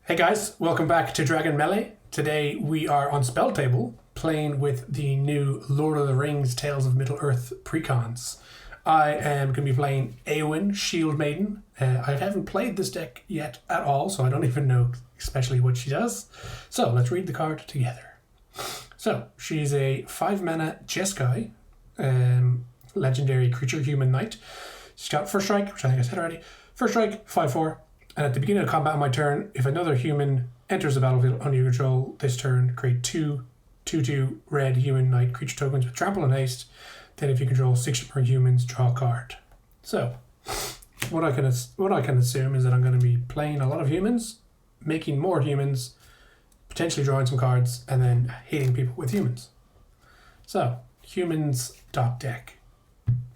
Hey guys, welcome back to Dragon Melee. Today we are on Spelltable, playing with the new Lord of the Rings Tales of Middle-earth Precons. I am going to be playing Eowyn, Shieldmaiden. I haven't played this deck yet at all, so I don't even know especially what she does. So let's read the card together. So, she's a 5-mana Jeskai, legendary creature human knight. She's got First Strike, which I think I said already. First Strike, 5/4. And at the beginning of combat on my turn, if another human enters the battlefield under your control this turn, create 2/2 red human knight creature tokens with trample and haste. Then if you control 6 or more humans, draw a card. So, what I can assume is that I'm going to be playing a lot of humans, making more humans, potentially drawing some cards, and then hitting people with humans. So, humans.deck.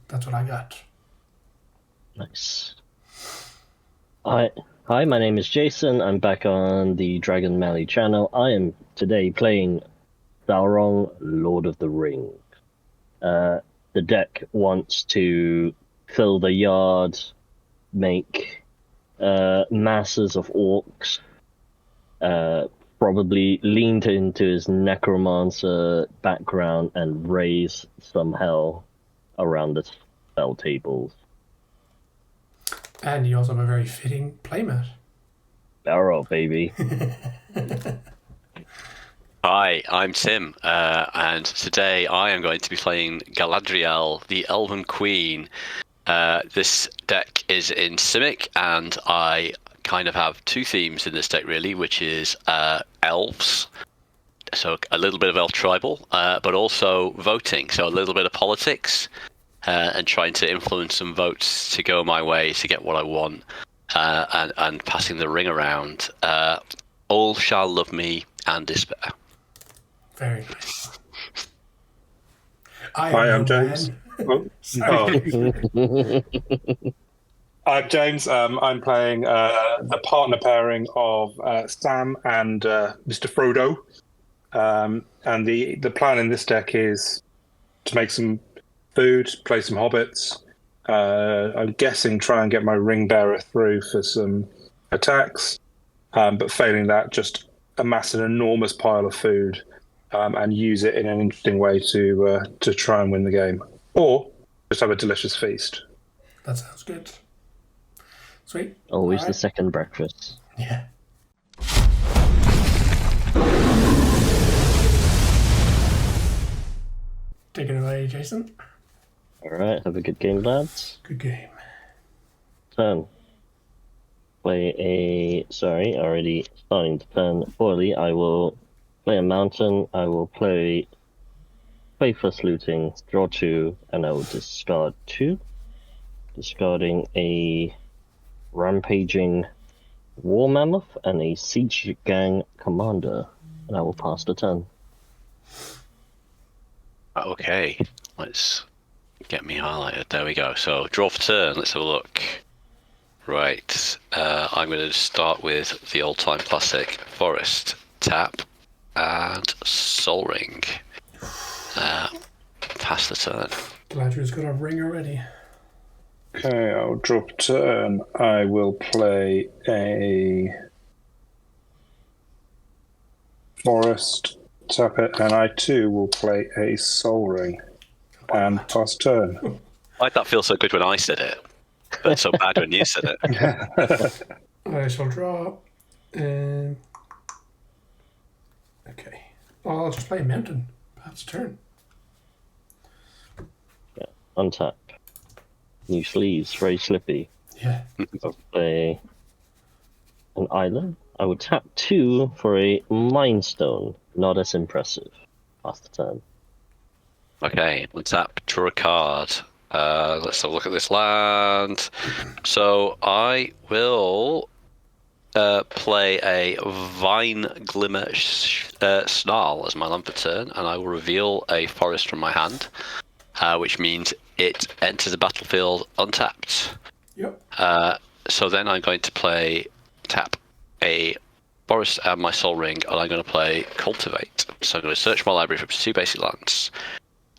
That's what I got. Nice. Hi, my name is Jason. I'm back on the Dragon Melee channel. I am today playing Sauron, Lord of the Rings. The deck wants to fill the yard, make masses of orcs, probably leaned into his necromancer background and raise some hell around the spell tables. And you also have a very fitting playmat. Barrel, baby. Hi, I'm Tim, and today I am going to be playing Galadriel, the Elven Queen. This deck is in Simic, and I kind of have two themes in this deck, really, which is elves, so a little bit of elf tribal, but also voting, so a little bit of politics, and trying to influence some votes to go my way to get what I want, and passing the ring around. All shall love me and despair. Very nice. Hi, I'm James. I'm James. I'm playing the partner pairing of Sam and Mr. Frodo. And the plan in this deck is to make some food, play some hobbits. I'm guessing try and get my ring bearer through for some attacks. But failing that, just amass an enormous pile of food. And use it in an interesting way to try and win the game. Or just have a delicious feast. That sounds good. Sweet. Always the second breakfast. Yeah. Take it away, Jason. Alright, have a good game, lads. Good game. Turn. Already starting to turn poorly. I will play a mountain, I will play Faithless Looting, draw 2, and I will discard 2. Discarding a Rampaging War Mammoth and a Siege Gang Commander. And I will pass the turn. Okay, let's get me highlighted. There we go. So, draw for turn, let's have a look. Right, I'm going to start with the old-time classic Forest. Tap. And Soul Ring. Pass the turn. Galadriel's got a ring already. Okay, I'll drop a turn. I will play a Forest, tap it, and I too will play a Soul Ring. And pass turn. Why'd that feel so good when I said it? But so bad when you said it. I shall draw. Okay. Well, I'll just play a mountain. Pass turn. Yeah, untap. New sleeves, very slippy. Yeah. I'll play an island. I would tap 2 for a Mind Stone. Not as impressive. Pass the turn. Okay, let's tap, draw a card. Let's have a look at this land. So I will play a Vine Glimmer Snarl as my land for turn, and I will reveal a forest from my hand, which means it enters the battlefield untapped. Yep. So then I'm going to tap a forest and my Soul Ring, and I'm going to play Cultivate. So I'm going to search my library for 2 basic lands,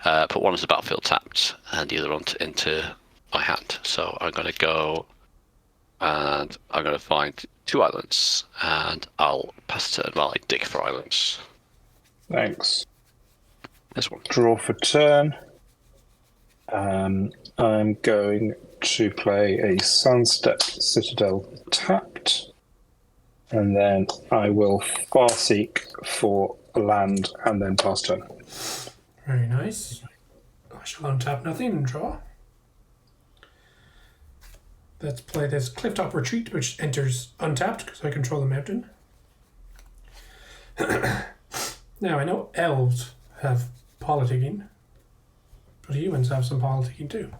put one into the battlefield tapped, and the other into my hand. So I'm going to go and I'm going to find 2 islands, and I'll pass the turn while I dig for islands. Thanks. This one. Draw for turn. I'm going to play a Sunstep Citadel tapped, and then I will Farseek for land and then pass turn. Very nice. I shall untap nothing and draw. Let's play this Clifftop Retreat, which enters untapped because I control the mountain. Now, I know elves have politicking, but humans have some politicking too.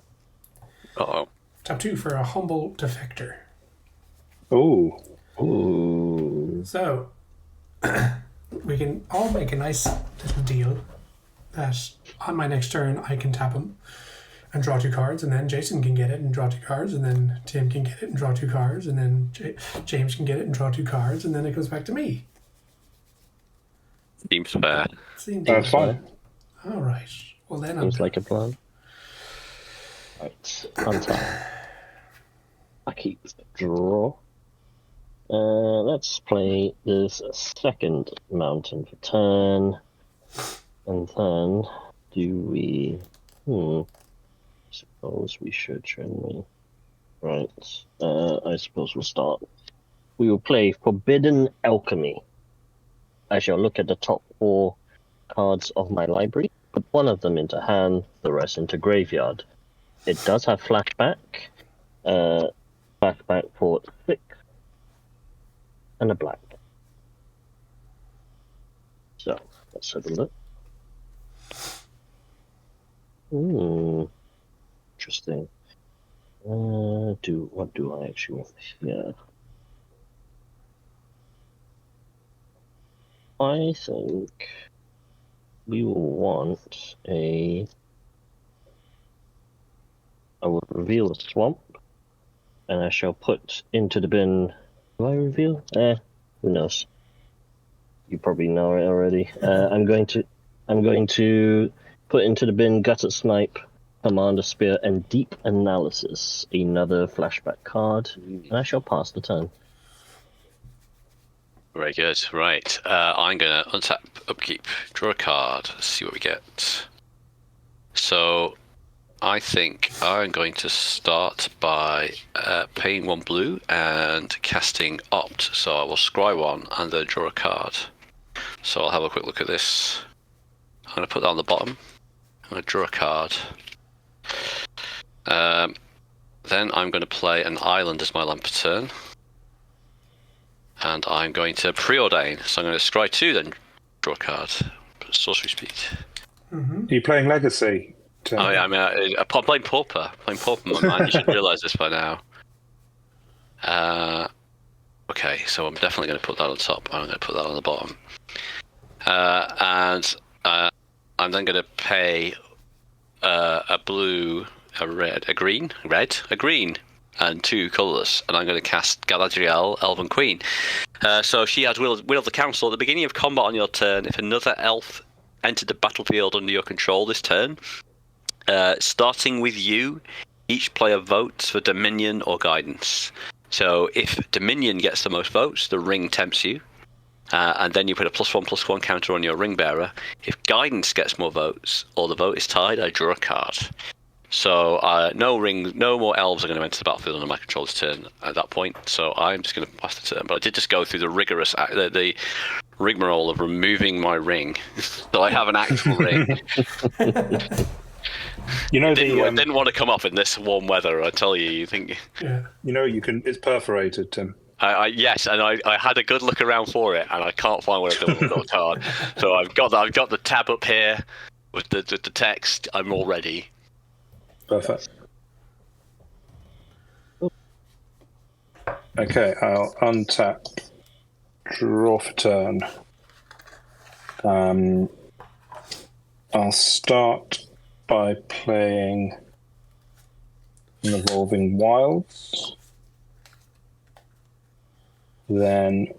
Uh-oh. Tap 2 for a Humble Defector. Ooh. So, we can all make a nice little deal that on my next turn I can tap him and draw 2 cards, and then Jason can get it and draw 2 cards, and then Tim can get it and draw 2 cards, and then James can get it and draw 2 cards, and then it goes back to me. Seems fair. That's fine. All right. Well, then Seems like a plan. Right, untap. I keep draw. Let's play this second mountain for turn. And then do we... Suppose we should, shouldn't we? Right. I suppose we'll start. We will play Forbidden Alchemy. I shall look at the top 4 cards of my library, put one of them into hand, the rest into graveyard. It does have flashback. Flashback for 6 and a black. So let's have a look. Interesting. What do I actually want here? I think we will want I will reveal the swamp, and I shall put into the bin. Do I reveal? Who knows? You probably know it already. I'm going to put into the bin Gutted Snipe, Commander Spear, and Deep Analysis, another flashback card, and I shall pass the turn. Very good. Right. I'm going to untap, upkeep, draw a card, see what we get. So I think I'm going to start by paying 1 blue and casting Opt. So I will scry 1 and then draw a card. So I'll have a quick look at this. I'm going to put that on the bottom. I'm going to draw a card. Then I'm going to play an island as my land per turn. And I'm going to preordain. So I'm going to scry 2, then draw a card. Sorcery speed. Are you playing Legacy? I'm playing Pauper. My man. You should realise this by now. Okay, so I'm definitely going to put that on top. I'm going to put that on the bottom. And I'm then going to pay a blue, a red, a green, and 2 colourless, and I'm going to cast Galadriel, Elven Queen. So she has Will of the Council. At the beginning of combat on your turn, if another elf entered the battlefield under your control this turn, starting with you, each player votes for Dominion or Guidance. So if Dominion gets the most votes, the ring tempts you, and then you put a +1/+1 counter on your ring bearer. If Guidance gets more votes, or the vote is tied, I draw a card. So no more elves are going to enter the battlefield under my control's turn at that point. So I'm just going to pass the turn. But I did just go through the rigorous, the rigmarole of removing my ring, so I have an actual ring. You know, it didn't want to come off in this warm weather. I tell you, you think. Yeah. You know, you can. It's perforated, Tim. Yes, and I had a good look around for it, and I can't find where I've got the card. So I've got the tab up here with the text. I'm all ready. Perfect. Okay, I'll untap, draw for turn. I'll start by playing an Evolving Wilds. Then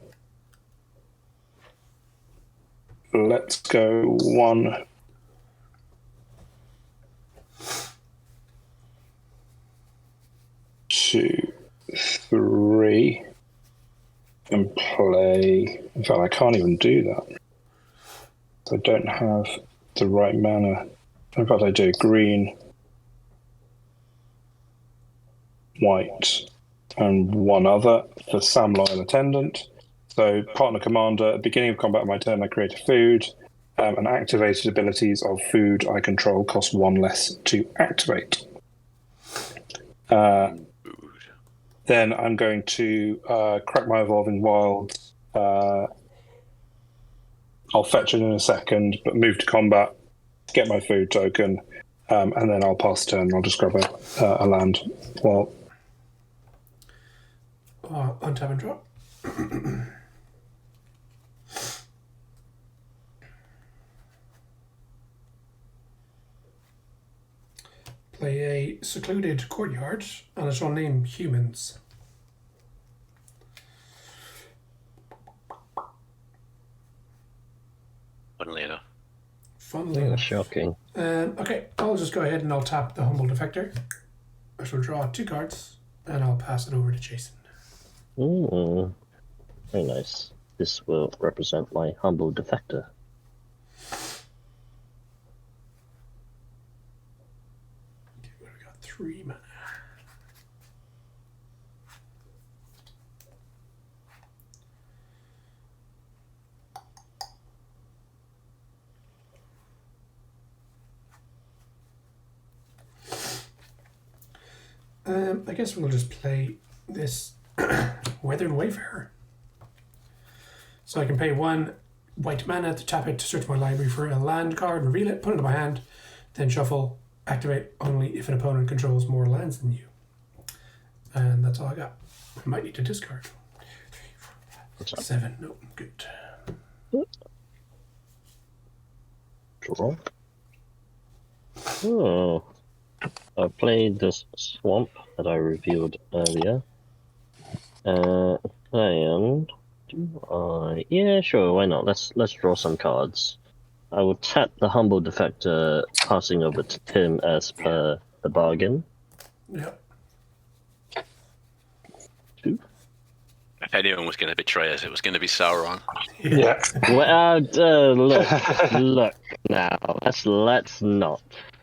let's go 1, 2, 3 and play. In fact, I can't even do that. I don't have the right mana. In fact, I do green, white, and one other for Sam Loyal Attendant. So, partner commander, at the beginning of combat on my turn, I create a food, and activated abilities of food I control cost 1 less to activate. Then I'm going to crack my Evolving Wilds. I'll fetch it in a second, but move to combat, get my food token, and then I'll pass turn. I'll just grab a land. Well, untap and drop. Play a secluded courtyard, and it's on name Humans. Funnily enough. Shocking. Okay, I'll just go ahead and I'll tap the Humble Defector. I shall draw 2 cards, and I'll pass it over to Jason. Ooh, very nice. This will represent my humble defector. Okay, we got 3 mana. I guess we'll just play this Weathered Wayfarer. So I can pay 1 white mana to tap it to search my library for a land card, reveal it, put it in my hand, then shuffle, activate only if an opponent controls more lands than you. And that's all I got. I might need to discard. 1, 2, 3, 4, 5, 6, 7. No, good. Draw. Oh. I played this swamp that I revealed earlier. And yeah, sure, why not? Let's draw some cards. I will tap the Humble Defector, passing over to Tim as per the bargain. Yep. 2. If anyone was going to betray us, it was going to be Sauron. yeah. Well, look now.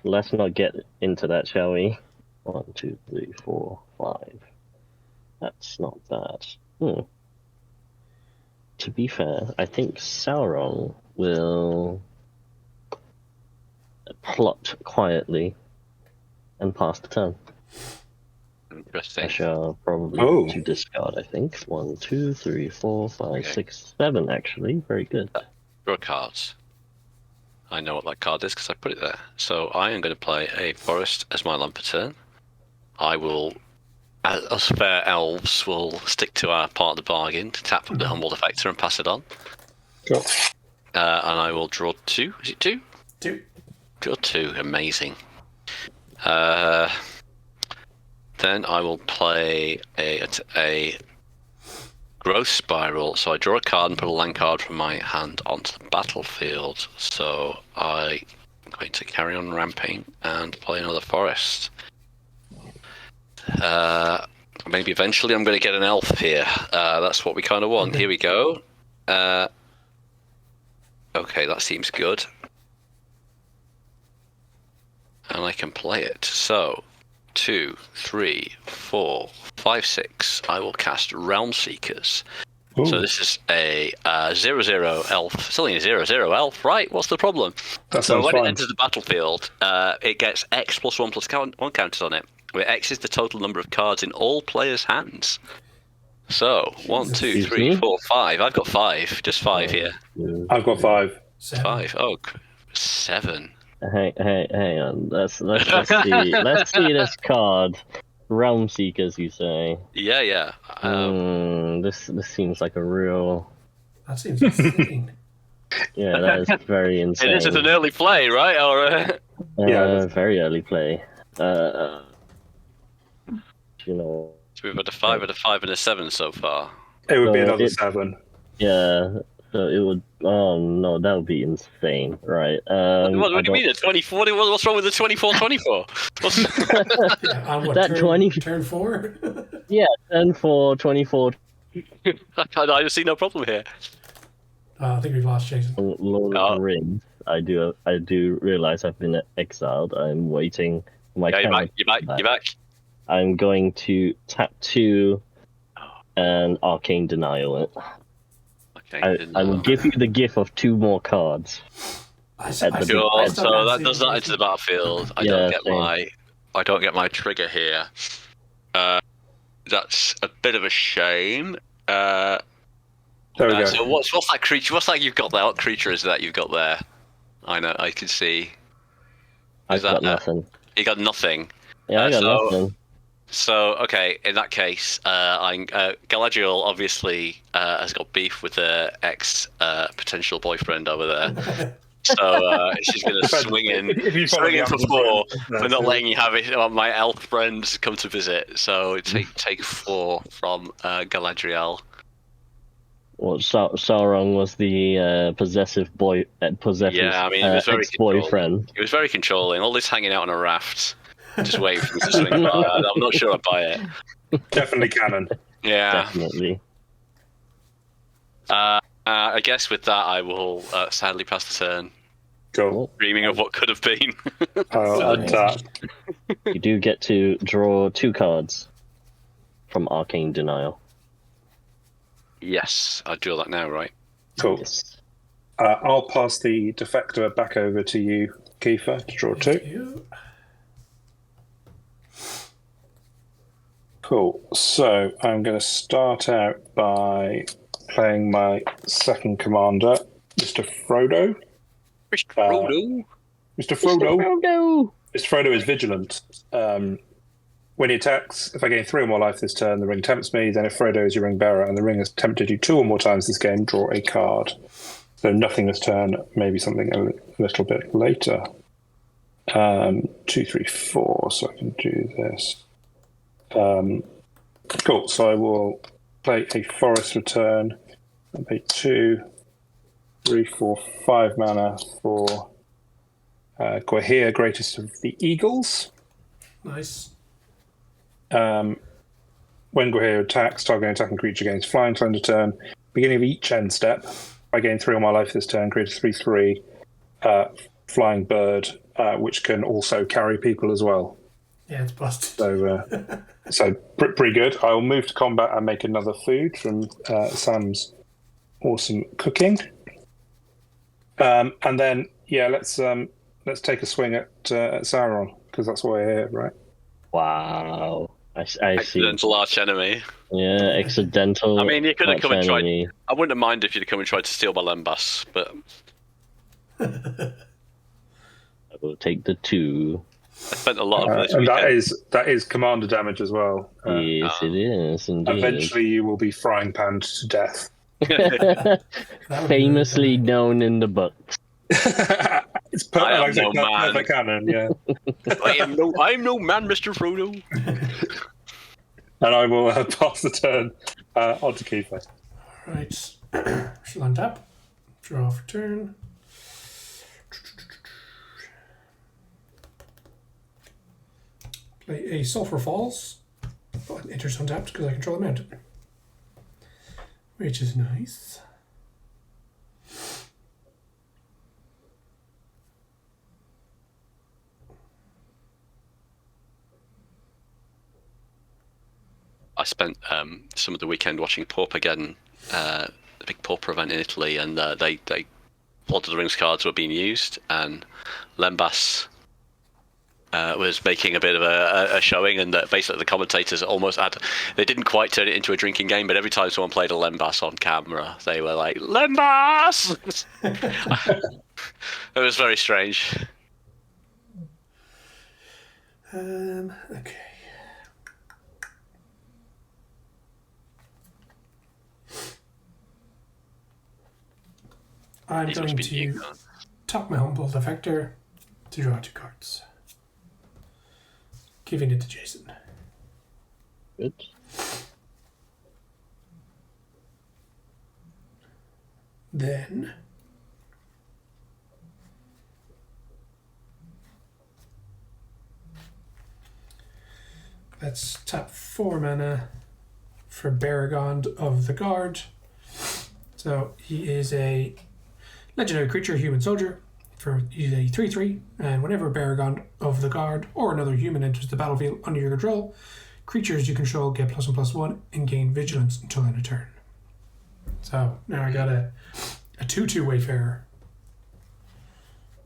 Let's not get into that, shall we? 1, 2, 3, 4, 5. That's not bad. To be fair, I think Sauron will plot quietly and pass the turn. Interesting. I shall probably to discard, I think. 1, 2, 3, 4, 5, 6, 7, actually. Very good. Draw cards. I know what that card is because I put it there. So I am going to play a forest as my land per turn. I will, as us fair elves, will stick to our part of the bargain to tap the Humble Defector and pass it on. Cool. And I will draw 2. Is it 2? 2. Draw 2. Amazing. Then I will play a growth spiral. So I draw a card and put a land card from my hand onto the battlefield. So I'm going to carry on ramping and play another forest. Maybe eventually I'm going to get an elf here. That's what we kind of want. Here we go. Okay, that seems good. And I can play it. So 2, 3, 4, 5, 6. I will cast Realm Seekers. Ooh. So this is a 0/0 elf. It's only a 0/0 elf, right? What's the problem? So when it enters the battlefield, it gets X plus 1 plus 1 counters on it, where X is the total number of cards in all players' hands. So 1, 2, 3, 4, 5. I've got 5. Just 5 here. I've got 5. 5. Oh, 7. Hang on. Let's see. Let's see this card. Realm Seekers, you say? Yeah. This seems like a real. That seems insane. Yeah, that is very insane. It is an early play, right? Or yeah, very early play. You know. So we've got a 5 and a 5 and a 7 so far. It would be another 7. Yeah. So it would. Oh no, that would be insane, right? What do you mean? A 24? What's wrong with the 24/24? Yeah, on what, that turn, 20 turn 4? Yeah, 10 for 24. I see no problem here. I think we've lost Jason. Lord of the Rings. I do realize I've been exiled. I'm waiting for my Yeah, camera. you're back. I'm going to tap 2 and Arcane Denial it. Okay. I will give you the gift of 2 more cards. Sure, so that does that into the battlefield. I don't get my trigger here. That's a bit of a shame. There we go. So what's that creature? What's that you've got there? What creature is that you've got there? I know. I can see. I've got nothing. You got nothing. Yeah, I got nothing. So okay, in that case, Galadriel obviously has got beef with her ex potential boyfriend over there. So she's going to swing in for 4 for not letting you have it. My elf friends come to visit, so take 4 from Galadriel. Well, Sauron was the possessive Yeah, I mean, he was very ex-boyfriend. He was very controlling. All this hanging out on a raft, just waiting for me to swing by. I'm not sure I'd buy it. Definitely canon. Yeah, definitely. I guess with that, I will sadly pass the turn. Cool. Dreaming of what could have been. You do get to draw 2 cards from Arcane Denial. Yes, I'll draw that now, right? Cool. Yes. I'll pass the defector back over to you, Kiefer, to draw 2. Cool. So I'm going to start out by playing my second commander, Mr. Frodo. Mr. Frodo? Mr. Frodo. Frodo! Mr. Frodo is vigilant. When he attacks, if I gain 3 or more life this turn, the ring tempts me. Then if Frodo is your ring bearer and the ring has tempted you 2 or more times this game, draw a card. So nothing this turn, maybe something a little bit later. 2, 3, 4, so I can do this. Cool, so I will play a Forest Return and pay 2, 3, 4, 5 mana for Gwahir, Greatest of the Eagles. Nice. When Gwahir attacks, targeting attacking creature gains flying time to turn. Beginning of each end step, I gain 3 or more life this turn, create a 3/3 flying bird, which can also carry people as well. Yeah, it's busted. So pretty good. I will move to combat and make another food from Sam's awesome cooking. And then let's take a swing at Sauron, because that's why we're here, right? Wow. I see. Accidental arch enemy. Yeah, accidental. I mean, you could have come and enemy. tried. I wouldn't have minded if you'd have come and tried to steal my Lembas, but I will take the 2. I spent a lot of this. And that is commander damage as well. Yes, it is indeed. Eventually, you will be frying panned to death. Famously known in the books. It's perfect canon, yeah. I'm no man, Mr. Frodo. And I will pass the turn on to Kiefer. Right. She'll untap. Draw for turn. Play a Sulphur Falls. Oh, it enters untapped because I control the mountain. Which is nice. I spent some of the weekend watching Paupergeddon, the big Pauper event in Italy, and they Lord of the Rings cards were being used, and Lembas was making a bit of a showing, and basically the commentators they didn't quite turn it into a drinking game, but every time someone played a Lembas on camera, they were like, Lembas! It was very strange. Okay. I'm going to tap my humble defector to draw 2 cards. Giving it to Jason. Good. Then let's tap 4 mana for Baragond of the Guard. So he is a legendary creature, human soldier. He's a 3/3, and whenever Baragond of the Guard or another human enters the battlefield under your control, creatures you control get +1/+1 and gain vigilance until end of turn. So now I got a 2/2 Wayfarer.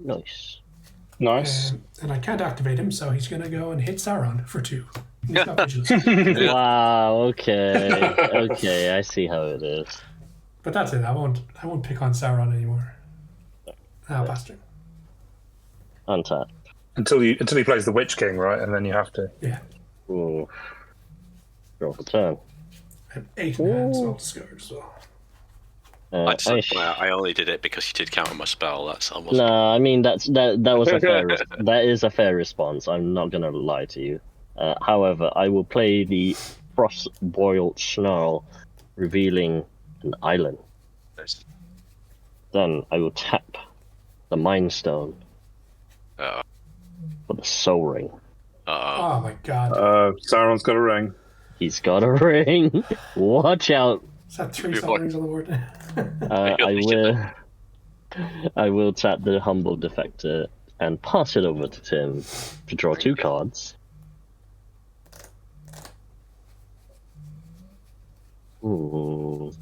Nice. Nice. And I can't activate him, so he's going to go and hit Sauron for 2. He's got vigilance. Wow. Okay. Okay. I see how it is. But that's it. I won't pick on Sauron anymore. Bastard. Untap. Until he plays the Witch King, right? And then you have to. Yeah. Ooh. Draw for turn. I have 8 in hand, so I'll discard as well. I only did it because you did counter my spell. No, I mean that was a fair. That is a fair response. I'm not gonna lie to you. However, I will play the Frostboiled Snarl, revealing an island. Nice. Then I will tap the Mind Stone for the Soul Ring. Oh my god. Sauron's got a ring. He's got a ring. Watch out. Is that 3 Soul Rings on the board? I will tap the Humble Defector and pass it over to Tim to draw 2 cards. Ooh.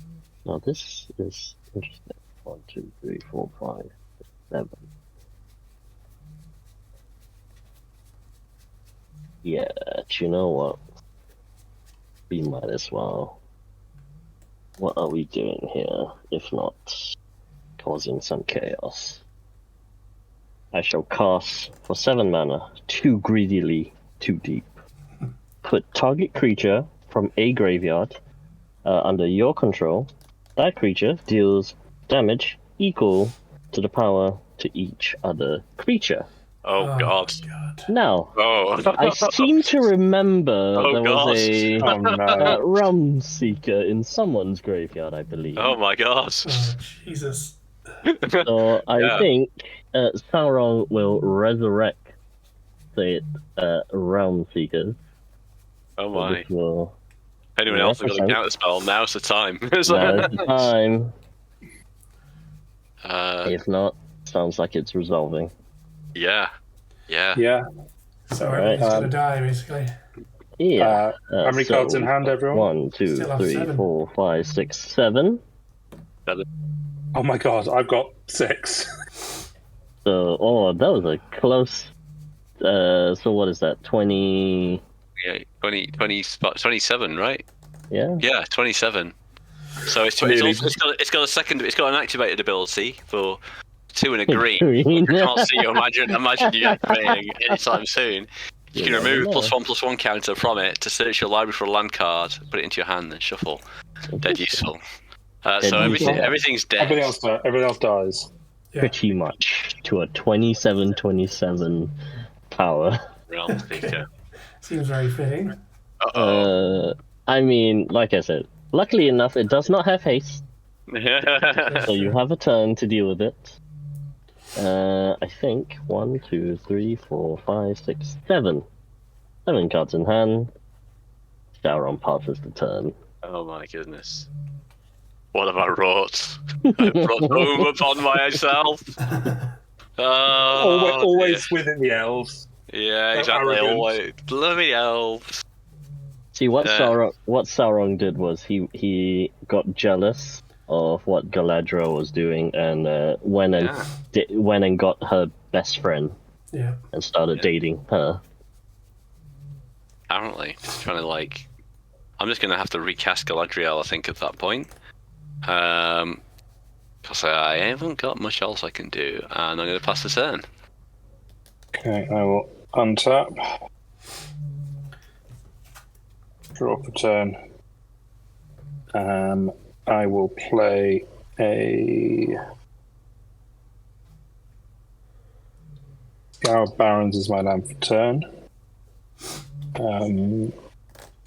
Now this is interesting. 1, 2, 3, 4, 5, 6, 7. Yeah, you know what? We might as well. What are we doing here, if not causing some chaos? I shall cast for 7 mana, 2 greedily, 2 deep. Put target creature from a graveyard under your control. That creature deals damage equal to the power to each other creature. Oh god. Now, Oh. I seem to remember there was a Realm Seeker in someone's graveyard, I believe. Oh my god. Oh, Jesus. So I think Sauron will resurrect the Realm Seekers. Oh my. Which will Anyone else who's got a counter spell? Now's the time. now's the time. If not, sounds like it's resolving. Yeah. So everything's going to die, basically. Yeah. How many cards in hand, everyone? 1, 2, Still have 3, 7. 4, 5, 6, 7. Oh my god, I've got 6. So, that was a close. So what is that? 20. Yeah, 27, right? Yeah. Yeah, 27. So it's got a second. It's got an activated ability for 2 and a green. I can't see you. Imagine you activating anytime soon. You can remove +1/+1 counter from it to search your library for a land card, put it into your hand, and shuffle. Dead useful. So everything's dead. Everything else dies. Yeah. Pretty much to a 27/27 power. Realm Seeker. Seems very fitting. I mean, like I said, luckily enough, it does not have haste, so you have a turn to deal with it. I think 1, 2, 3, 4, 5, 6, 7. 7 cards in hand. Sauron passes the turn. Oh my goodness. What have I wrought? I brought home upon myself. Always within the elves. Yeah, exactly. Always. Bloody elves. See, what Sauron did was he got jealous of what Galadriel was doing and went and got her best friend and started dating her. Apparently, just trying to I'm just gonna have to recast Galadriel, I think, at that point, because I haven't got much else I can do, and I'm gonna pass the turn. Okay, I will untap. Draw for turn. I will play a Scour of Barons as my land for turn.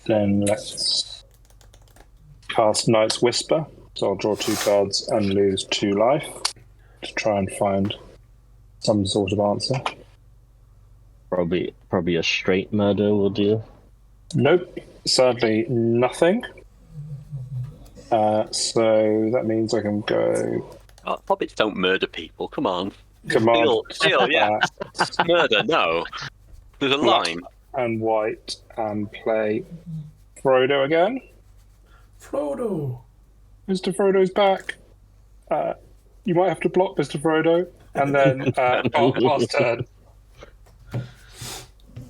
Then let's cast Night's Whisper. So I'll draw 2 cards and lose 2 life to try and find some sort of answer. Probably a straight murder will do. Nope, sadly nothing. So that means I can go Oh, hobbits don't murder people. Come on. command Steal, yeah. Murder, no. There's a black line. and white and play Frodo again. Frodo. Mr. Frodo's back. You might have to block Mr. Frodo, and then pass turn.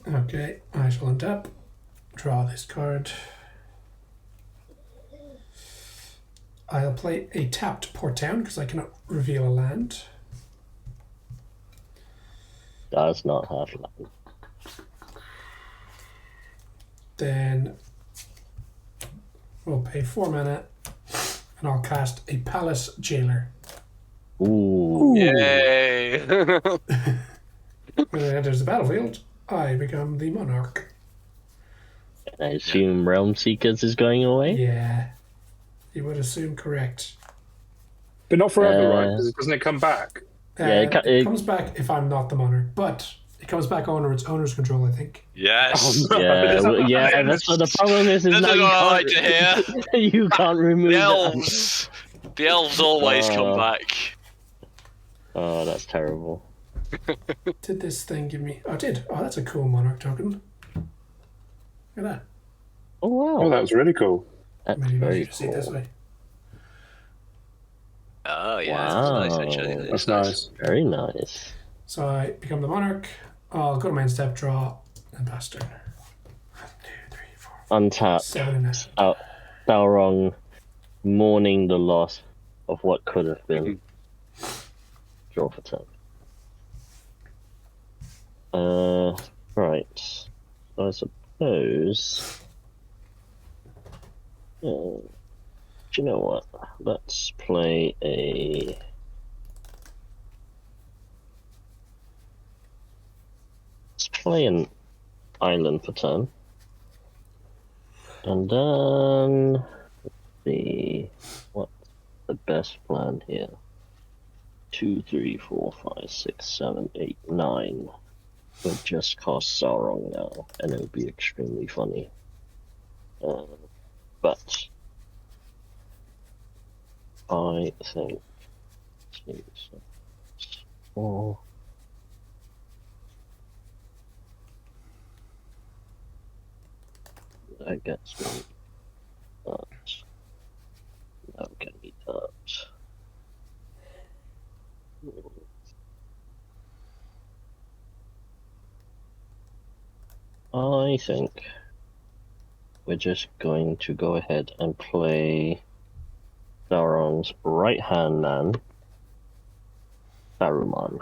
Okay, I shall untap. Draw this card. I'll play a tapped Port Town because I cannot reveal a land. Does not have land. Then we'll pay 4 mana and I'll cast a Palace Jailer. Ooh. Yay! When it enters the battlefield, I become the monarch. I assume Realm Seekers is going away? Yeah, you would assume correct. But not forever, right? Because doesn't it come back? Yeah, it comes back if I'm not the monarch, but it comes back under its owner's control, I think. Yes. Oh, no. Yeah, that's what the problem is. That's Now what you I like can't, to hear. you can't remove The it. elves. The elves always come back. Oh, that's terrible. Did this thing give me... Oh, it did. Oh, that's a cool monarch token. Look at that. Oh, wow. Oh, that was really cool. That's Maybe very you should see it this cool. way. Oh, yeah, Wow. that's nice, actually. That's nice. Very nice. So I become the monarch. I'll go to main step, draw, and pass turn. 1, 2, 3, 4, Untap. 7 and 9. Sauron mourning the loss of what could have been. Draw for turn. Right. I suppose. Do you know what? Let's play a. Let's play an island for turn. And then. Let's see. What's the best plan here? 2, 3, 4, 5, 6, 7, 8, 9. Would just cost Sauron now, and it would be extremely funny. But I think four. That gets me that. That will get me that. I think we're just going to go ahead and play Sauron's right hand man, Saruman,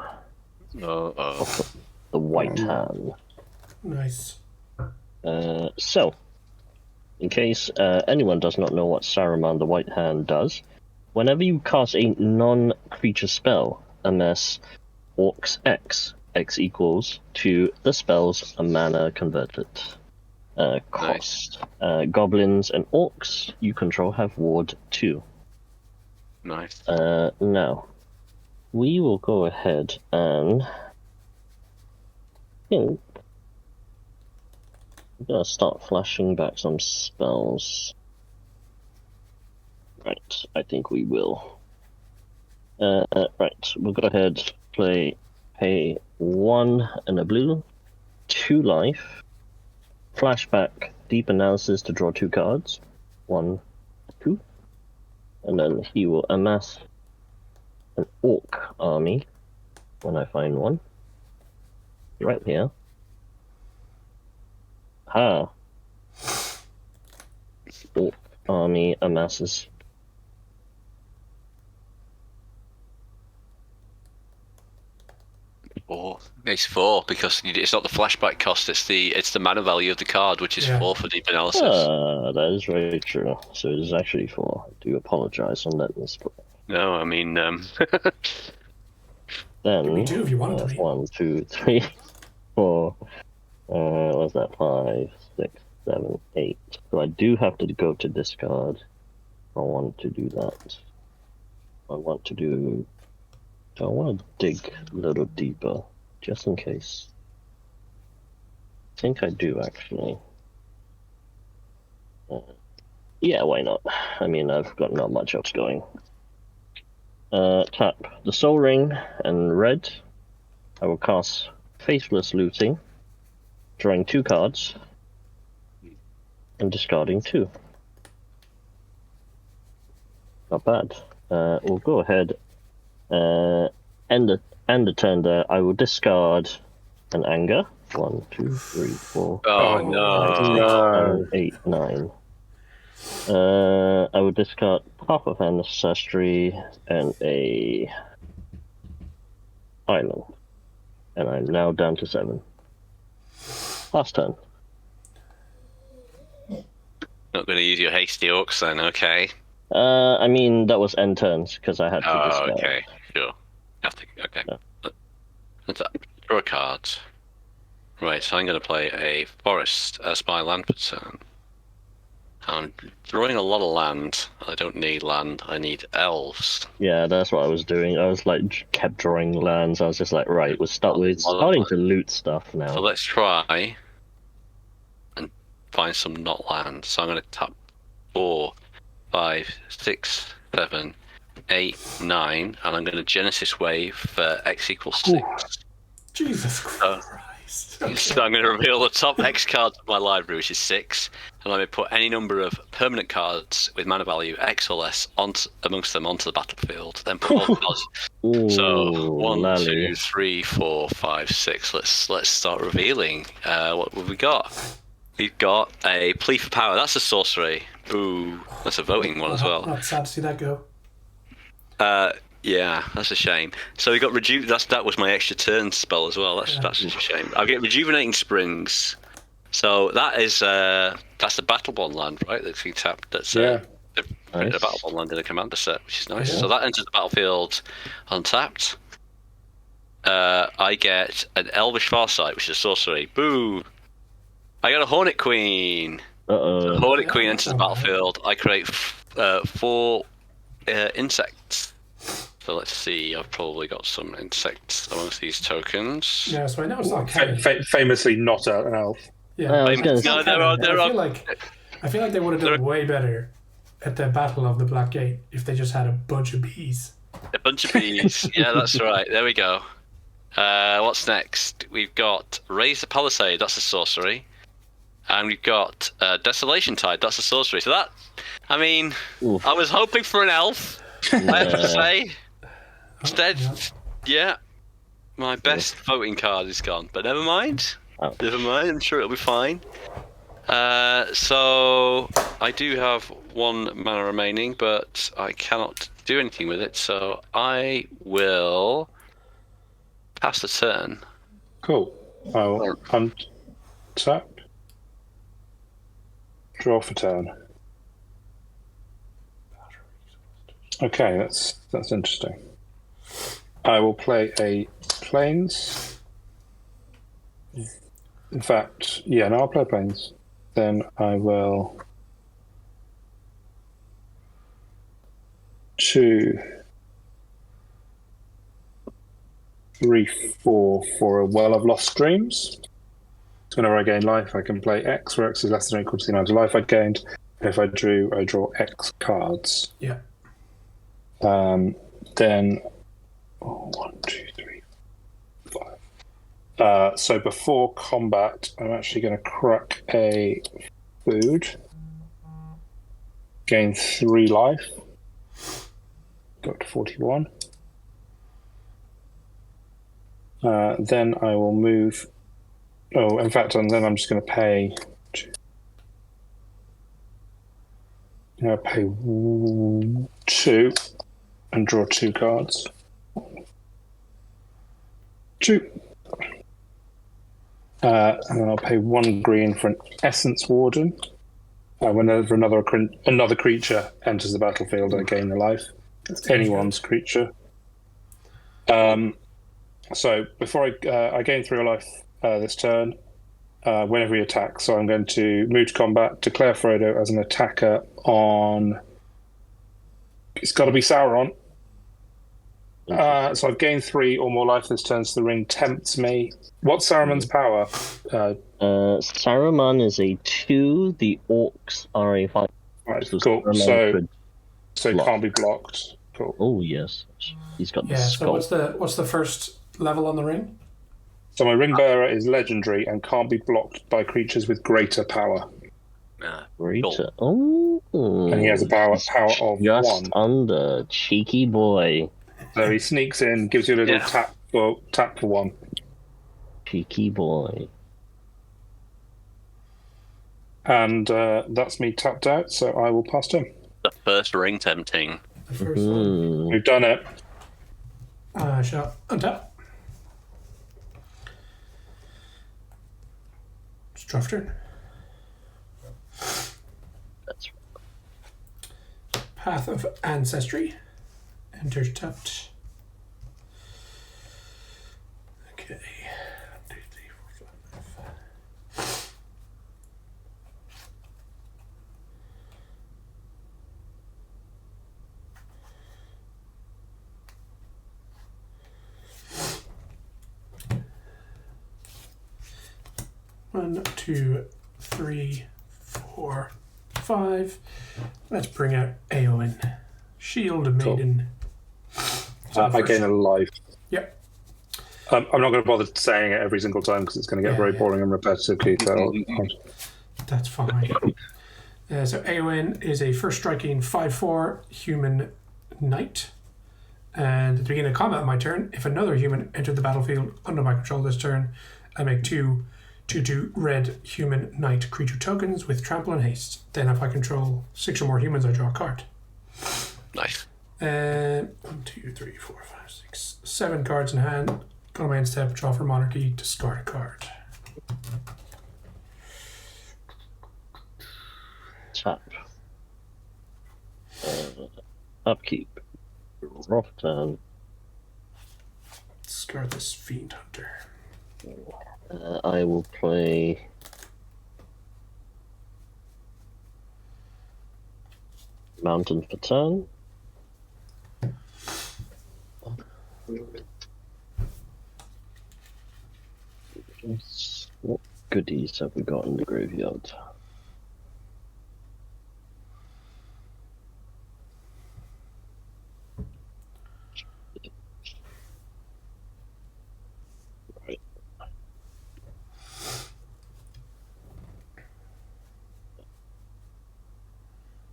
the white hand. Nice. So, in case anyone does not know what Saruman the White Hand does, whenever you cast a non-creature spell, unless Orcs X equals to the spell's mana converted cost. Nice. Goblins and Orcs you control have Ward 2. Nice. Now, we will go ahead and think I'm gonna start flashing back some spells. Right, I think we will. Right, we'll go ahead, pay 1 and a blue, 2 life, flashback, deep analysis to draw 2 cards, 1, 2, and then he will amass an orc army when I find one. Right here. Orc army amasses. Makes 4 because it's not the flashback cost; it's the mana value of the card, which is 4 for deep analysis. That is very true. So it is actually 4. I do apologize on that misplay. No, I mean, then Me too, if you wanted to be. 1, 2, 3, 4. What's that? 5, 6, 7, 8. So I do have to go to discard. I want to do that. I want to dig a little deeper, just in case. I think I do, actually. Yeah, why not? I mean, I've got not much else going. Tap the Soul Ring and red. I will cast Faithless Looting, drawing 2 cards, and discarding 2. Not bad. We'll go ahead. End the turn there. I will discard an anger. 1, 2, 3, 4. Oh, no. 7, 8, 9. I will discard half of an ancestry and a island, and I'm now down to 7. Last turn. Not going to use your hasty orcs then, okay. I mean, that was end turns because I had to Oh, discard. okay, sure. Okay. Yeah. Let's draw a card. Right, so I'm going to play a forest as my land for turn. I'm drawing a lot of land. I don't need land. I need elves. Yeah, that's what I was doing. I was like kept drawing lands. I was just like, right, we're starting to loot stuff now. So let's try and find some not land. So I'm going to tap 4, 5, 6, 7, 8, 9, and I'm going to Genesis Wave for X equals 6. Jesus Christ. So I'm going to reveal the top X cards of my library, which is 6, and I'm going to put any number of permanent cards with mana value X or less amongst them onto the battlefield. Then put all the cards. So 1, 2, 3, 4, 5, 6. Let's start revealing. What have we got? We've got a Plea for Power. That's a sorcery. Ooh, that's a voting one as well. Not sad to see that go. Yeah, that's a shame. So we got that was my extra turn spell as well. That's such a shame. I get Rejuvenating Springs. So that is that's the Battlebond land, right? That's being tapped. That's Nice. a Battlebond land in a commander set, which is nice. Yeah. So that enters the battlefield untapped. I get an Elvish Farsight, which is a sorcery. Boo! I got a Hornet Queen. Uh-oh. Hornet Queen enters the battlefield. I create 4 insects. So let's see, I've probably got some insects amongst these tokens. Yeah, so I know it's not canon. Famously not an elf. Yeah, I was gonna say- No, there are. I feel like they would have done way better at the Battle of the Black Gate if they just had a bunch of bees. A bunch of bees. Yeah, that's right. There we go. What's next? We've got Raise the Palisade. That's a sorcery. And we've got Desolation Tide. That's a sorcery. So that, I mean, Oof. I was hoping for an elf, I have to say. Instead, yeah, my best voting card is gone. But never mind. Oh. Never mind. I'm sure it'll be fine. So I do have 1 mana remaining, but I cannot do anything with it. So I will pass the turn. Cool. I'll untap. Draw for turn. Okay, that's interesting. I will play a Plains. In fact, yeah, no, I'll play Plains. Then I will 2, 3, 4 for a Well of Lost Dreams. So whenever I gain life, I can play X, where X is less than or equal to the amount of life I gained. And if I draw X cards. Yeah. Then 1, 2, 3, 5. So before combat, I'm actually going to crack a food. Gain 3 life. Go up to 41. Then I will move. Oh, in fact, and then I'm just going to pay. I'm going to pay 2 and draw 2 cards. 2. And then I'll pay 1 green for an Essence Warden. Whenever another creature enters the battlefield, I gain a life. It's anyone's creature. So before I gain 3 life this turn, whenever he attacks. So I'm going to move to combat, declare Frodo as an attacker on. It's got to be Sauron. So I've gained 3 or more life this turn, so the ring tempts me. What's Saruman's power? Saruman is a 2, the orcs are a 5. Right, So cool. Saruman So could it block. can't be blocked. Cool. Oh yes, he's got the Yeah. So skull. what's the first level on the ring? So my ring bearer is legendary and can't be blocked by creatures with greater power. Greater. Cool. Oh, And he has a power of just 1. under cheeky boy. So he sneaks in, gives you a little tap for 1. Cheeky boy. And that's me tapped out, so I will pass to him. The first ring tempting. The first one. We've done it. I shall untap. It's draft turn. That's Path of Ancestry. Enter tapped. Okay. 1, 2, 3, 4, 5. One, 2, 3, 4, 5. Let's bring out Eowyn. Shieldmaiden. I gain a life. Yep. I'm not going to bother saying it every single time because it's going to get very boring and repetitive, Keith. That's fine. So Eowyn is a first striking 5/4 human knight. And at the beginning of combat on my turn, if another human entered the battlefield under my control this turn, I make 2 red human knight creature tokens with trample and haste. Then if I control 6 or more humans, I draw a card. Nice. 1, 2, 3, 4, 5, 6, 7 cards in hand. Go to my end step, draw for monarchy, discard a card. tap. Upkeep. Rough turn. Discard this Fiend Hunter. I will play Mountain for turn. What goodies have we got in the graveyard? Right.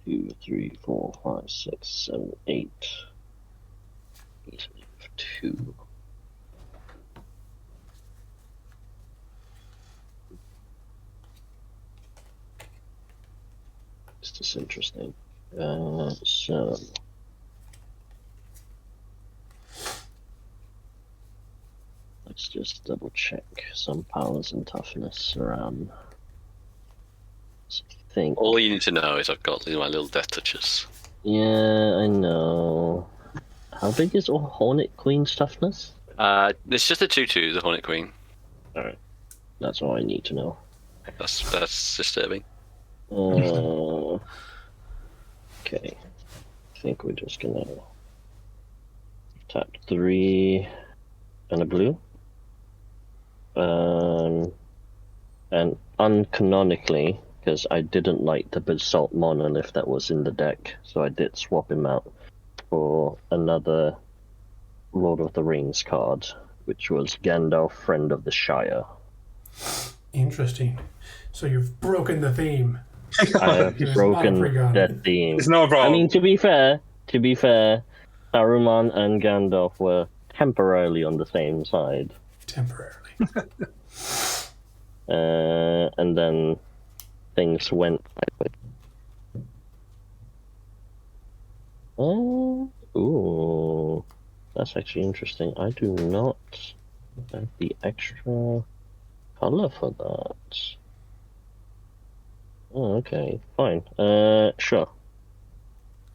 Two, three, four, five, six, seven, eight. 2. This is interesting. So let's just double check some powers and toughness around. I think. All you need to know is I've got my little death touches. Yeah, I know. How big is Hornet Queen's toughness? It's just a 2/2, the Hornet Queen. Alright. That's all I need to know. That's disturbing. Okay. I think we're just gonna tap 3 and a blue. And uncanonically, because I didn't like the Basalt Monolith that was in the deck, so I did swap him out for another Lord of the Rings card, which was Gandalf, Friend of the Shire. Interesting. So you've broken the theme. I have broken that theme. It's no problem. I mean, to be fair, Saruman and Gandalf were temporarily on the same side. Temporarily. And then things went. Ooh, that's actually interesting. I do not have the extra color for that. Oh, okay, fine. Sure.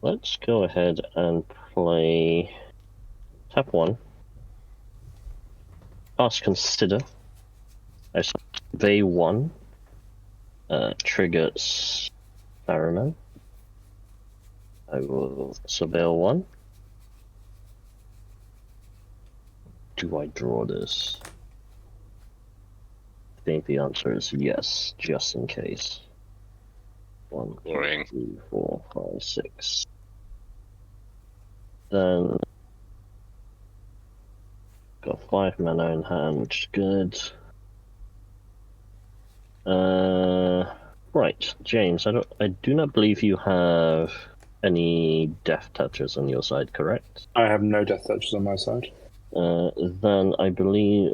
Let's go ahead and play tap 1. Ask Consider. I survey 1. Triggers Saruman. I will surveil 1. Do I draw this? I think the answer is yes, just in case. 1, Boring. 2, 3, 4, 5, 6. Then got 5 mana in hand, which is good. Right, James. I do not believe you have any death touches on your side, correct? I have no death touches on my side. Then I believe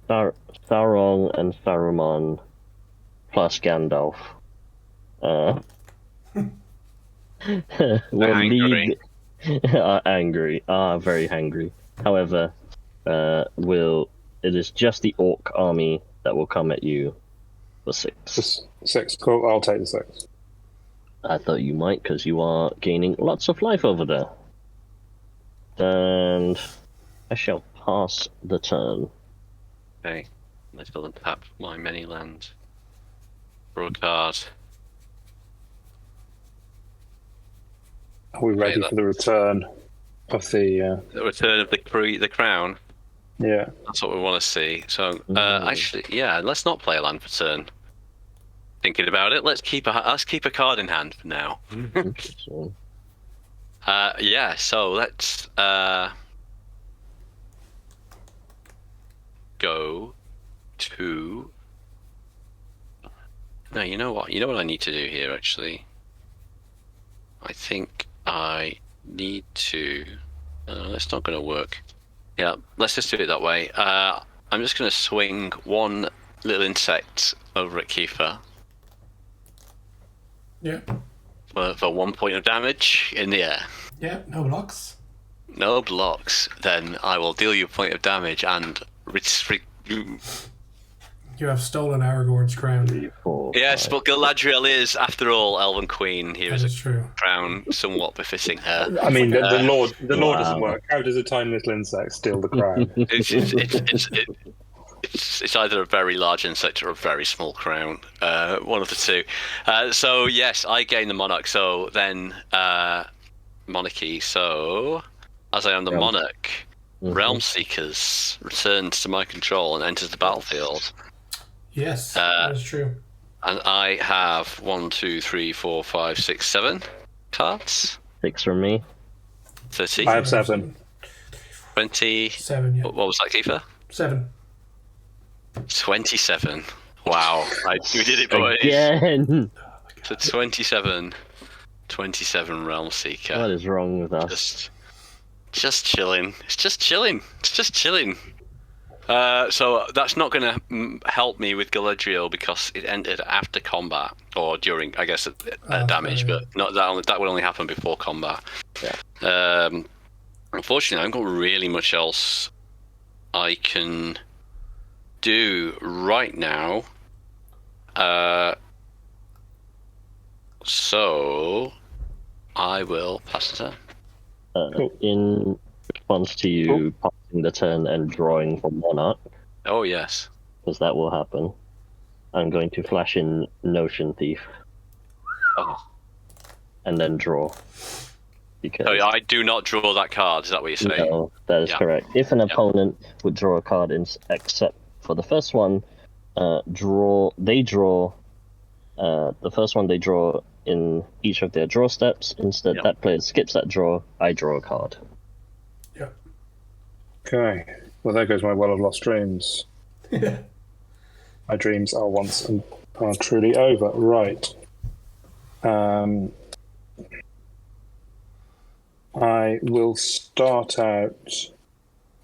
Sauron and Saruman plus Gandalf. Will Angry. are angry, are very angry. However, it is just the orc army that will come at you for 6. 6, cool. I'll take the 6. I thought you might, because you are gaining lots of life over there. And I shall pass the turn. Okay. Let's go and tap my many land. Draw a card. Are we ready for the return of the... The return of the crown. Yeah. That's what we want to see. So, actually, yeah, let's not play a land for turn. Thinking about it, let's keep a card in hand for now. So, Yeah. So let's go to. No, you know what? You know what I need to do here. Actually, I think I need to. That's not going to work. Yeah, let's just do it that way. I'm just going to swing one little insect over at Kiefer. Yeah. For 1 point of damage in the air. Yeah, no blocks. No blocks. Then I will deal you a point of damage and You have stolen Aragorn's crown. 3, 4, yes, 5. but Galadriel is, after all, Elven Queen. Here That is is a true. crown somewhat befitting her. I mean, the Lord Wow. doesn't work. How does a tiny little insect steal the crown? It's either a very large insect or a very small crown. One of the two. So yes, I gain the monarch. So then monarchy. So as I am the monarch, Realm Seekers returns to my control and enters the battlefield. Yes, that is true. And I have 1, 2, 3, 4, 5, 6, 7 cards. 6 from me. 30. I have 7. 20. 7, yeah. What was that, Kiefer? 7. 27. Wow. We did it, boys. Again! So 27 Realm Seeker. What is wrong with us? Just chilling. It's just chilling. So that's not going to help me with Galadriel because it ended after combat or during, I guess, damage. But not that would only happen before combat. Yeah. Unfortunately, I haven't got really much else I can do right now. So I will pass the turn. In response to you passing the turn and drawing for Monarch, Oh yes. because that will happen, I'm going to flash in Notion Thief Oh. and then draw. Because So I do not draw that card. Is that what you're saying? no, that is Yeah. correct. If an opponent would draw a card, except for the first one, the first one they draw in each of their draw steps. Instead, Yep. that player skips that draw. I draw a card. Yeah. Okay. Well, there goes my well of lost dreams. My dreams are once and are truly over. Right. I will start out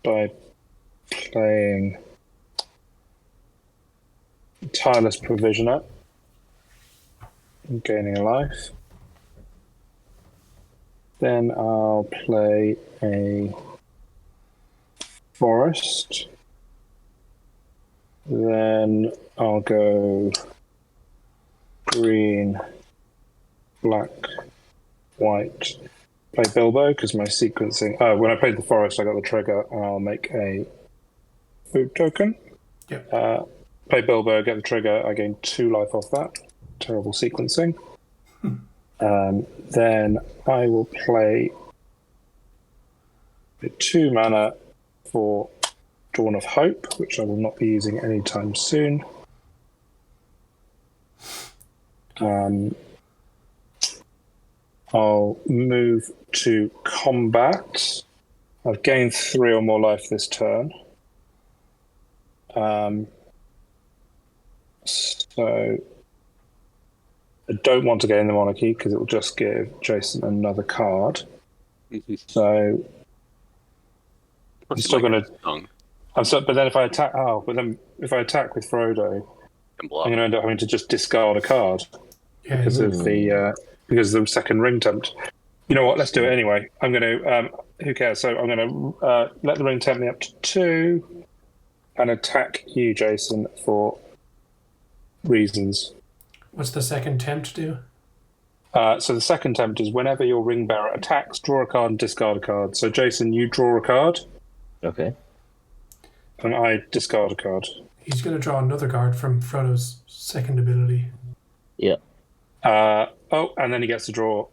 by playing Tireless Provisioner and gaining a life. Then I'll play a Forest. Then I'll go green, black, white. Play Bilbo because my sequencing. When I played the Forest, I got the trigger, and I'll make a food token. Yep. Play Bilbo, get the trigger. I gain 2 life off that. Terrible sequencing. Then I will play 2 mana for Dawn of Hope, which I will not be using anytime soon. I'll move to combat. I've gained 3 or more life this turn. So I don't want to gain the monarchy because it will just give Jason another card. So I'm still going to. But then if I attack, if I attack with Frodo, I'm going to end up having to just discard a card because of the second ring tempt. You know what? Let's do it anyway. I'm going to. Who cares? So I'm going to let the ring tempt me up to 2 and attack you, Jason, for reasons. What's the second tempt do? So the second tempt is whenever your ring bearer attacks, draw a card and discard a card. So Jason, you draw a card. Okay. And I discard a card. He's going to draw another card from Frodo's second ability. Yeah. And then he gets to draw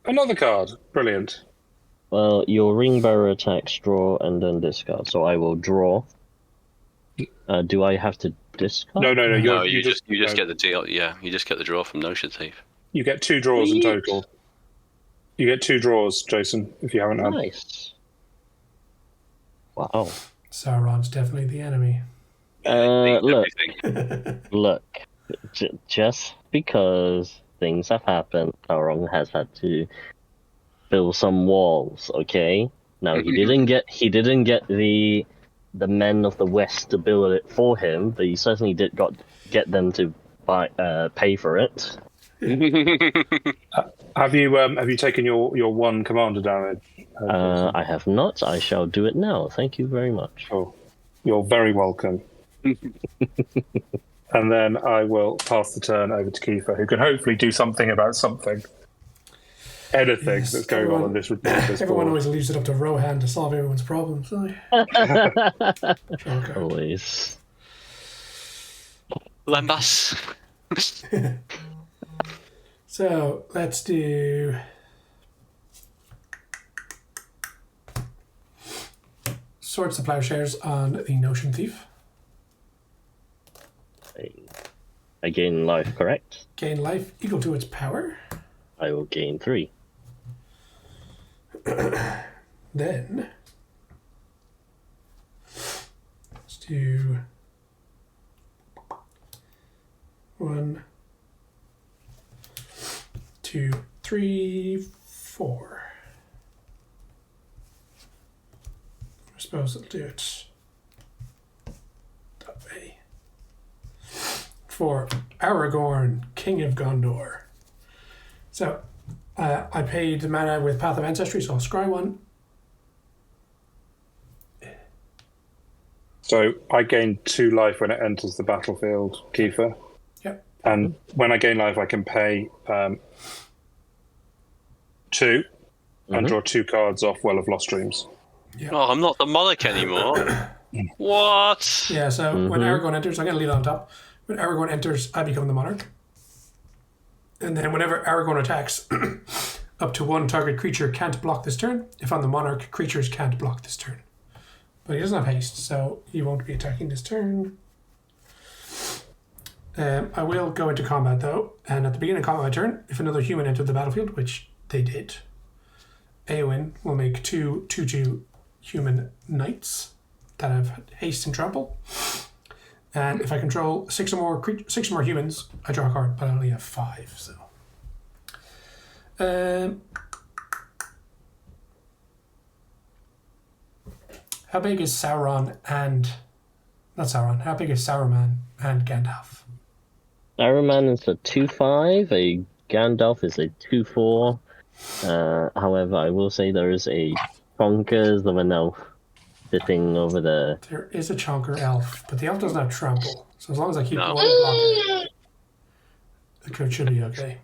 another card. Brilliant. Well, your ring bearer attacks, draw, and then discard. So I will draw. Do I have to discard? No. You just get the deal. Yeah, you just get the draw from Notion Thief. You get 2 draws in total. You get 2 draws, Jason, if you haven't had. Nice. Wow. Sauron's definitely the enemy. Look. Just because things have happened, Sauron has had to build some walls. Okay. Now he didn't get the Men of the West to build it for him, but he certainly did get them to pay for it. Have you taken your 1 commander damage? I have not. I shall do it now. Thank you very much. Oh, you're very welcome. And then I will pass the turn over to Kiefer, who can hopefully do something about something. Anything that's going on in this ridiculous Everyone board. always leaves it up to Rohan to solve everyone's problems. Always. Lembas. So let's do Swords to Plowshares on the Notion Thief. I gain life, correct? Gain life equal to its power. I will gain 3. Then let's do 1, 2, 3, 4. I suppose I'll do it that way. For Aragorn, King of Gondor. So I paid the mana with Path of Ancestry, so I'll scry 1. So I gain 2 life when it enters the battlefield, Kiefer. Yep. And when I gain life, I can pay 2 and draw 2 cards off Well of Lost Dreams. Yep. Oh, I'm not the monarch anymore. What? Yeah, so when Aragorn enters, I'm going to leave it on top. When Aragorn enters, I become the monarch. And then whenever Aragorn attacks, up to 1 target creature can't block this turn. If I'm the monarch, creatures can't block this turn. But he doesn't have haste, so he won't be attacking this turn. I will go into combat though, and at the beginning of combat my turn, if another human entered the battlefield, which they did, Eowyn will make 2 2/2 human knights that have haste and trample. And if I control 6 or more humans, I draw a card, but I only have 5, so. How big is Sauron and... Not Sauron. How big is Saruman and Gandalf? Saruman is a 2/5, a Gandalf is a 2/4. However, I will say there is a bonkers of an elf sitting over there. There is a chonker elf, but the elf doesn't have trample. So as long as I keep one blocker, the code should be okay.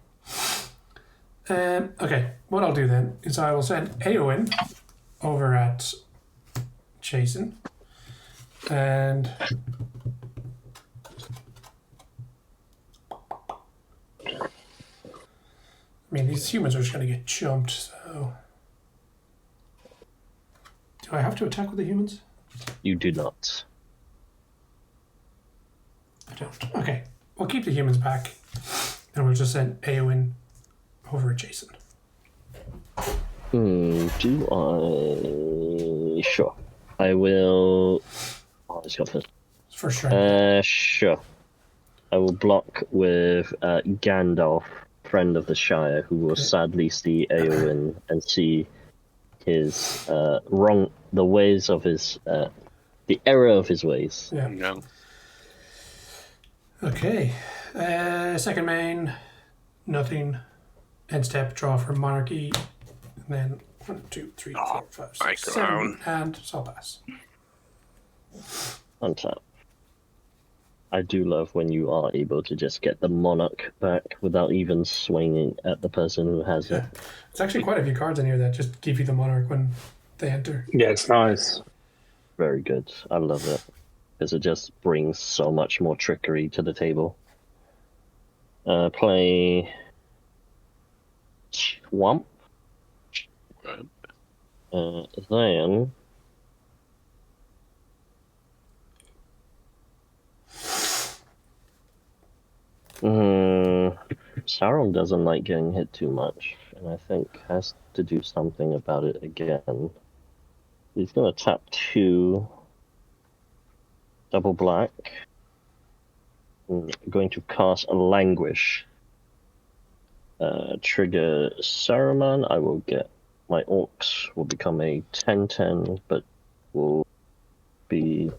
Okay, what I'll do then is I will send Eowyn over at Jason. And I mean, these humans are just going to get jumped, so... Do I have to attack with the humans? You do not. I don't. Okay, we'll keep the humans back, and we'll just send Eowyn over at Jason. Do I? Sure. I will. Oh, let's go first. For sure. Sure. I will block with Gandalf, friend of the Shire, who will sadly see Eowyn and see his the ways of his, the error of his ways. Yeah. No. Okay. Second main, nothing. End step, draw for monarchy. And then 1, 2, 3, 4, 5, 6, 7, and Saw Pass. Untap. I do love when you are able to just get the monarch back without even swinging at the person who has it. It's actually quite a few cards in here that just give you the monarch when they enter. Yeah, it's nice. Very good. I love it. Because it just brings so much more trickery to the table. Play Swamp. Then Sauron doesn't like getting hit too much, and I think has to do something about it again. He's gonna tap 2 double black. I'm going to cast a Languish. Trigger Saruman. I will get my orcs will become a 10/10, but will be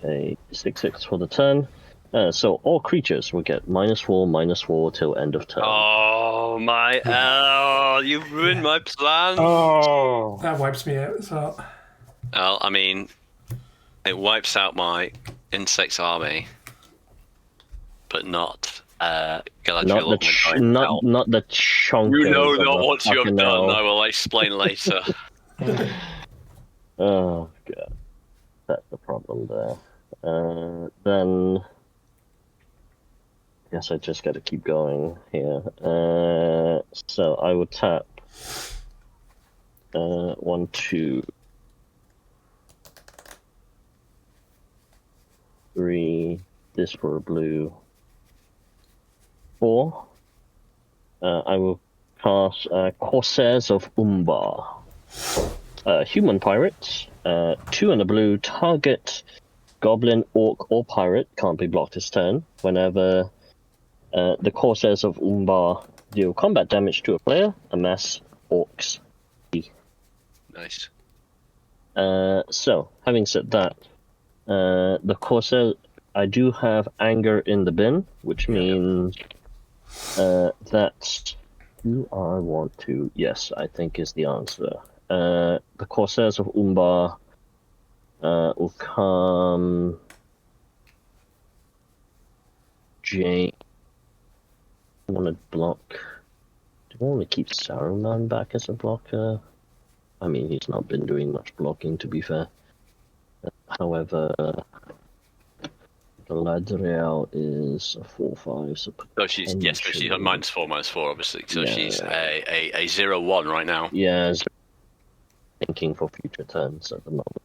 a 6/6 for the turn. So all creatures will get -4/-4 till end of turn. Oh my you ruined my plan. Oh, That wipes me out as well. Well, I mean, it wipes out my insects army, but not Galadriel. Not the chunk. You know not what you have done. I will explain later. Oh god, that's the problem there. Then I guess I just got to keep going here. So I will tap 1, 2, 3. This for a blue. 4. I will cast Corsairs of Umbar. Human pirates. 2 and a blue. Target goblin, orc, or pirate can't be blocked this turn. Whenever the Corsairs of Umbar deal combat damage to a player, amass orcs. Nice. So, having said that, the Corsair, I do have anger in the bin, which means that do I want to? Yes, I think is the answer. The Corsairs of Umbar will come. Jane. I want to block. Do I want to keep Saruman back as a blocker? I mean, he's not been doing much blocking, to be fair. However, Galadriel is a 4/5, so she's on -4/-4, obviously. So yeah, she's a 0/1 right now. Yeah, thinking for future turns at the moment.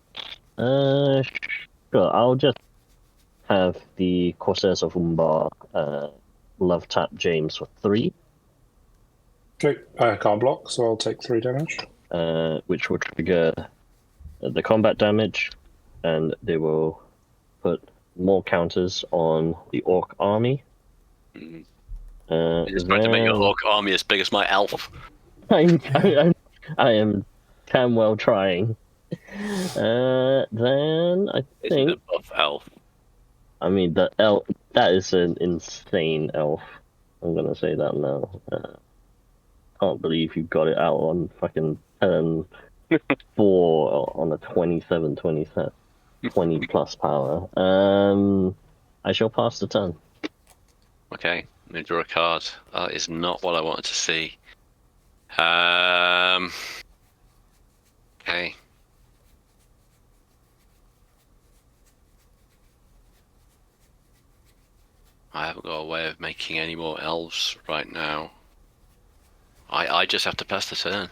Sure, I'll just have the Corsairs of Umbar love tap James for 3. Okay, I can't block, so I'll take 3 damage. Which will trigger the combat damage, and they will put more counters on the orc army. You're just trying to make your orc army as big as my elf. I am damn well trying. Then I think it's a buff elf. I mean the elf that is an insane elf. I'm gonna say that now. Can't believe you got it out on fucking turn 4 on a 27, 20 plus power. I shall pass the turn. Okay, let me draw a card. That is not what I wanted to see. Okay. I haven't got a way of making any more elves right now. I just have to pass the turn.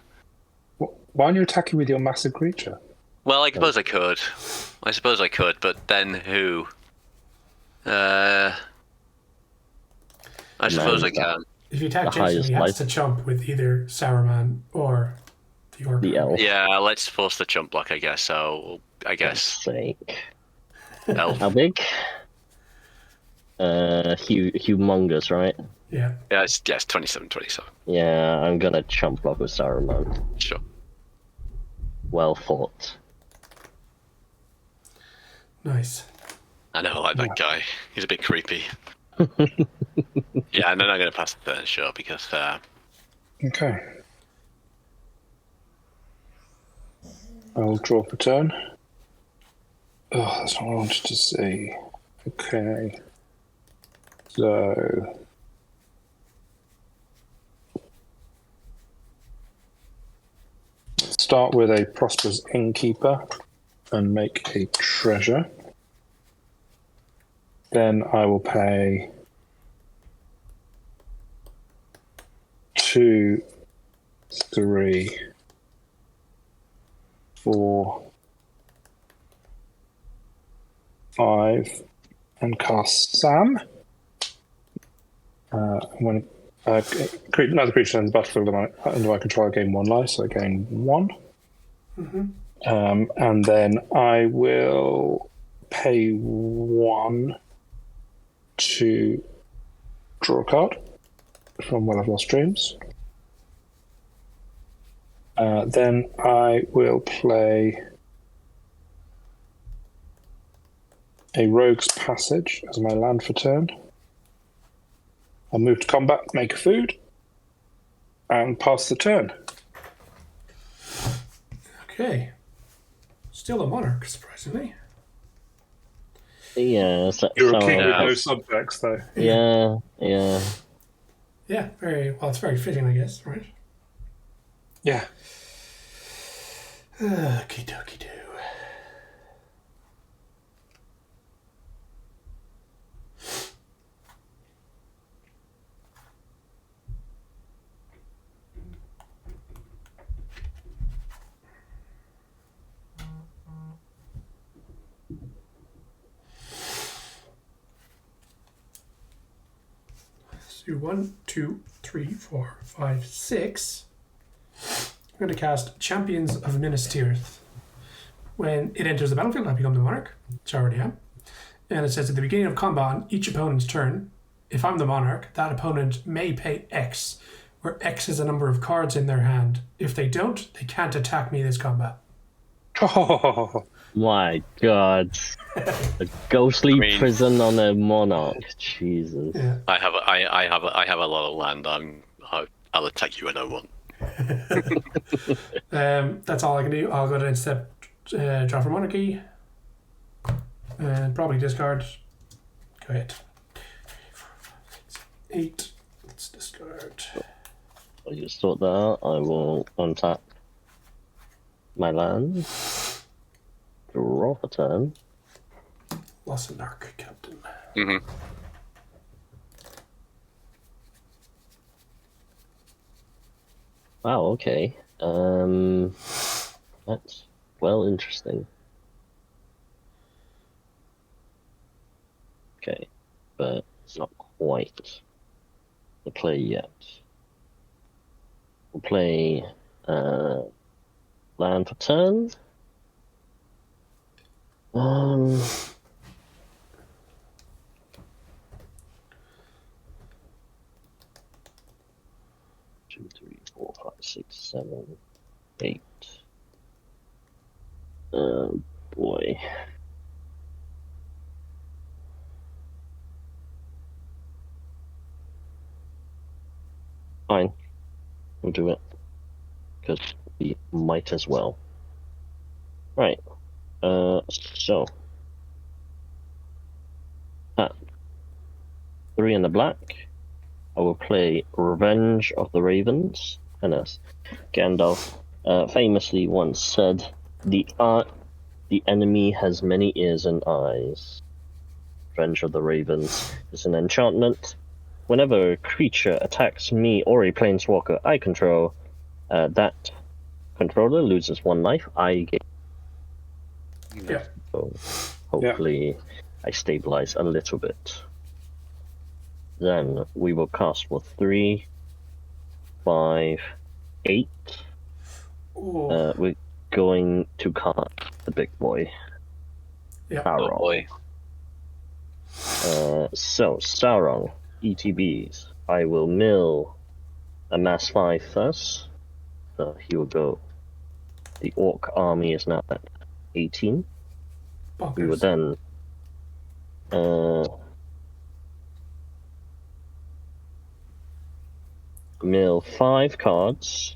Why aren't you attacking with your massive creature? Well, I suppose I could. But then who? I suppose I can. If you attack The Jason, highest he has life. to chump with either Saruman or the orc. The elf. Yeah, let's force the jump block, I guess. So I guess Sake. elf. How big? Humongous, right? Yeah. Yeah, it's 27. Yeah, I'm gonna chump block with Saruman. Sure. Well thought. Nice. I never like that guy. He's a bit creepy. Yeah, and then I'm going to pass the turn, sure, because Okay. I'll draw for turn. Oh, that's not what I wanted to see. Okay. So. Start with a prosperous innkeeper and make a treasure. Then I will pay 2, 3, 4, 5, and cast Sam. When create another creature in the battlefield under my control, I gain 1 life, so I gain 1. And then I will pay 1 to draw a card from Well I've Lost Dreams. Then I will play a Rogue's Passage as my land for turn. I'll move to combat, make a food, and pass the turn. Okay. Still a monarch, surprisingly. Yeah, You're a king Sauron with no has- subjects, though. Yeah. Yeah, very well. It's very fitting, I guess, right? Yeah. Okie dokie do. So 1, 2, 3, 4, 5, 6. I'm going to cast Champions of Minas Tirith. When it enters the battlefield, I become the monarch, which I already am. And it says at the beginning of combat on each opponent's turn, if I'm the monarch, that opponent may pay X, where X is the number of cards in their hand. If they don't, they can't attack me this combat. Oh, My God. A ghostly I mean- prison on a monarch. Jesus. Yeah. I have a lot of land. I'll attack you when I want. That's all I can do. I'll go to instep, draw for monarchy, and probably discard. Go ahead. 8. Let's discard. I just sort that out. I will untap my land. Draw for turn. Lost an arc, Captain. Mm-hmm. Wow, okay. That's well interesting. Okay, but it's not quite the play yet. We'll play land for turn. Two, 3, 4, 5, 6, 7, 8. Oh boy. Fine. We'll do it. Because we might as well. Right. So. 3 in the black. I will play Revenge of the Ravens. And as Gandalf famously once said, the enemy has many ears and eyes. Revenge of the Ravens is an enchantment. Whenever a creature attacks me or a planeswalker I control, that controller loses 1 life. I get. Yeah. So hopefully I stabilize a little bit. Then we will cast for 3, 5, 8. Oh, We're going to cast the big boy. yeah. Sauron. Oh boy. So, Sauron, ETBs. I will mill a mass 5 first. So he will go. The Orc army is now at 18. We will Bonkers. then mill 5 cards.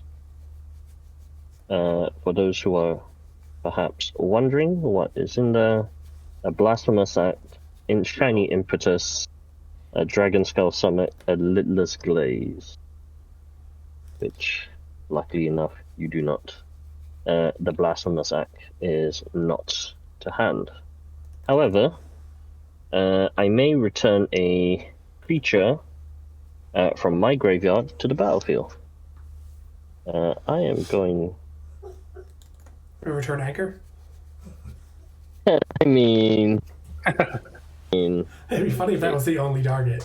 For those who are perhaps wondering what is in there, a Blasphemous Act, Shiny Impetus, a Dragon Skull Summit, a Lidless Glaze. Which, luckily enough, you do not. The Blasphemous Act is not to hand. However, I may return a creature from my graveyard to the battlefield. I am going. Return anchor. I mean, It'd be funny if that was the only target.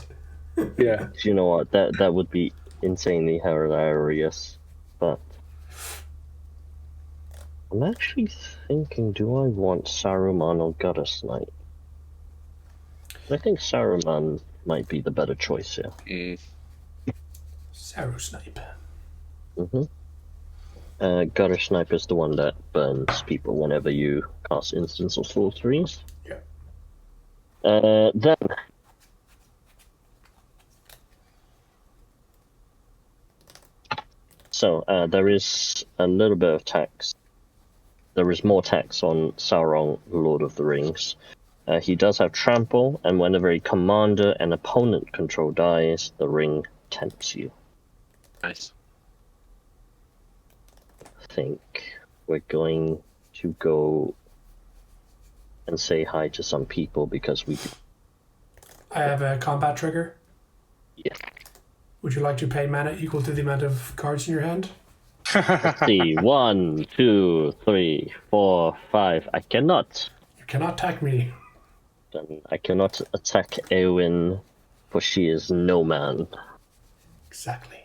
Yeah. you know what? That would be insanely hilarious. But I'm actually thinking, do I want Saruman or Gutter Snipe? I think Saruman might be the better choice here. Sarrow Snipe. Gutter Snipe is the one that burns people whenever you cast instants or sorceries. Yeah. Then so there is a little bit of tax. There is more tax on Sauron, Lord of the Rings. He does have trample, and whenever a commander and opponent control dies, the ring tempts you. Nice. I think we're going to go and say hi to some people because we. I have a combat trigger. Yeah. Would you like to pay mana equal to the amount of cards in your hand? Let's see. 1, 2, 3, 4, 5. I cannot. You cannot attack me. Then I cannot attack Eowyn, for she is no man. Exactly.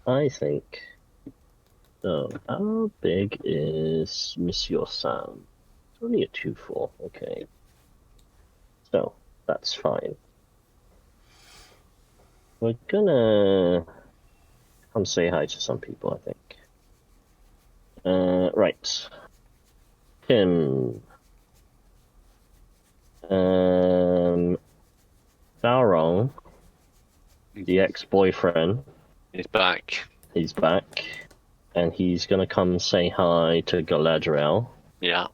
I think. So, how big is Monsieur Sam? It's only a 2/4. Okay. So, that's fine. We're gonna come say hi to some people, I think. Right. Tim. Sauron, the ex-boyfriend, He's back. he's back. And he's gonna come say hi to Galadriel. Yeah.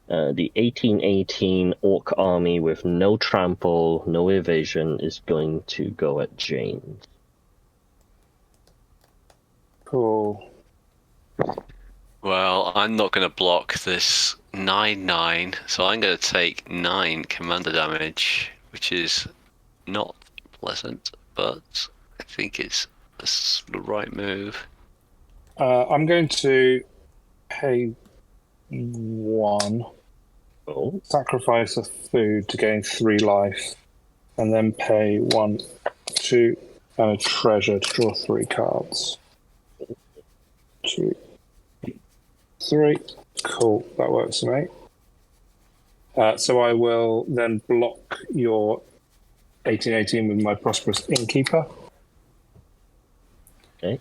The 1818 Orc army with no trample, no evasion is going to go at James. Cool. Well, I'm not going to block this 9/9, so I'm going to take 9 commander damage, which is not pleasant, but I think it's the right move. I'm going to pay 1, Oh, sacrifice a food to gain 3 life, and then pay 1, 2, and a treasure to draw 3 cards. 2, 3. Cool, that works for me. So I will then block your 1818 with my Prosperous Innkeeper. okay.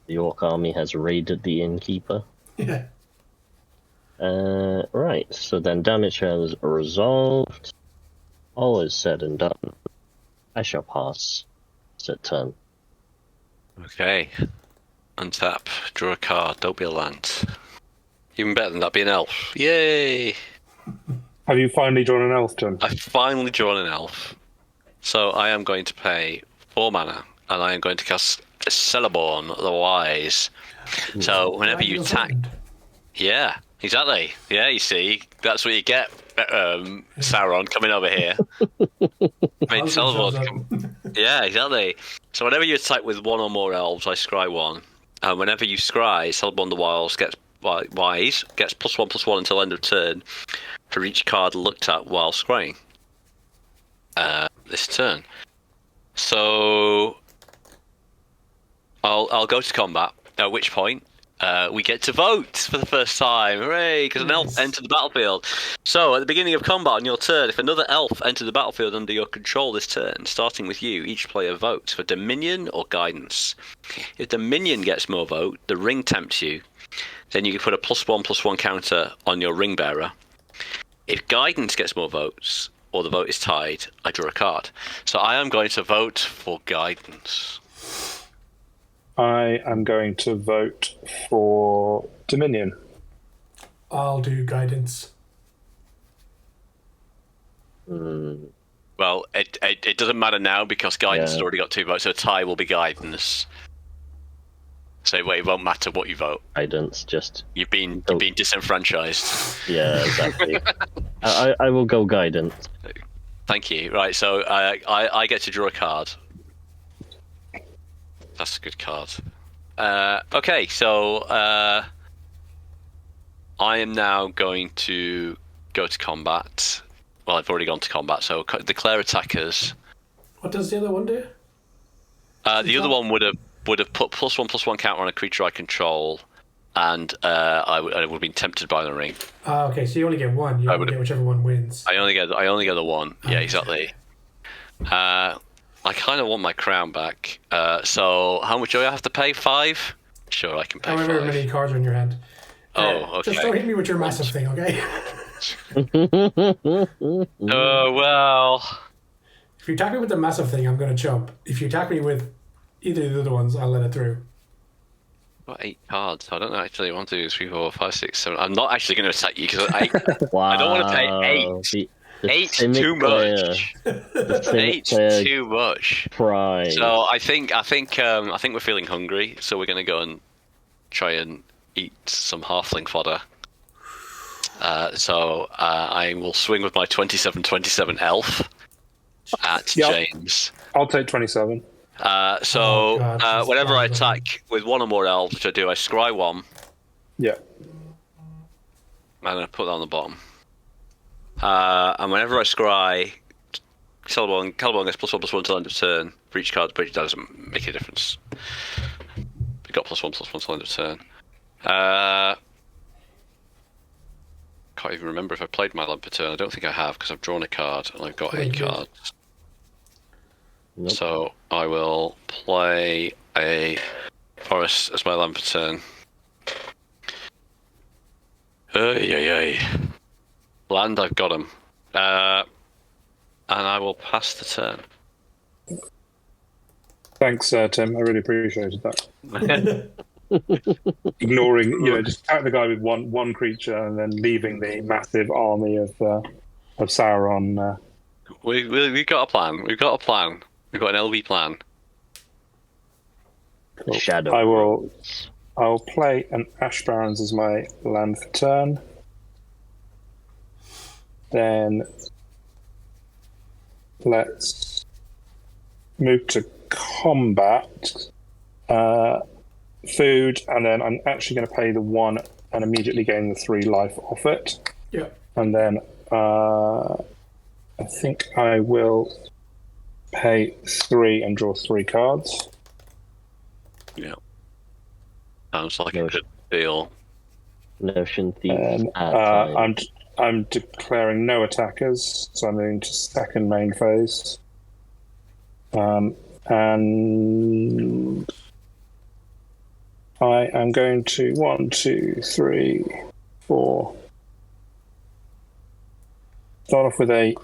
The Orc army has raided the innkeeper. Yeah. Right, so then damage has resolved. All is said and done. I shall pass. Set turn. Okay. Untap, draw a card, don't be a land. Even better than that, be an elf. Yay! Have you finally drawn an elf, John? I've finally drawn an elf. So I am going to pay 4 mana, and I am going to cast Celeborn the Wise. So whenever you attack... Yeah, exactly. Yeah, you see, that's what you get, Sauron coming over here. Made Celeborn come... Yeah, exactly. So whenever you attack with 1 or more elves, I scry 1. And whenever you scry, Celeborn the Wise gets +1/+1 until end of turn for each card looked at while scrying. this turn. So I'll go to combat. At which point we get to vote for the first time. Hooray! Because an elf entered the battlefield. So at the beginning of combat on your turn, if another elf entered the battlefield under your control this turn, starting with you, each player votes for Dominion or Guidance. If Dominion gets more vote, the ring tempts you. Then you can put a +1/+1 counter on your ring bearer. If Guidance gets more votes, or the vote is tied, I draw a card. So I am going to vote for Guidance. I am going to vote for Dominion. I'll do Guidance. Well, it doesn't matter now because Guidance has already got 2 votes, so a tie will be Guidance. So it won't matter what you vote. Guidance, just... You've been disenfranchised. Yeah, exactly. I will go Guidance. Thank you. Right, so I get to draw a card. That's a good card. Okay, so I am now going to go to combat. Well, I've already gone to combat, so declare attackers. What does the other one do? The other one would have put +1/+1 counter on a creature I control, and I would have been tempted by the ring. Okay, so you only get one. You only get whichever one wins. I only get the one. Yeah, exactly. I kind of want my crown back. So how much do I have to pay? 5? Sure, I can pay 5. However many cards are in your hand. Okay. Just don't hit me with your massive thing, okay? Oh, well. If you attack me with the massive thing, I'm going to jump. If you attack me with either of the other ones, I'll let it through. I've got 8 cards. I don't actually want to do 3, 4, 5, 6, 7. I'm not actually going to attack you because Wow. I don't want to pay 8. Eight's too much. 8's too much. Pride. So I think we're feeling hungry, so we're going to go and try and eat some halfling fodder. So I will swing with my 27/27 elf at James. I'll take 27. Whenever I attack with one or more elves, which I do, I scry 1. Yeah. And I put that on the bottom. And whenever I scry, Caliban gets +1/+1 until end of turn for each card, but it doesn't make a difference. We got +1/+1 until end of turn. Can't even remember if I played my land per turn. I don't think I have because I've drawn a card and I've got 8 cards. Nope. So I will play a forest as my land per turn. Land, I've got him. And I will pass the turn. Thanks, Tim. I really appreciated that. Ignoring, just attack the guy with one creature and then leaving the massive army of Sauron. We've got a plan. We've got an LV plan. Cool. Shadow. I'll play an Ash Barrens as my land for turn. Then let's move to combat. Food, and then I'm actually going to pay the 1 and immediately gain the 3 life off it. Yeah. And then I think I will pay 3 and draw 3 cards. Yeah. Sounds like a good deal. Notion thief. I'm declaring no attackers, so I'm moving to second main phase. And I am going to 1, 2, 3, 4. Start off with a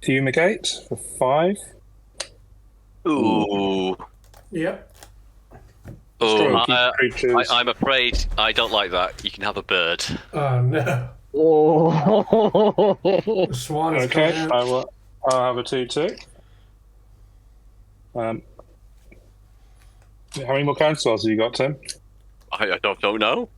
fumigate for 5. Ooh. Yep. I'm afraid I don't like that. You can have a bird. Oh no. Oh. The swan is Okay, coming out. I'll have a 2/2. How many more counter spells have you got, Tim? I don't know.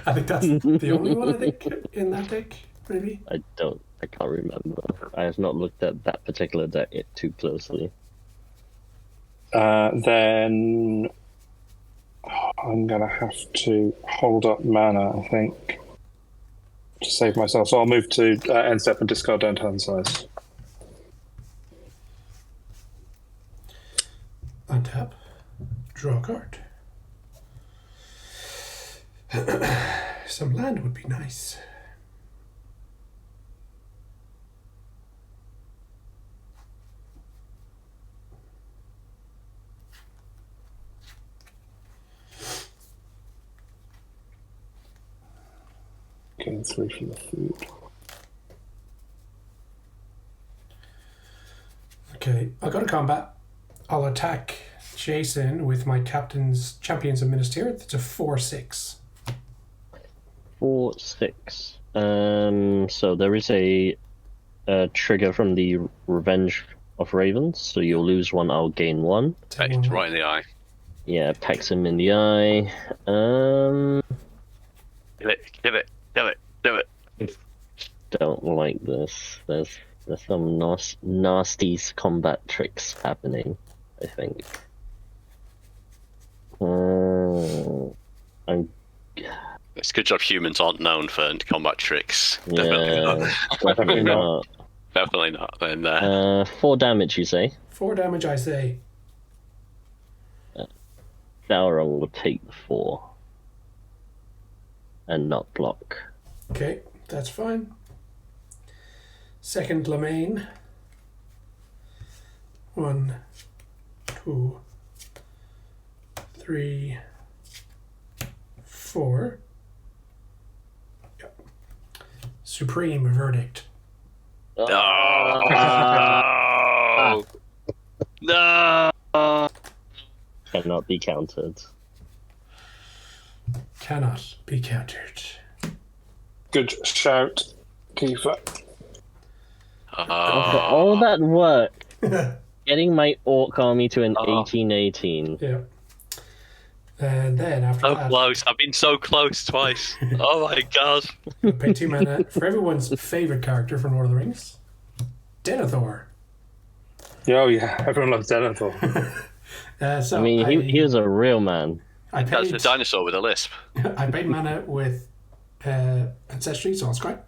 I think that's the only one, I think, in that deck, maybe. I can't remember. I have not looked at that particular deck too closely. Then I'm going to have to hold up mana, I think, to save myself. So I'll move to end step and discard down turn size. card. Some land would be nice. Getting 3 from the food. Okay, I'll go to combat. I'll attack Jason with my captain's Champions of Minas Tirith. It's a 4/6. 4/6. So there is a trigger from the Revenge of Ravens, so you'll lose 1, I'll gain 1. Take Right, one. right in the eye. Yeah, pecks him in the eye. Kill it, kill it, kill it, do it. Don't like this. There's some nasty combat tricks happening, I think. It's a good job humans aren't known for combat tricks. Yeah, definitely not. Definitely not. Then 4 damage, you say? 4 damage, I say. Sauron will take the 4 and not block. Okay, that's fine. Second Lemaine. 1, 2, 3, 4. Yep. Supreme Verdict. no, no. Cannot be countered. Cannot be countered. Good shout, Kiefer. After all that work, getting my orc army to an 18/18. Yeah. And then after So that, close. I've been so close twice. Oh my god. we'll pay 2 mana for everyone's favourite character from Lord of the Rings, Denethor. Oh yeah, everyone loves Denethor. So I mean, he was a real man. I That's paid, the dinosaur with a lisp. I paid mana with Ancestry, so I'll scry.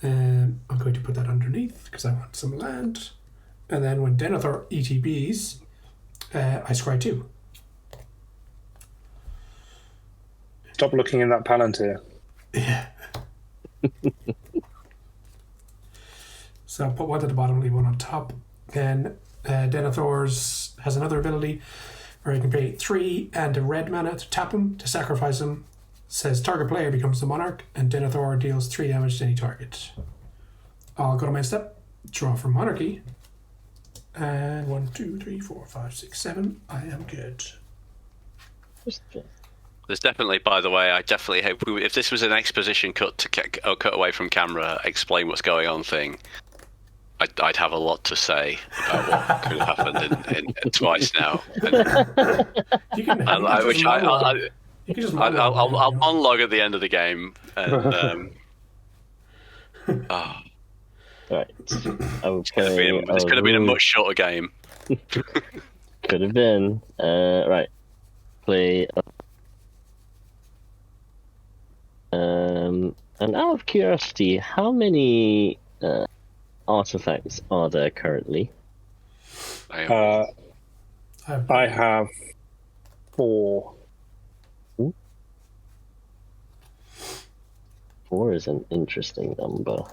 I'm going to put that underneath because I want some land. And then when Denethor ETBs, I scry 2. Stop looking in that Palantir. Yeah. So I'll put 1 to the bottom, leave 1 on top. Then Denethor's has another ability where you can pay 3 and a red mana to tap him, to sacrifice him. Says target player becomes the monarch, and Denethor deals 3 damage to any target. I'll go to my step, draw from monarchy, and 1, 2, 3, 4, 5, 6, 7. I am good. There's definitely, by the way, I definitely hope if this was an exposition cut away from camera, explain what's going on thing, I'd have a lot to say about what could have happened in twice now. You can. I'll monologue at the end of the game. And, Right. I will play. This could have been a much shorter game. Could have been. Right. Play. And out of curiosity, how many artifacts are there currently? I have 4. 4 is an interesting number.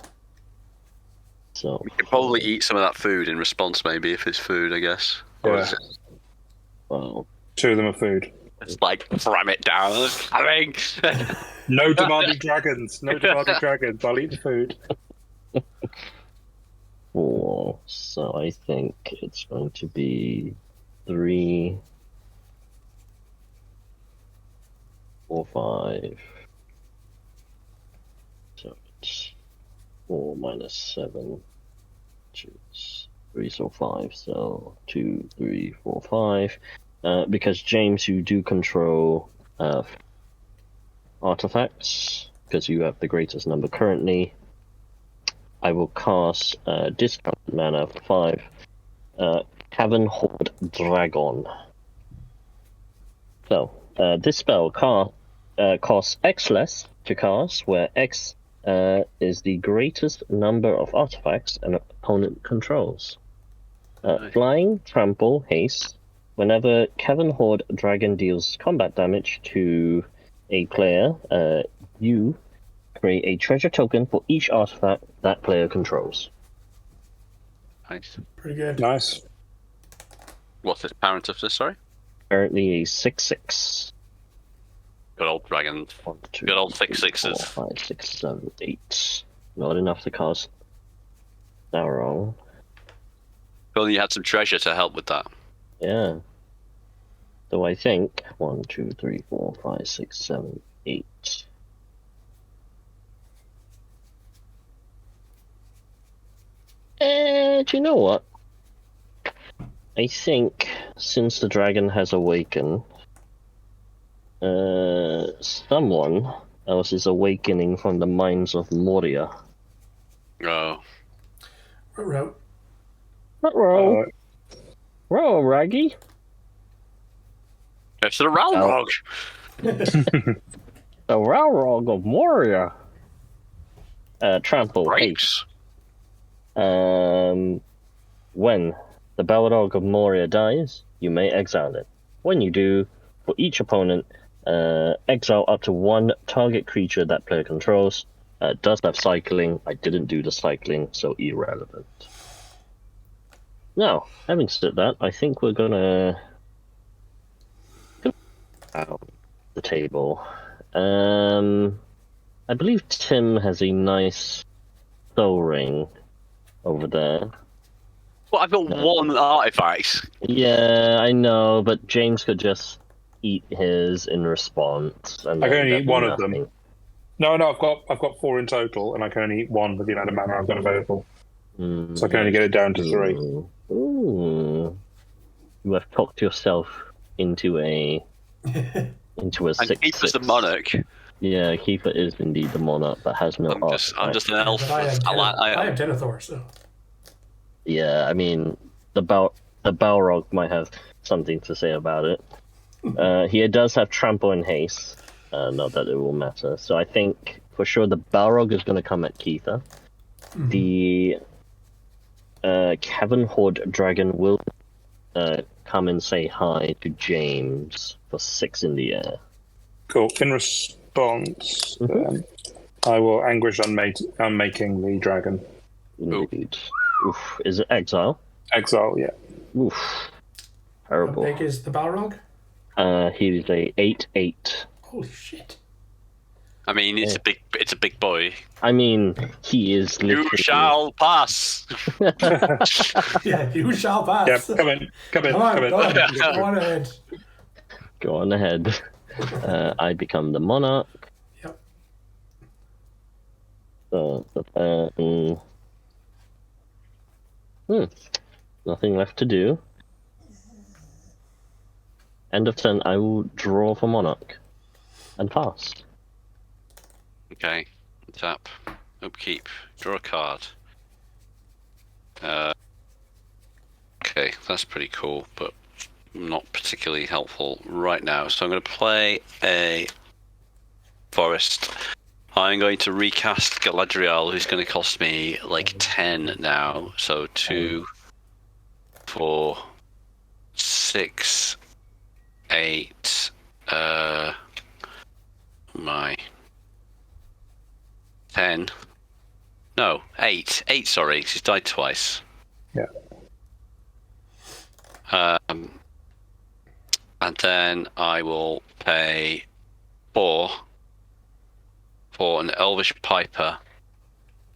So We could probably eat some of that food in response, maybe, if it's food, I guess. Or is it well, 2 of them are food. it's like ram it down? It's coming. No demanding dragons. No demanding dragons. I'll eat the food. 4. So I think it's going to be 3, 4, 5. So it's 4 minus 7, which is 3, so 5. So 2, 3, 4, 5. Because James, you do control artifacts, because you have the greatest number currently. I will cast discount mana for 5. Cavern Horde Dragon. So, this spell costs X less to cast, where X is the greatest number of artifacts an opponent controls. Nice. Flying, Trample, Haste. Whenever Kevin Horde Dragon deals combat damage to a player, you create a treasure token for each artifact that player controls. Nice. Pretty good. Nice. What's the parent of this? Sorry. Currently a 6/6. Good old dragon. 1, 2, Good old 3, 6/6s. 4, 5, 6, 7, 8. Not enough to cast Sauron. Well, you had some treasure to help with that. Yeah. So I think 1, 2, 3, 4, 5, 6, 7, 8. Do you know what? I think since the dragon has awakened, someone else is awakening from the mines of Moria. Oh. Route. Row, Raggy. It's the Ralrog. The Ralrog of Moria. Trample. Grapes. When the Balrog of Moria dies, you may exile it. When you do, for each opponent, exile up to one target creature that player controls. Does have cycling. I didn't do the cycling, so irrelevant. Now, having said that, I think we're gonna out the table. I believe Tim has a nice soul ring over there. Well, I've got one artifact. Yeah, I know, but James could just eat his in response. And I can only there'd eat be one of nothing. them. No, I've got 4 in total, and I can only eat one with the amount of mana I've got available. So I can only get it down to 3. Ooh. You have talked yourself into a And 6/6. Kiefer's the monarch. Yeah, Kiefer is indeed the monarch, but has no I'm just an elf. But I have Denethor, so. Yeah, I mean, the Balrog might have something to say about it. He does have trample and haste. Not that it will matter. So I think for sure the Balrog is going to come at Kiefer. Mm-hmm. The Kevin Horde Dragon will come and say hi to James for 6 in the air. Cool. In response, I will anguish unmaking the dragon. Indeed. Oof. Is it exile? Exile, yeah. Oof. Terrible. How big is the Balrog? He's a 8/8. Holy shit. I mean, it's a big boy. I mean, he is literally... You shall pass. Yeah, you shall pass. Yeah, come in. Go on ahead. Go on ahead. I become the monarch. Yep. So, nothing left to do. End of turn, I will draw for monarch. And pass. Okay. Tap. Upkeep. Draw a card. Okay, that's pretty cool, but not particularly helpful right now. So I'm going to play a forest. I'm going to recast Galadriel, who's going to cost me like 10 now. So 2, 4, 6, 8. My 10. No, 8. 8, sorry, she's died twice. Yeah. And then I will pay 4 for an Elvish Piper,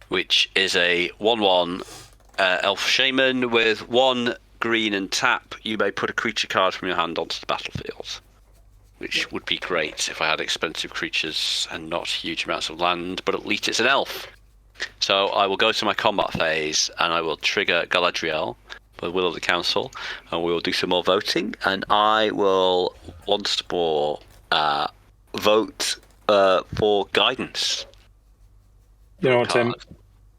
which is a 1/1 Elf Shaman with 1 green and tap. You may put a creature card from your hand onto the battlefield, which would be great if I had expensive creatures and not huge amounts of land, but at least it's an elf. So I will go to my combat phase and I will trigger Galadriel by the will of the council, and we will do some more voting, and I will once more vote for guidance. You know what, Tim?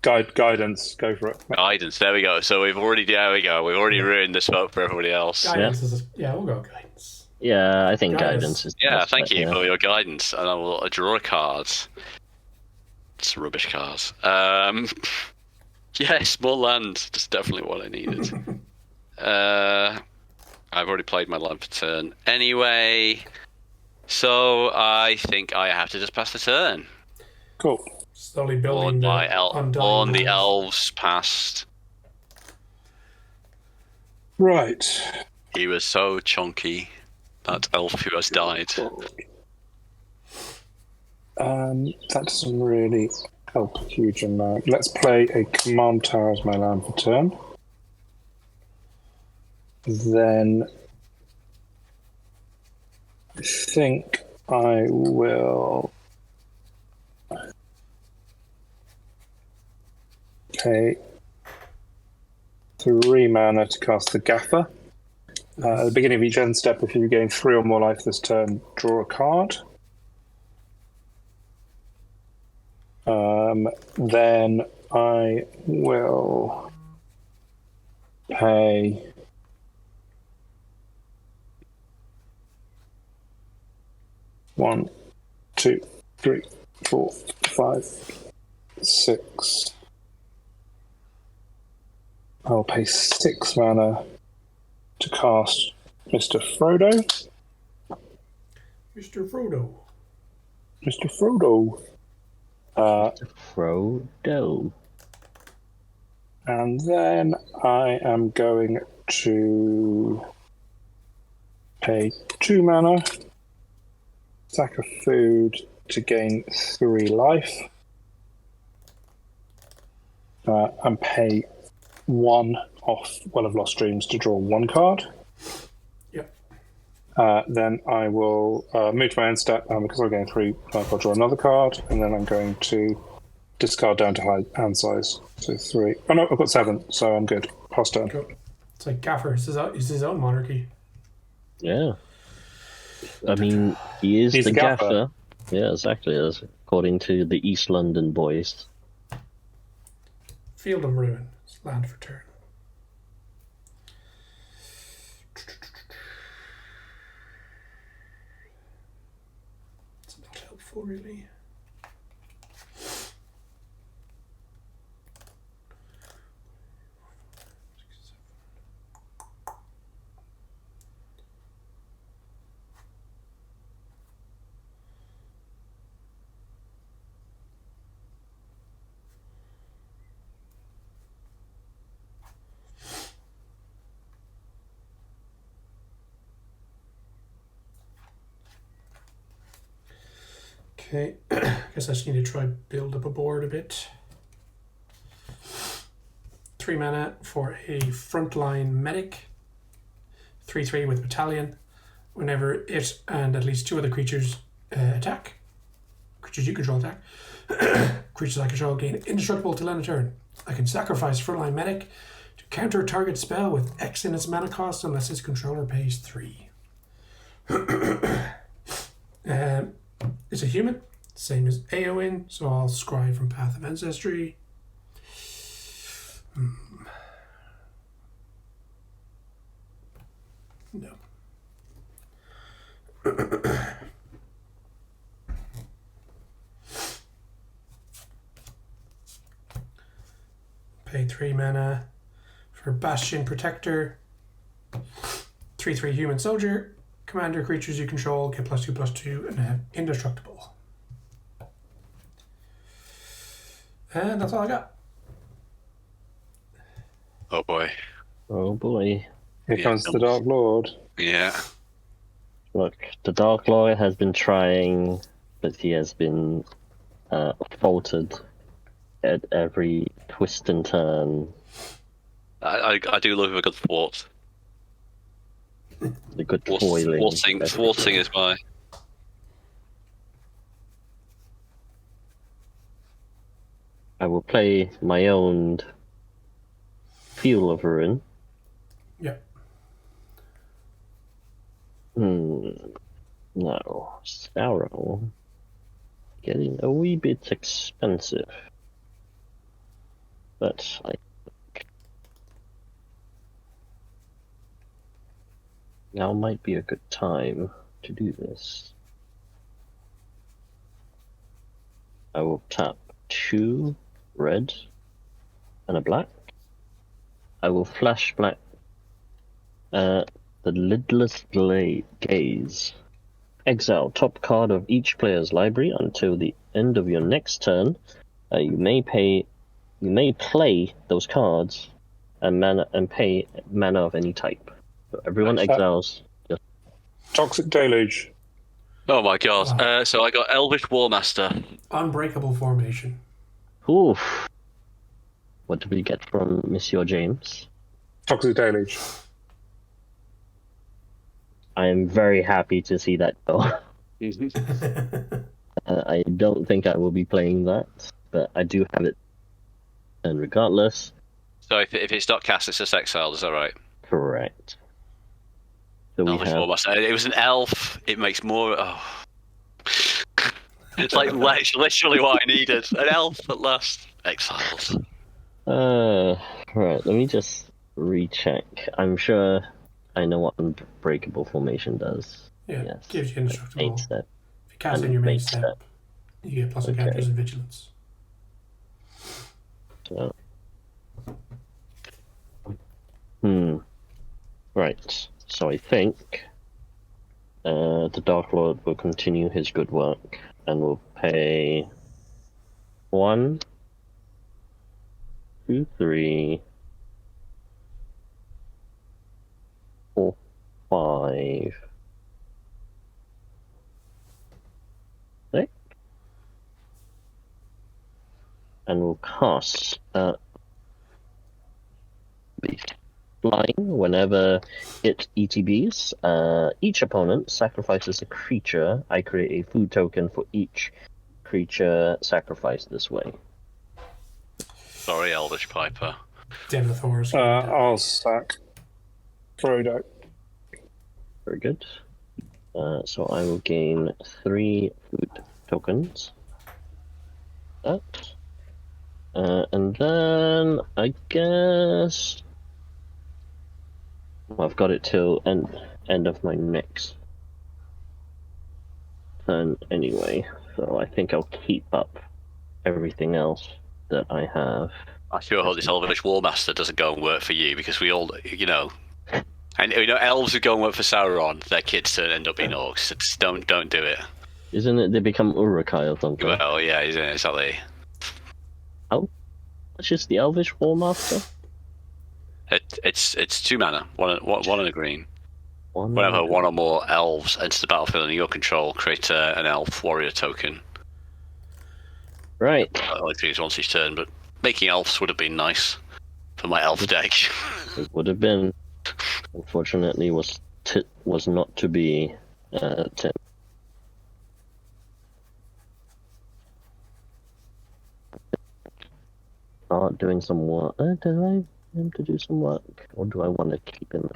Guidance. Go for it. Guidance. There we go. So we've already ruined this vote for everybody else. Guidance is we'll go guidance. Yeah, I think guidance is... Yeah, thank you for your guidance, and I will draw a card. It's rubbish cards. Yes, more land. That's definitely what I needed. I've already played my land for turn anyway, so I think I have to just pass the turn. Cool. Slowly building undying on the walls. elves passed. Right. He was so chunky, that elf who has died. That doesn't really help a huge amount. Let's play a command tower as my land for turn. Then I think I will pay 3 mana to cast the Gaffer. At the beginning of each end step, if you gain 3 or more life this turn, draw a card. Then I will pay 1, 2, 3, 4, 5, 6. I'll pay 6 mana to cast Mr. Frodo. Mr. Frodo. Mr. Frodo. Frodo. And then I am going to pay 2 mana, sack a food to gain 3 life, and pay 1 off Well of Lost Dreams to draw 1 card. Yep. Then I will move to my end step, because I'm getting 3, I'll draw another card, and then I'm going to discard down to hand size. So 3. Oh no, I've got 7, so I'm good. Pass turn. Cool. It's like Gaffer. It's his own monarchy. Yeah. I mean, he's the gaffer. Yeah, exactly. As according to the East London boys. Field of Ruin. It's land for turn. It's not helpful, really. Okay, I guess I just need to try build up a board a bit. 3 mana for a frontline medic. 3/3 with battalion. Whenever it and at least 2 other creatures attack, creatures you control attack, creatures I control gain indestructible till end of turn. I can sacrifice frontline medic to counter a target spell with X in its mana cost unless its controller pays 3. It's a human, same as Eowyn, so I'll scry from Path of Ancestry. No. Pay 3 mana for Bastion Protector. 3/3 human soldier. Commander creatures you control get +2/+2 and have indestructible. And that's all I got. Oh boy. Oh boy. Here comes the Dark Lord. Yeah. Look, the Dark Lord has been trying, but he has been faltered at every twist and turn. I do love a good thwart. The good foiling. Thwarting is my... I will play my own Field of Ruin. Yeah. No, Sauron. Getting a wee bit expensive. But I think now might be a good time to do this. I will tap 2 red and a black. I will flash black The Lidless Gaze. Exile top card of each player's library until the end of your next turn. You may play those cards and pay mana of any type. So everyone exiles. Just... Toxic Deluge. Oh my god. So I got Elvish Warmaster. Unbreakable Formation. Oof. What did we get from Monsieur James? Toxic Deluge. I am very happy to see that go. I don't think I will be playing that, but I do have it. And regardless... So if it's not cast, it's just exiled, is that right? Correct. So we Elvish have... Warmaster. It was an elf. It makes more... Oh. It's like literally what I needed. An elf at last. Exiled. Right, let me just recheck. I'm sure I know what Unbreakable Formation does. Yeah, yes. gives you indestructible. Main step. If you cast in your main step, you get plus encounters and vigilance. So. Right, so I think the Dark Lord will continue his good work and will pay 1, 2, 3, 4, 5, 6, and will cast flying whenever it ETBs. Each opponent sacrifices a creature. I create a food token for each creature sacrificed this way. Sorry, Elvish Piper. Denethor's. I'll sack Frodo. Very good. So I will gain 3 food tokens. That. And then I guess I've got it till end of my next turn anyway, so I think I'll keep up everything else that I have. I sure hope this Elvish Warmaster doesn't go and work for you, because we all, and elves who go and work for Sauron, their kids end up being orcs. So just don't do it. Isn't it they become Urukai or something? Well, yeah, exactly. How much is the Elvish Warmaster? It's 2 mana, one and a green. Whenever one or more elves enter the battlefield under your control, create an elf warrior token. Right. Only 3 once each turn, but making elves would have been nice for my elf deck. It would have been. Unfortunately, was not to be. Tim. Start doing some work. Do I have to do some work, or do I want to keep in the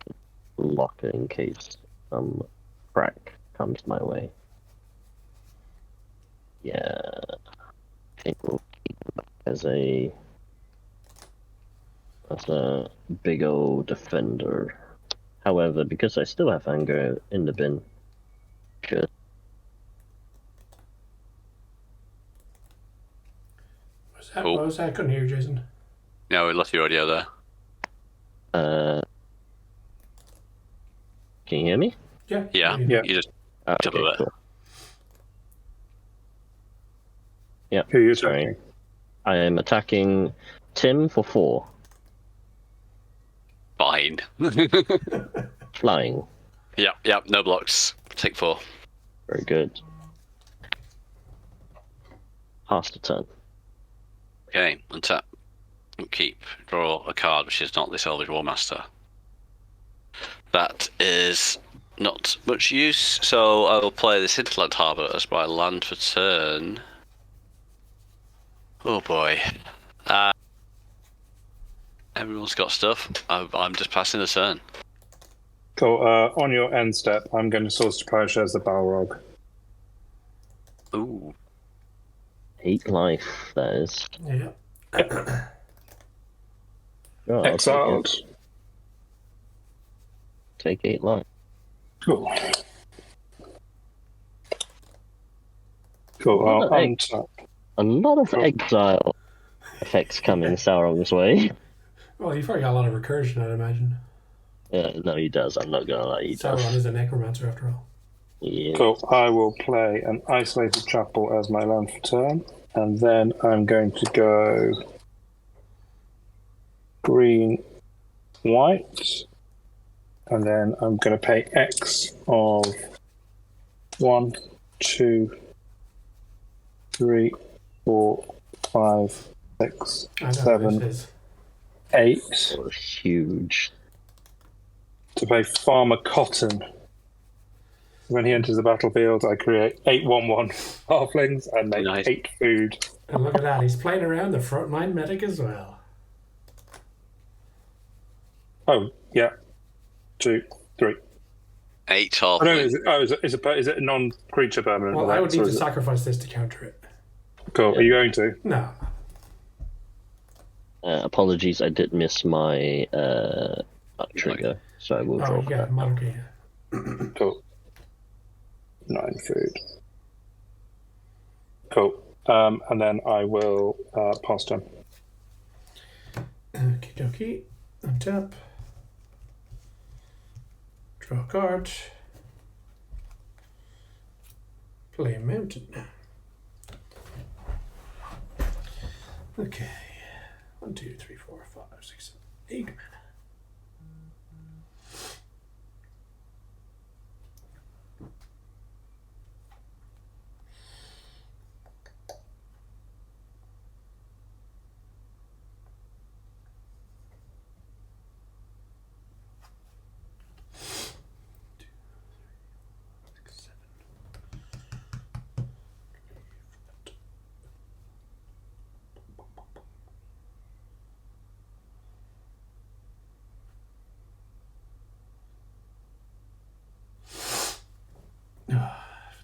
locker in case some crack comes my way? Yeah, I think we'll keep him as a big old defender. However, because I still have anger in the bin, good. What was that? I couldn't hear you, Jason. No, we lost your audio there. Can you hear me? Yeah. Yeah. Yeah. You just Okay, jump a bit. cool. Yeah. Who are you Sorry. attacking? I am attacking Tim for 4. Fine. Flying. Yep, no blocks. Take 4. Very good. Pass the turn. Okay, untap. Keep. Draw a card which is not this Elvish Warmaster. That is not much use, so I will play this Hinterland Harbour as my land for turn. Oh boy. Everyone's got stuff. I'm just passing the turn. Cool. On your end step, I'm going to source to Parish as the Balrog. Ooh. 8 life, that is. Yeah. Sure, I'll Exiled. Take 8 life. Cool. Cool. Well, I'll untap. A lot of Cool. exile effects coming Sauron's way. Well, you've probably got a lot of recursion, I'd imagine. No, he does. I'm not gonna lie, he does. Sauron is a necromancer after all. Yeah. Cool. I will play an Isolated Chapel as my land for turn, and then I'm going to go green, white, and then I'm going to pay X of 1, 2, 3, 4, 5, 6, I know what 7, it is. 8 Oh, huge. to pay Farmer Cotton. When he enters the battlefield, I create 8/1/1 halflings and make Nice. 8 food. And look at that, he's playing around the frontline medic as well. Oh, yeah. 2, 3. 8 Oh, no, halflings. is it a non-creature permanent? Well, I would need Or to is it- sacrifice this to counter it. Cool. Are you going to? No. Apologies, I did miss my trigger, so I will Oh, draw you got that. monarchy. Cool. 9 food. Cool. And then I will pass turn. Okie dokie. Untap. Draw a card. Play a mountain. Okay. 1, 2, 3, 4, 5, 6, 7, 8 mana.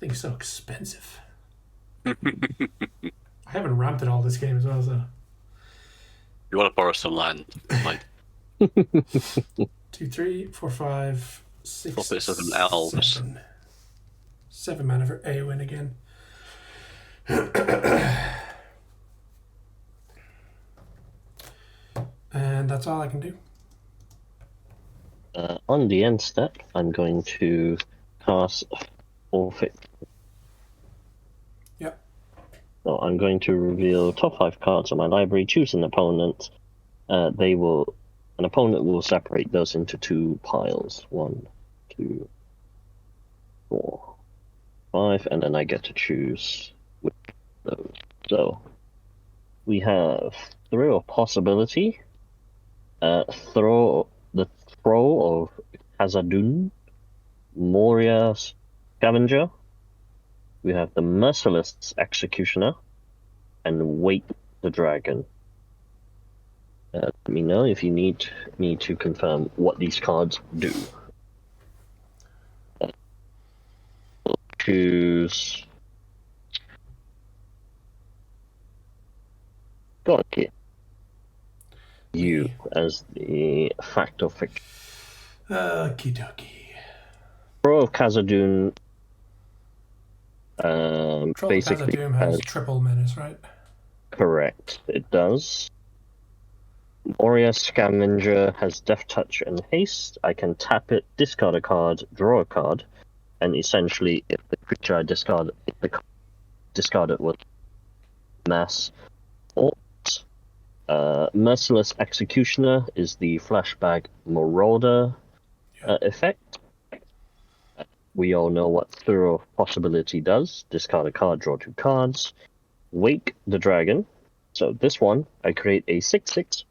Everything's so expensive. I haven't ramped it all this game as well, so. You want to borrow some land? Like 2, 3, 4, 5, 6, Drop it so them elves. 7. 7 mana for Eowyn again. And that's all I can do. On the end step, I'm going to cast Forfeit. Yep. So I'm going to reveal top 5 cards of my library, choose an opponent. An opponent will separate those into 2 piles. 1, 2, 4, 5, and then I get to choose which of those. So we have Throw of Possibility, Throw of Khazad-dûm, Moria's Scavenger. We have the Merciless Executioner, and Wake the Dragon. Let me know if you need me to confirm what these cards do. Choose. Got it. You as the fact or fiction. Okie dokie. Throw of Khazad-dûm. Troll of Basically Khazad-dûm has triple menace, right? correct. It does. Moria Scavenger has Death Touch and Haste. I can tap it, discard a card, draw a card, and essentially, if the creature I discard, discard it with mass. Or Merciless Executioner is the Flashback Marauder effect. We all know what Throw of Possibility does. Discard a card, draw 2 cards. Wake the Dragon. So this one, I create a 6/6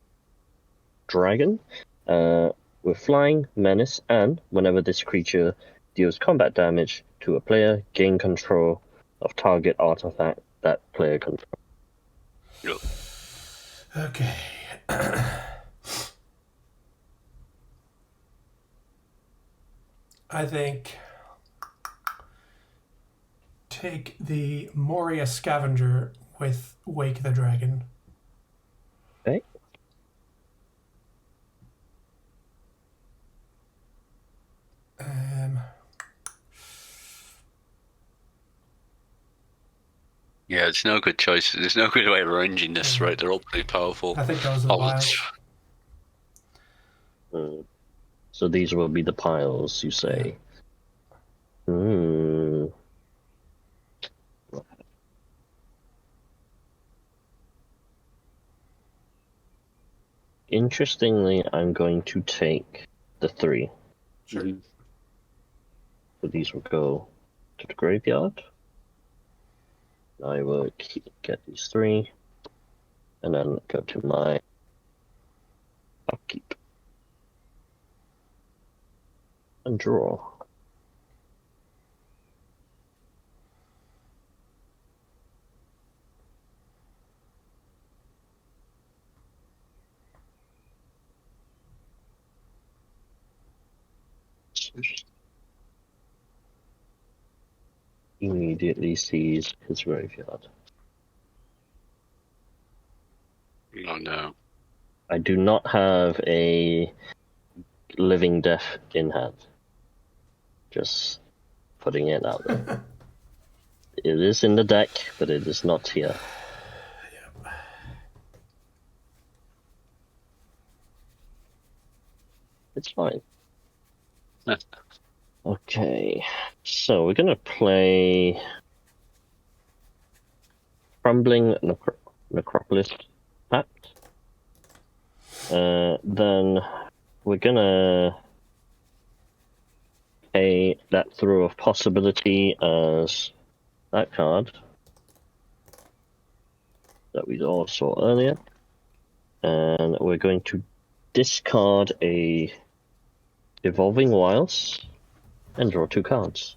dragon with flying, menace, and whenever this creature deals combat damage to a player, gain control of target artifact that player controls. Yep. Okay. I think take the Moria Scavenger with Wake the Dragon. Okay. Yeah, it's no good choice. There's no good way of arranging this, right? They're all pretty powerful. I think those are Oh, wild. So these will be the piles, you say? Hmm. Interestingly, I'm going to take the 3. Sure. So these will go to the graveyard. I will get these 3, and then go to my upkeep and draw. Immediately sees his graveyard. Oh no. I do not have a living death in hand. Just putting it out there. It is in the deck, but it is not here. It's fine. Okay, so we're gonna play Crumbling Necropolis Pact. Then we're gonna pay that Throw of Possibility as that card that we all saw earlier. And we're going to discard a Evolving Wilds and draw 2 cards.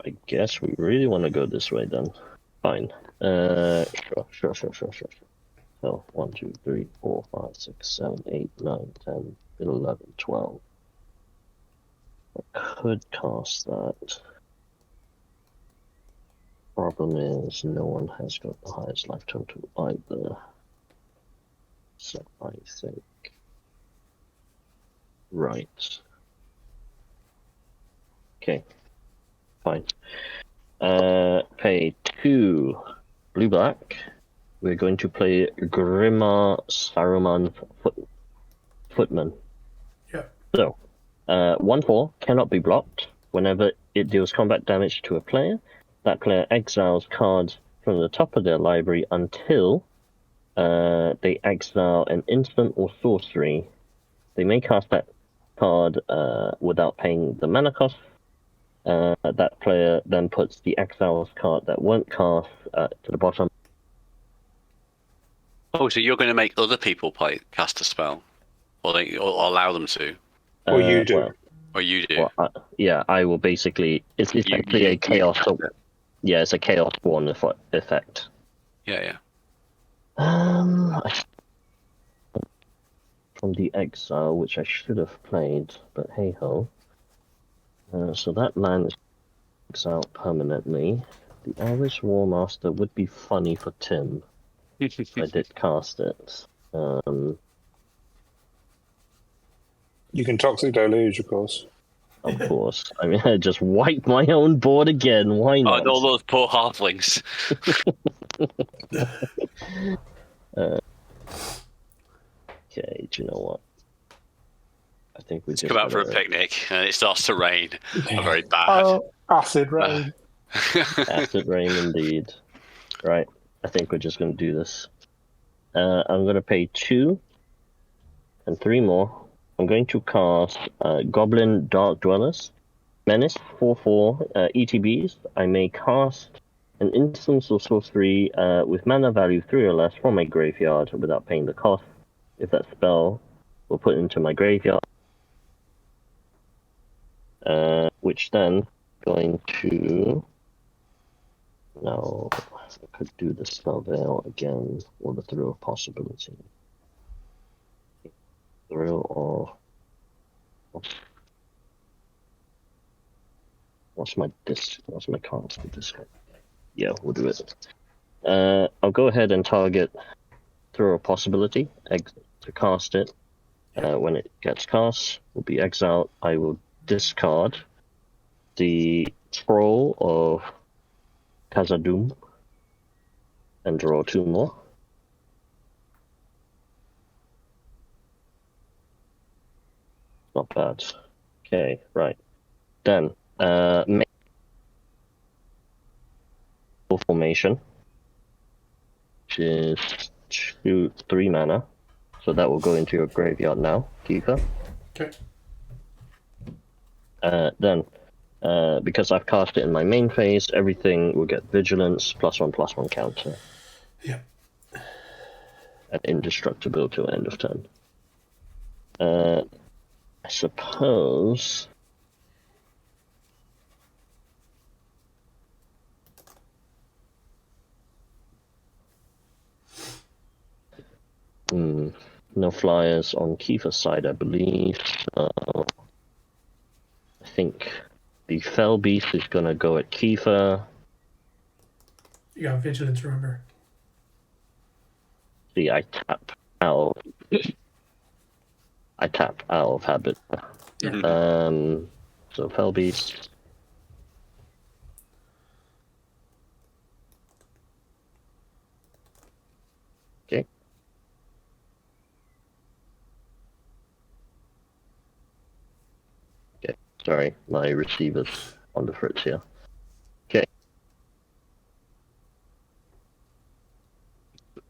I guess we really want to go this way then. Fine. Sure. So 1, 2, 3, 4, 5, 6, 7, 8, 9, 10, 11, 12. I could cast that. Problem is, no one has got the highest life total either. So I think. Right. Okay. Fine. Pay 2 blue-black. We're going to play Grimar Saruman Footman. Yeah. So, 1/4 cannot be blocked. Whenever it deals combat damage to a player, that player exiles cards from the top of their library until they exile an instant or sorcery. They may cast that card without paying the mana cost. That player then puts the exiles card that won't cast to the bottom. Oh, so you're going to make other people cast a spell, or allow them to, Or you do. Well, or you do? well, yeah, I will basically. It's essentially a chaos. Yeah, it's a chaos born effect. Yeah. From the exile, which I should have played, but hey ho. So that land is exiled permanently. The Irish War Master would be funny for Tim. I did cast it. You can Toxic Deluge, of course. Of course. I mean, I just wiped my own board again. Why not? Oh, all those poor halflings. Okay, do you know what? I think we just Come out for a picnic and it starts to rain. Very bad. Oh, acid rain. Acid rain indeed. Right, I think we're just going to do this. I'm going to pay 2 and 3 more. I'm going to cast Goblin Dark Dwellers. Menace 4/4 ETBs. I may cast an instance or sorcery with mana value 3 or less from my graveyard without paying the cost. If that spell will put into my graveyard. Which then going to. Now, I could do the spell veil again, or the Thrill of Possibility. Thrill or... What's my card for this one? Yeah, we'll do it. I'll go ahead and target Thrill of Possibility to cast it. When it gets cast, will be exiled. I will discard the Troll of Khazad-dûm and draw 2 more. Not bad. Okay, right. Then, make formation, which is 3 mana. So that will go into your graveyard now, Kiefer. Okay. Then, because I've cast it in my main phase, everything will get Vigilance, +1/+1 counter. Yeah. And indestructible till end of turn. I suppose... no flyers on Kiefer's side, I believe. I think the Fell Beast is gonna go at Kiefer. You got Vigilance, remember? See, I tap out of habit. So Fell Beast. Okay. Okay, sorry, my receiver's on the fritz here. Okay.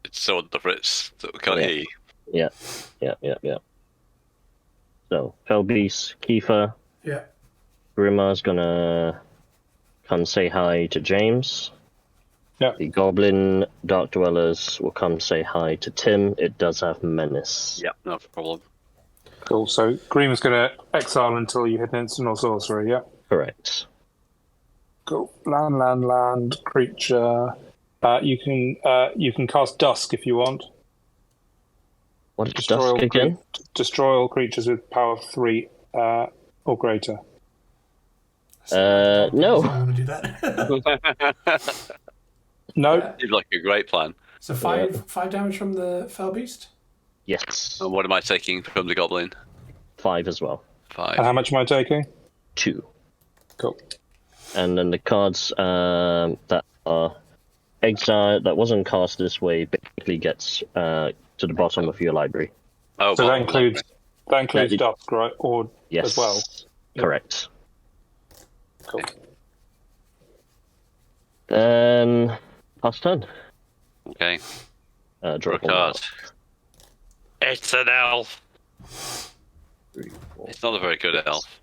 It's so on the fritz that we can't hear you. Yeah. So, Fell Beast, Kiefer. Yeah. Grimmar's gonna come say hi to James. Yeah. The Goblin Dark Dwellers will come say hi to Tim. It does have Menace. Yeah, no problem. Cool. So Green's going to exile until you hit an instant or sorcery, yeah? Correct. Cool. Land, creature. You can cast Dusk if you want. What is Dusk again? Destroy all creatures with power 3 or greater. No. I want to do that. No. Seems like a great plan. So 5 damage from the Fell Beast? Yes. And what am I taking from the Goblin? 5 as well. 5. And how much am I taking? 2. Cool. And then the cards that are exiled, that wasn't cast this way, basically gets to the bottom of your library. Oh, So well, that includes Dusk, right? Or yes, as well? Correct. Cool. Then pass turn. Okay. Draw a card. It's an elf. 3, 4. It's not a very good elf.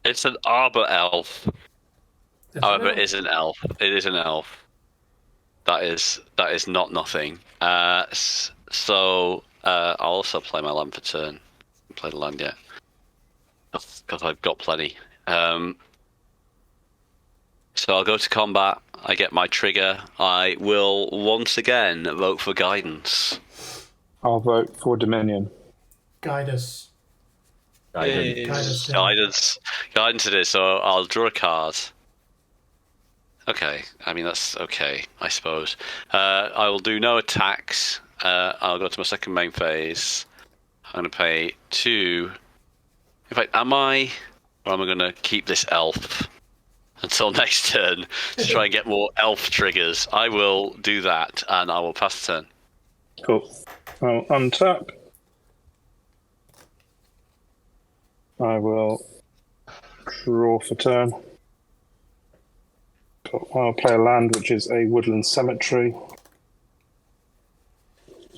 It's an arbor elf. However, it is an elf. It is an elf. That is not nothing. So I'll also play my land for turn. Play the land yet, because I've got plenty. So I'll go to combat. I get my trigger. I will once again vote for guidance. I'll vote for Dominion. Guide us. Guidance. Guidance it is. So I'll draw a card. Okay, I mean that's okay, I suppose. I will do no attacks. I'll go to my second main phase. I'm going to pay 2. In fact, am I going to keep this elf until next turn to try and get more elf triggers? I will do that, and I will pass the turn. Cool. I'll untap. I will draw for turn. Cool. I'll play a land, which is a woodland cemetery.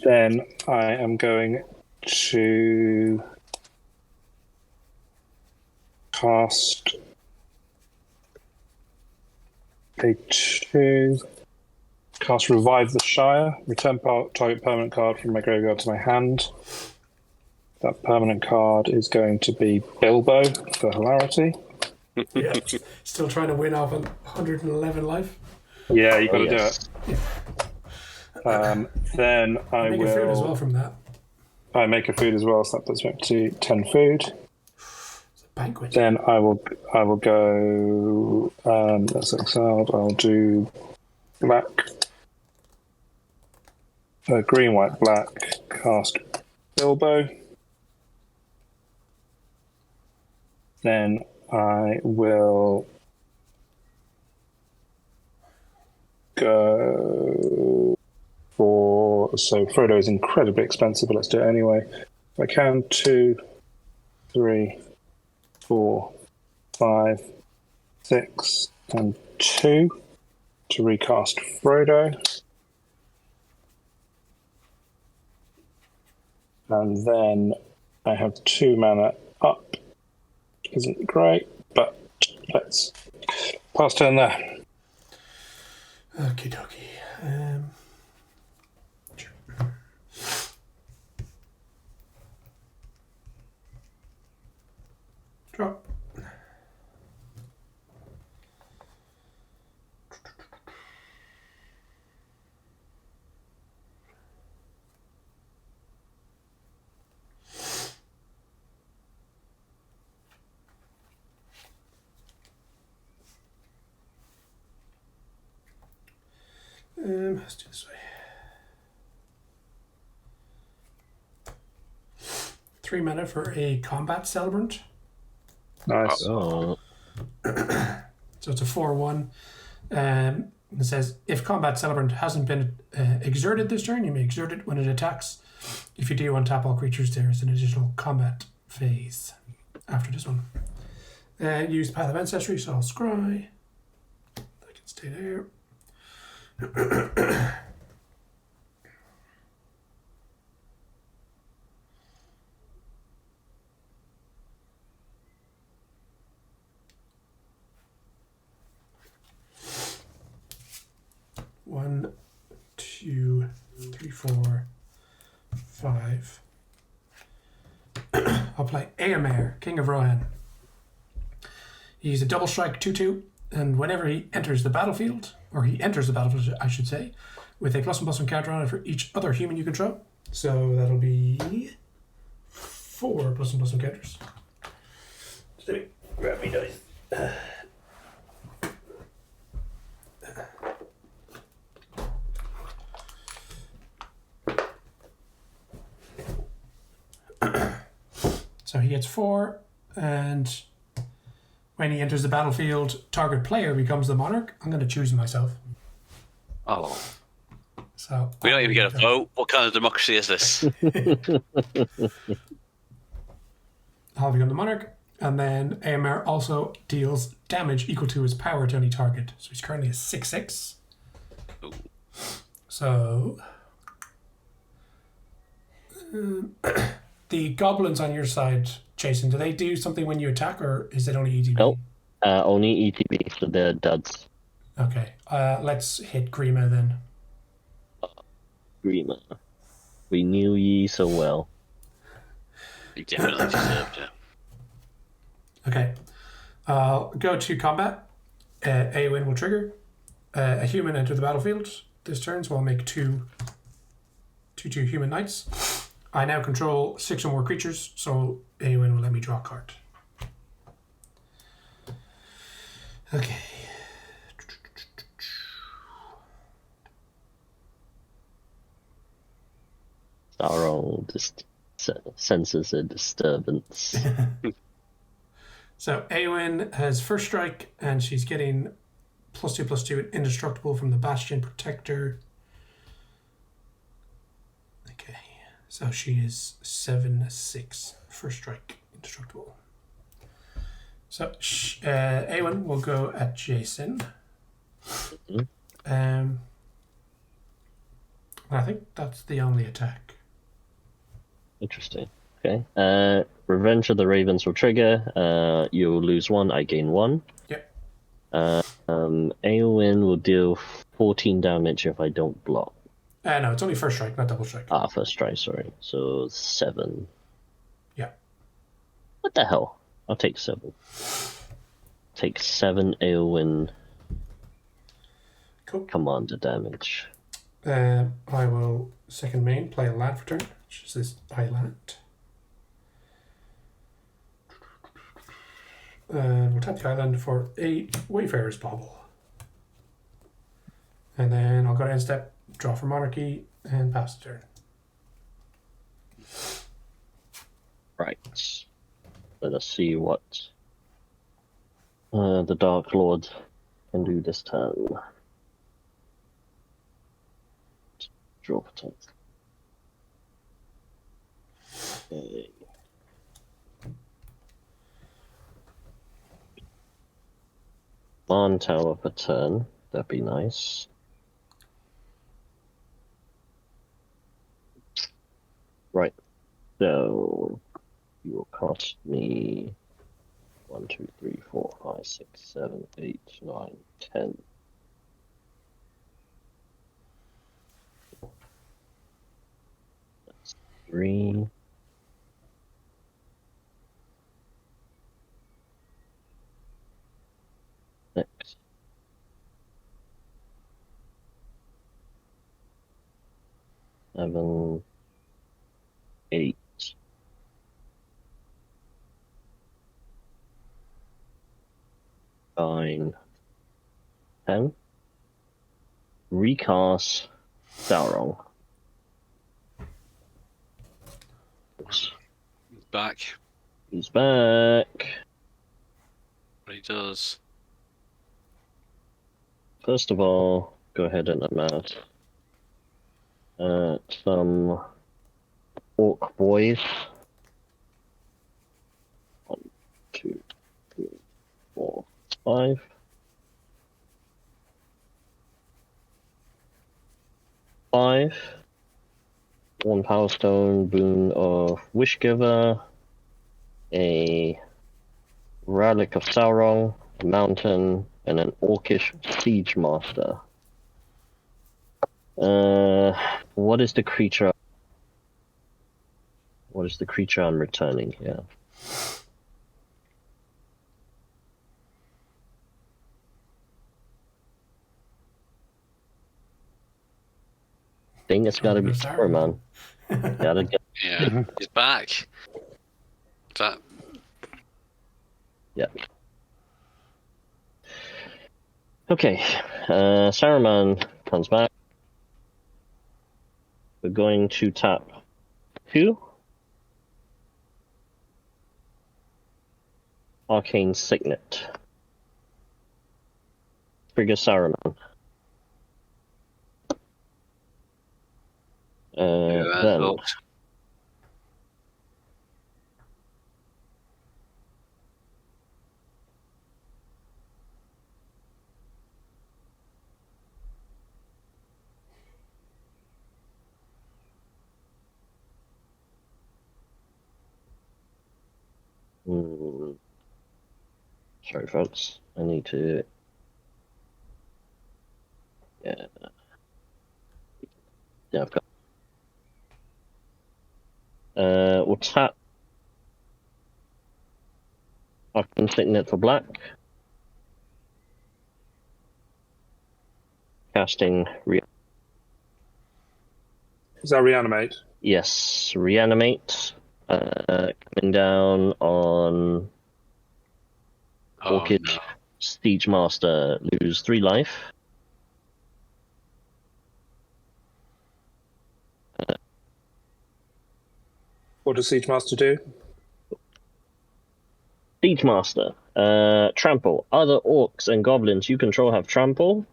Then I am going to cast a 2. Cast Revive the Shire. Return target permanent card from my graveyard to my hand. That permanent card is going to be Bilbo for hilarity. Yeah. Still trying to win off 111 life. Yeah, you got to do yes. it. Then I Make will. a food as well from that. I make a food as well, so that puts me up to 10 food. It's a banquet. Then I will go. That's exiled. I'll do black, green, white, black. Cast Bilbo. then I will go for... So Frodo is incredibly expensive, but let's do it anyway. If I can, 2, 3, 4, 5, 6, and 2 to recast Frodo. And then I have 2 mana up. Isn't great, but let's pass turn there. Okie dokie. Sure. Drop. Let's do this way. 3 mana for a combat celebrant. Nice. Oh, So it's a 4/1. It says if combat celebrant hasn't been exerted this turn, you may exert it when it attacks. If you do, untap all creatures. There is an additional combat phase after this one. Use Path of Ancestry, so I'll scry. I can stay there. One, 2, 3, 4, 5. I'll play Eomer, King of Rohan. He's a double strike 2/2, and whenever he enters the battlefield, or he enters the battlefield, I should say, with a +1/+1 counter on it for each other human you control. So that'll be 4 +1/+1 counters. Just let me grab me dice. So he gets 4, and when he enters the battlefield, target player becomes the monarch. I'm going to choose myself. Oh, So we don't even get a vote. What kind of democracy is this? I'll become the monarch, and then Eomer also deals damage equal to his power to any target. So he's currently a 6/6. Ooh. So the goblins on your side, Jason, do they do something when you attack, or is it only EDB? Nope. Only ETB, so they're duds. Okay, let's hit Grima then. Grima. We knew ye so well. You definitely deserved it. Okay, go to combat. Eowyn will trigger. A human enter the battlefield this turn, so I'll make 2 human knights. I now control 6 or more creatures, so Eowyn will let me draw a card. Okay. Sauron just senses a disturbance. So Eowyn has first strike, and she's getting +2/+2 and indestructible from the Bastion Protector. Okay, so she is 7/6 first strike, indestructible. So Eowyn will go at Jason. I think that's the only attack. Interesting. Okay. Revenge of the Ravens will trigger. You'll lose 1, I gain 1. Yep. Eowyn will deal 14 damage if I don't block. No, it's only first strike, not double strike. First strike, sorry. So 7. Yeah. What the hell? I'll take 7. Take 7 Eowyn Cool. commander damage. I will second main, play a land for turn, which is this island. And we'll tap the island for a Wayfarer's Bauble. And then I'll go to end step, draw for Monarchy, and pass the turn. Right. Let us see what The Dark Lord can do this turn. Draw protect. Okay. Barn Tower per turn. That'd be nice. Right. So you will cost me 1, 2, 3, 4, 5, 6, 7, 8, 9, 10. That's 3. Next. 7, 8. 9, 10. Recast Sauron. He's back. He's back. What he does. First of all, go ahead and amount some orc boys. 1, 2, 3, 4, 5. One Power Stone, Boon of Wishgiver, a Relic of Sauron, a Mountain, and an Orcish Siege Master. What is the creature? What is the creature I'm returning here? I think it's gotta be Saruman. Gotta get. Yeah, he's back. That. Yeah. Okay, Saruman comes back. We're going to tap 2. Arcane Signet. Trigger Saruman. Then Hooked. Sorry, folks. I need to. Yeah. Yeah, I've got. We'll tap Arcane Signet for black. Casting. Is that reanimate? Yes, reanimate. Coming down on Orchid no. Siege Master. Lose 3 life. What does Siege Master do? Siege Master. Trample. Other orcs and goblins you control have trample.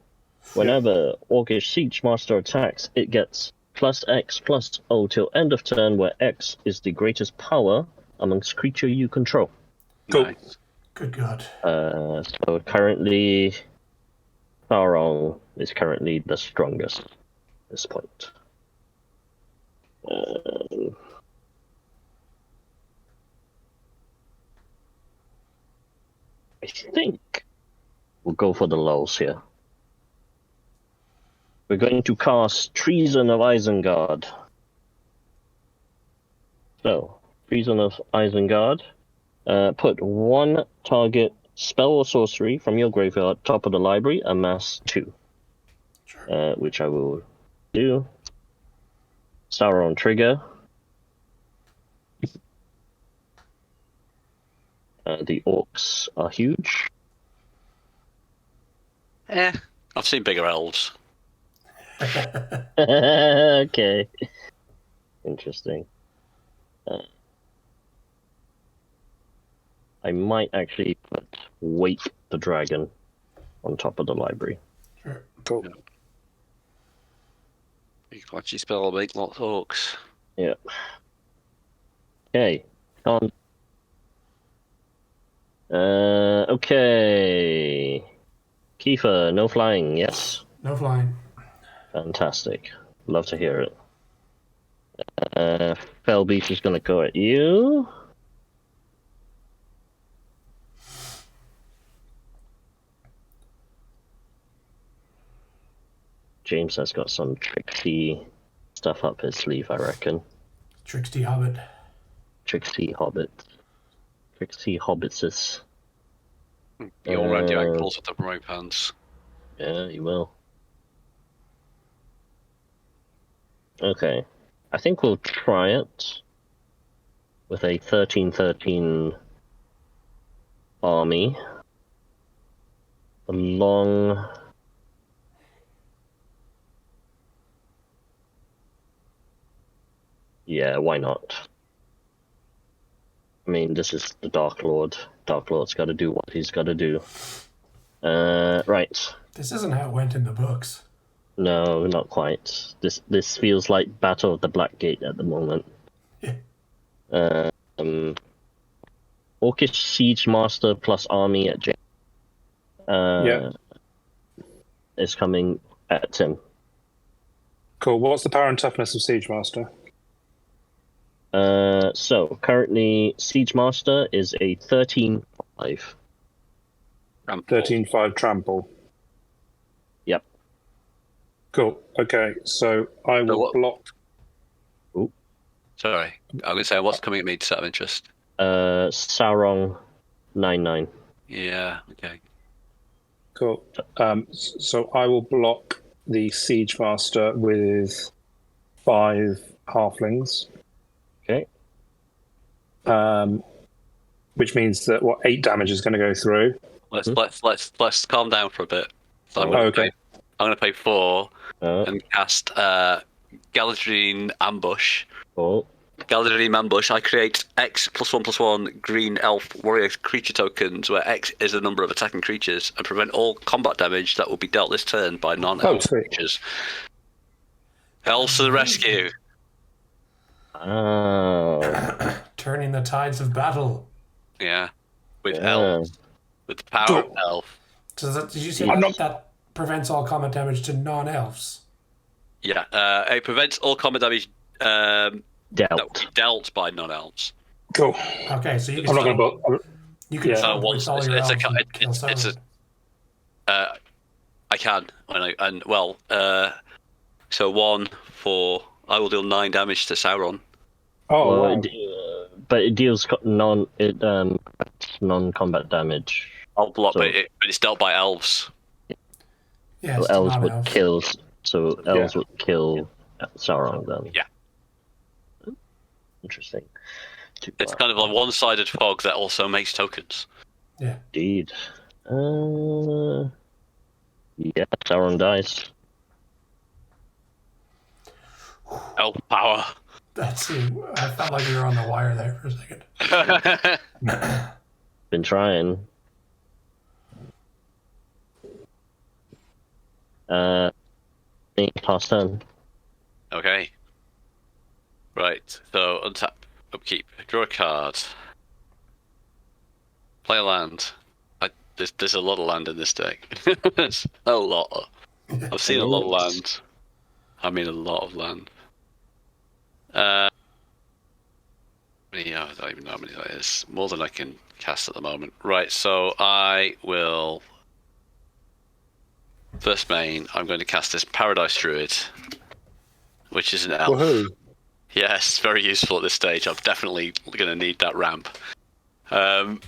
Whenever Orcish Siege Master attacks, it gets +X/+O till end of turn, where X is the greatest power amongst creature you control. Cool. Nice. Good God. So currently, Sauron is currently the strongest at this point. I think we'll go for the lulls here. We're going to cast Treason of Isengard. So, Treason of Isengard. Put 1 target spell or sorcery from your graveyard top of the library, amass 2. Sure. Which I will do. Sauron trigger. The orcs are huge. I've seen bigger elves. Okay. Interesting. I might actually put wake the dragon on top of the library. Sure. Cool. You can actually spell make lots of hooks. Yeah. Okay. Okay. Kiefer, no flying, yes? No flying. Fantastic. Love to hear it. Fellbeast is going to go at you. James has got some tricksy stuff up his sleeve, I reckon. Tricksty Hobbit. Tricksy Hobbit. Tricksy Hobbitses. You're around your ankles with the rope hands. Yeah, you will. Okay. I think we'll try it with a 13-13 army. Along... Yeah, why not? I mean, this is the Dark Lord. Dark Lord's got to do what he's got to do. Right. This isn't how it went in the books. No, not quite. This feels like Battle of the Black Gate at the moment. Yeah. Orcish Siege Master plus army at J. Is coming at Tim. Cool. What's the power and toughness of Siege Master? So currently Siege Master is a 13-5. 13-5 trample. Yep. Cool. Okay, so I will block. Ooh. Sorry, I'm going to say what's coming at me to set of interest. Sauron 9-9. Yeah, okay. Cool. So I will block the Siege Master with 5 halflings. Okay. Which means that 8 damage is going to go through. Let's calm down for a bit. So I'm Okay. going to pay 4 and cast Galadriel Ambush. Oh. Galadriel Ambush. I create X +1/+1 green elf warrior creature tokens, where X is the number of attacking creatures, and prevent all combat damage that will be dealt this turn by non-elf creatures. Elves to the rescue! Oh. Turning the tides of battle. Yeah, with elves, with the power of elf. So did you say I'm not- that prevents all combat damage to non-elves? Yeah, it prevents all combat damage that will be dealt by non-elves. Cool. Okay, so you can I'm not going still, to block. you can still with all your elves and kill Sauron. I can so 1 for I will deal 9 damage to Sauron. Oh, wow. But it deals non-combat damage. I'll block, but it's dealt by elves. Yeah, So it's elves would non-elves. kill. So elves would kill Sauron then. Yeah. Interesting. It's kind of a one-sided fog that also makes tokens. Yeah. Indeed. Yeah, Sauron dies. Elf power. That's it. I felt like we were on the wire there for a second. Been trying. Pass turn. Okay. Right. So untap, upkeep, draw a card, play a land. There's a lot of land in this deck. There's a lot. I've seen a lot of land. I mean, a lot of land. I don't even know how many that is. More than I can cast at the moment. Right, so I will... First main, I'm going to cast this Paradise Druid, which is an elf. Woohoo. Yes, very useful at this stage. I'm definitely going to need that ramp. And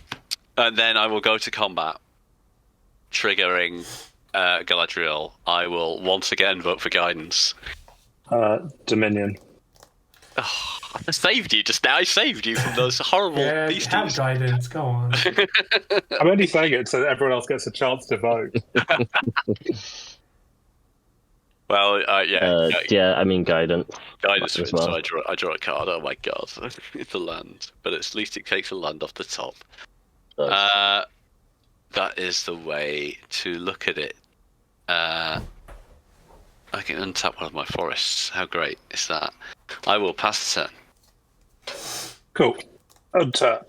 then I will go to combat, triggering Galadriel. I will once again vote for guidance. Dominion. Oh, I saved you just now. I saved you from those horrible Yeah, you beasties. have guidance. Go on. I'm only saying it so that everyone else gets a chance to vote. Well, Yeah, I mean guidance. guidance as wins, well. so I draw a card. Oh my god, it's a land, but at least it takes a land off the top. Does. that is the way to look at it. I can untap one of my forests. How great is that? I will pass the turn. Cool. Untap.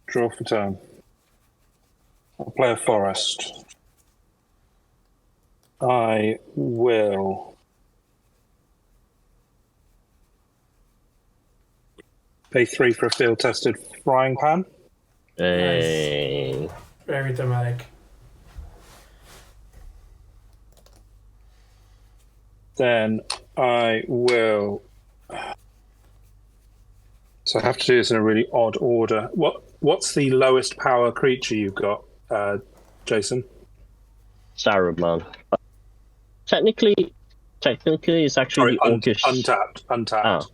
Draw for turn. I'll play a forest. I will pay 3 for a field-tested frying pan. Hey. Very thematic. Then I will. So I have to do this in a really odd order. What's the lowest power creature you've got, Jason? Saruman. Technically, it's actually Sorry, the Orcish. untapped. Ah,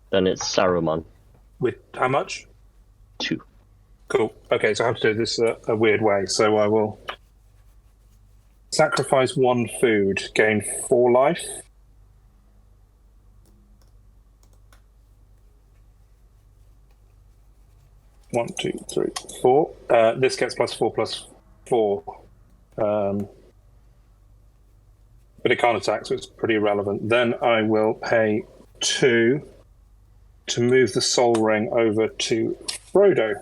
then it's Saruman. With how much? 2. Cool. Okay, so I have to do this a weird way. So I will sacrifice 1 food, gain 4 life. One, 2, 3, 4. This gets +4/+4. But it can't attack, so it's pretty irrelevant. Then I will pay 2 to move the Soul Ring over to Frodo.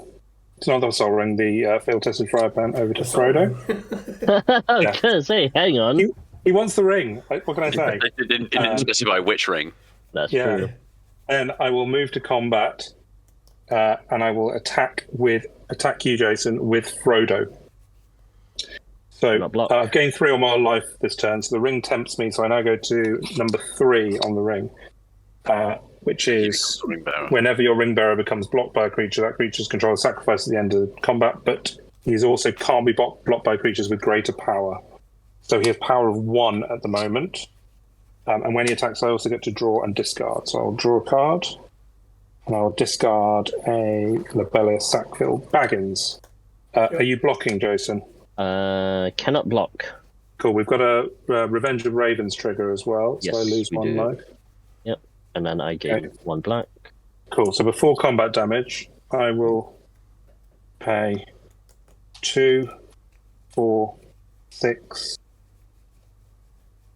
It's not the Soul Ring, the field-tested fire pan over to Frodo. I was gonna say, hang on. He wants the ring. What can I say? It didn't specify which ring. That's Yeah. true. And I will move to combat, and I will attack you, Jason, with Frodo. So Not block. I've gained 3 or more life this turn, so the ring tempts me, so I now go to number 3 on the ring, which is Ring bearer. whenever your ring bearer becomes blocked by a creature, that creature's control is sacrificed at the end of combat, but he's also can't be blocked by creatures with greater power. So he has power of 1 at the moment. And when he attacks, I also get to draw and discard. So I'll draw a card, and I'll discard a Labellia Sackville Baggins. Are you blocking, Jason? Cannot block. Cool. We've got a Revenge of Ravens trigger as well, so Yes, I lose we 1 do. life. Yep. And then I gain 1 black. Cool. So before combat damage, I will pay 2, 4, 6,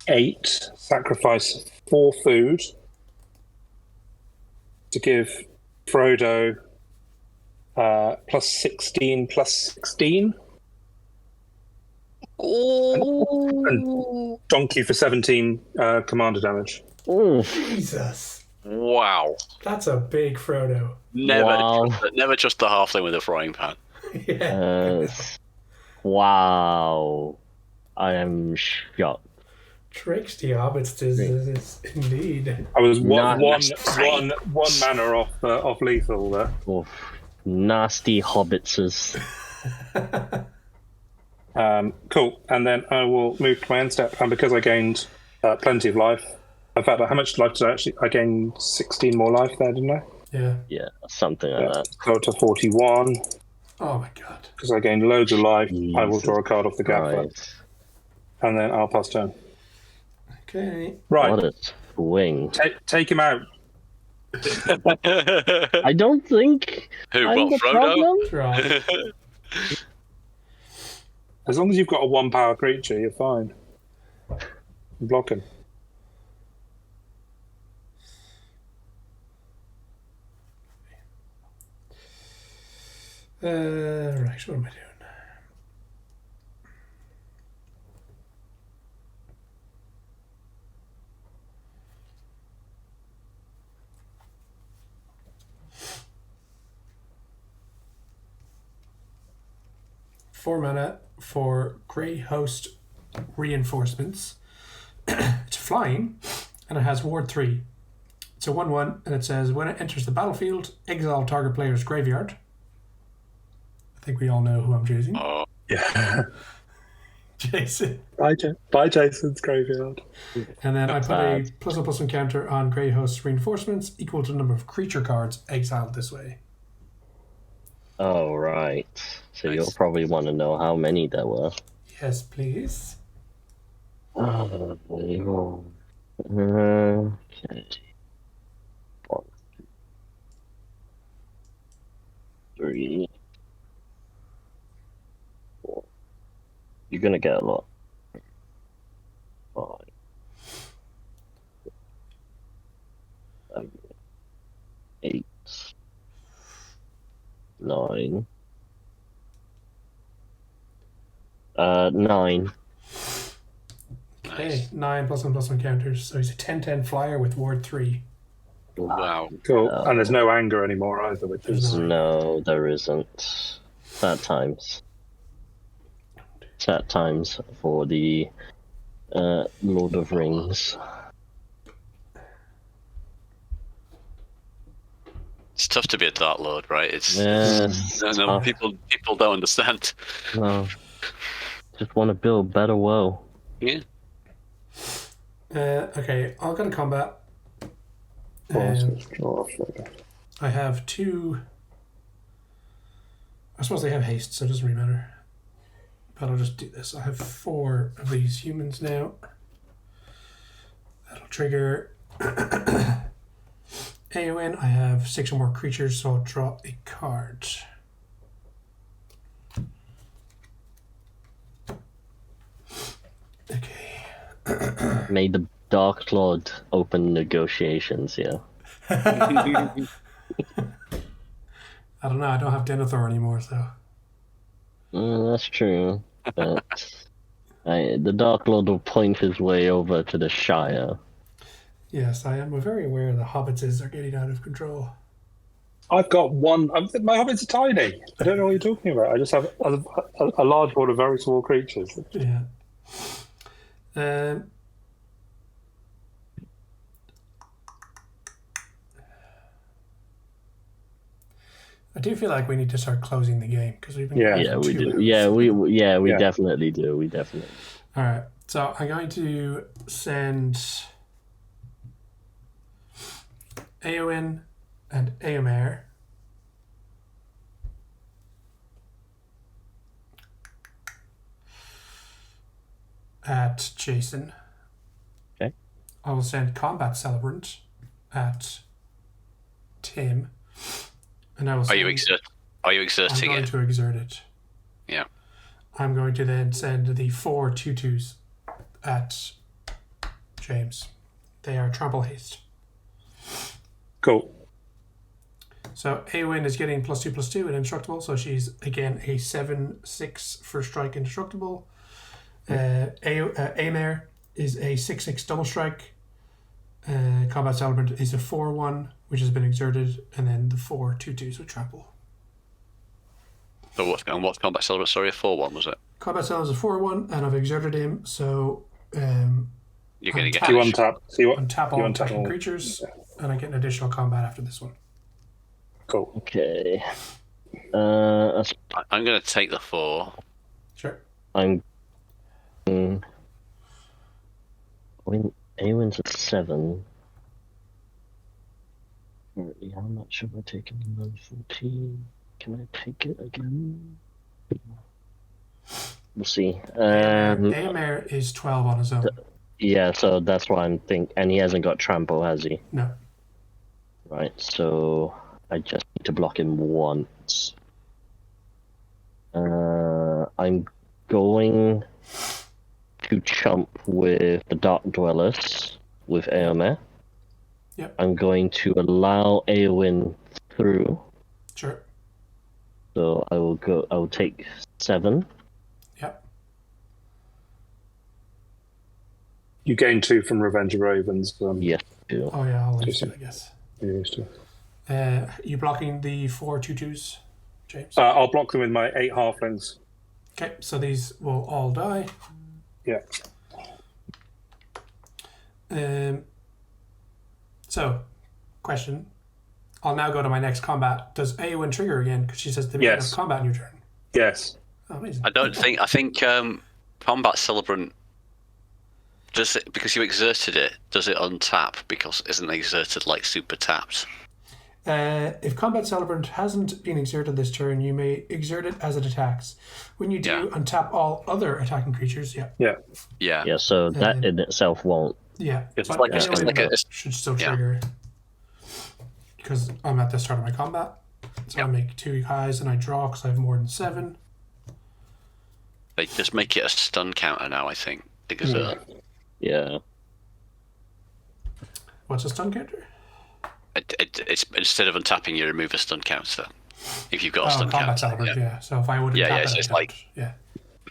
8, sacrifice 4 food to give Frodo +16/+16. And donk you for 17 commander damage. Ooh. Jesus. Wow. That's a big Frodo. Never trust the halfling with a frying pan. Yeah. Wow. I am shocked. Tricks the hobbits is indeed. I was Not one mana off lethal there. Oof. Nasty hobbitses. Cool. And then I will move to my end step, and because I gained plenty of life. In fact, how much life did I gained 16 more life there, didn't I? Yeah. Yeah, something like that. Go to 41. Oh my god. Because I gained loads of life, I will Jesus draw a card off the gaffer. Right. And then I'll pass turn. Okay. Right. What a swing. Take him out. I don't think Who? I'm What? the Frodo? problem. Draw. As long as you've got a 1-power creature, you're fine. Block him. Right, what am I doing? Four mana for Grey Host Reinforcements. It's flying, and it has Ward 3. It's a 1/1, and it says when it enters the battlefield, exile target player's graveyard. I think we all know who I'm choosing. Oh, Yeah. Jason. Bye, Jason's graveyard. And then I put a Bad. +1/+1 counter on Grey Host Reinforcements equal to the number of creature cards exiled this way. Oh, right. So Nice. you'll probably want to know how many there were. Yes, please. Okay. 1, 2, 3, You're gonna get a lot. 5, 7, 8, 9. 9. Okay, 9 +1/+1 counters. So he's a 10/10 flyer with Ward 3. Wow. Cool. And there's no anger anymore either, which There's is... No, there isn't. Sad times. Sad times for the Lord of Rings. It's tough to be a Dark Lord, right? It's no, tough. people don't understand. No, just want to build better world. Yeah. Okay, I'll go to combat. I have 2. I suppose they have haste, so it doesn't really matter. But I'll just do this. I have 4 of these humans now. That'll trigger Eowyn. I have 6 or more creatures, so I'll draw a card. Okay. May the Dark Lord open negotiations here. I don't know. I don't have Denethor anymore, so. That's true. But the Dark Lord will point his way over to the Shire. Yes, I am very aware the hobbitses are getting out of control. I've got one... my hobbits are tiny. I don't know what you're talking about. I just have a large board of very small creatures. Yeah. I do feel like we need to start closing the game because we've been Yeah, we do. We definitely do. We definitely. All right, so I'm going to send Eowyn and Eomer at Jason. Okay. I will send Combat Celebrant at Tim. And I will Are you exerting I'm going it? to exert it. Yeah. I'm going to then send the 4 2/2s at James. They are trample haste. Cool. So Eowyn is getting +2/+2 and indestructible, so she's again a 7/6 for strike indestructible. Eomer is a 6/6 double strike. Combat Celebrant is a 4/1, which has been exerted, and then the 4 2/2s with trample. So what's Combat Celebrant? Sorry, a 4/1 was it? Combat Celebrant is a 4/1, and I've exerted him, so You're going to get. You untap. Untap all attacking creatures, and I get an additional combat after this one. Cool. Okay. I'm going to take the 4. Sure. I mean, Eowyn's at 7. Currently, how much have I taken? 14. Can I take it again? We'll see. Eomer is 12 on his own. Yeah, so that's why I'm thinking. And he hasn't got trample, has he? No. Right, so I just need to block him once. I'm going to chump with the Dark Dwellers with Eomer. Yep. I'm going to allow Eowyn through. Sure. So I will take 7. Yep. You gain 2 from Revenge of Ravens. Yes, 2. Oh yeah, I'll use it, I guess. You used to. You blocking the 4 2/2s, James? I'll block them with my 8 halflings. Okay, so these will all die. Yeah. So, question. I'll now go to my next combat. Does Eowyn trigger again? Because she says the beginning of combat in your turn. Yes. Oh, amazing. I think Combat Celebrant, does it, because you exerted it, does it untap because it isn't exerted like super tapped? If Combat Celebrant hasn't been exerted this turn, you may exert it as it attacks. When you do, untap all other attacking creatures. Yeah. Yeah. Yeah. Yeah, so that in itself won't. Yeah. It's but like Eowyn should still trigger. Because I'm at the start of my combat. So I make 2 highs and I draw because I have more than 7. They just make it a stun counter now, I think. Because Yeah. What's a stun counter? it's instead of untapping, you remove a stun counter. If you've got a stun combat counter. salvage, yeah. So if I wouldn't tap so it, it's I like don't. Yeah.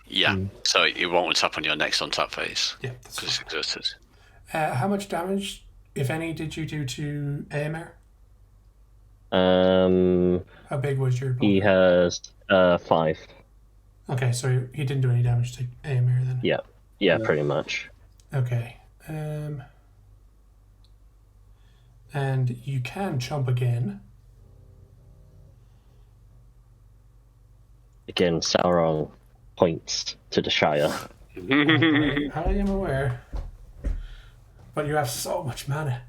Yeah, so it won't untap on your next untap phase. Yeah, that's Because it's exhausted. how much damage, if any, did you do to AMR? How big was your block? He has 5. Okay, so he didn't do any damage to AMR then. Yeah, pretty much. Okay. And you can chomp again. Again, Sauron points to the Shire. I am aware. But you have so much mana.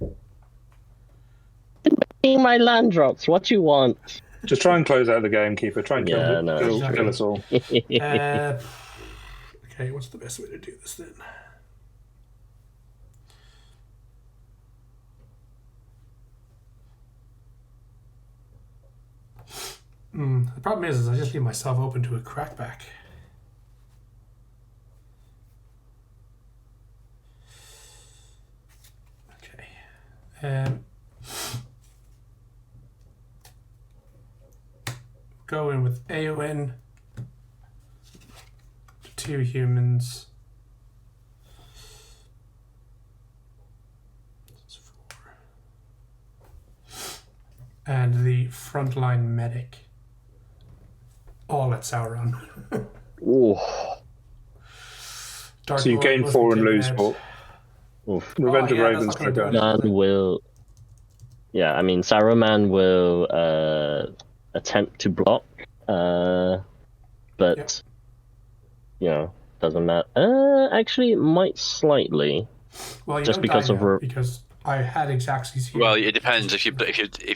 My land drops. What you want? Just try and close out the game, Kiefer. Try and kill us all. Okay, what's the best way to do this then? The problem is I just leave myself open to a crackback. Okay. Go in with Eowyn. 2 humans. That's 4. And the frontline medic. All at Sauron. Ooh. So you gain 4 and lose 4. Revenge of Ravens trigger. Man will. Yeah, I mean, Saruman will attempt to block, but doesn't matter. Actually, it might slightly. Well, you just don't because die of now, because I had Xaxes here. Well, it depends. If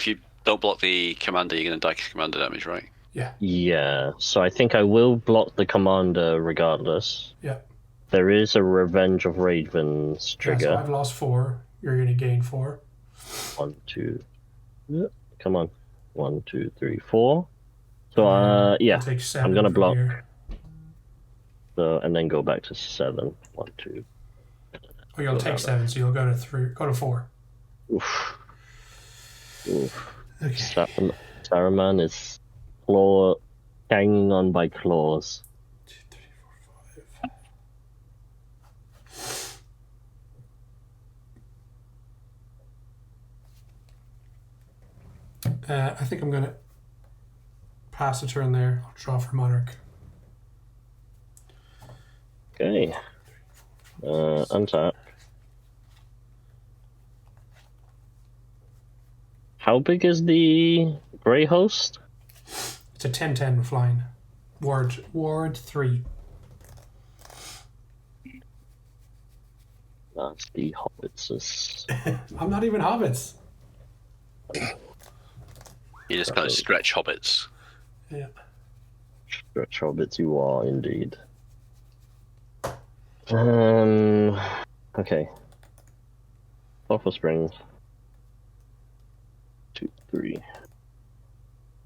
you don't block the commander, you're going to die commander damage, right? Yeah. Yeah. So I think I will block the commander regardless. Yeah. There is a Revenge of Ravens trigger. Yeah, so I've lost 4. You're going to gain 4. 1, 2. Come on. 1, 2, 3, 4. So yeah, Take 7 I'm gonna from block. here. So and then go back to 7. 1, 2. Oh, you'll take 7, so you'll go to 3. Go to 4. Oof. Okay. Saruman is hanging on by claws. 2, 3, 4, 5. I think I'm gonna pass a turn there. I'll draw for Monarch. Okay. Untap. How big is the Grey Host? It's a 10/10 flying. Ward 3. That's the Hobbits. I'm not even hobbits. You just kind of stretch hobbits. Yeah. Stretch Hobbits you are indeed. Okay. Sulphur Springs. 2, 3.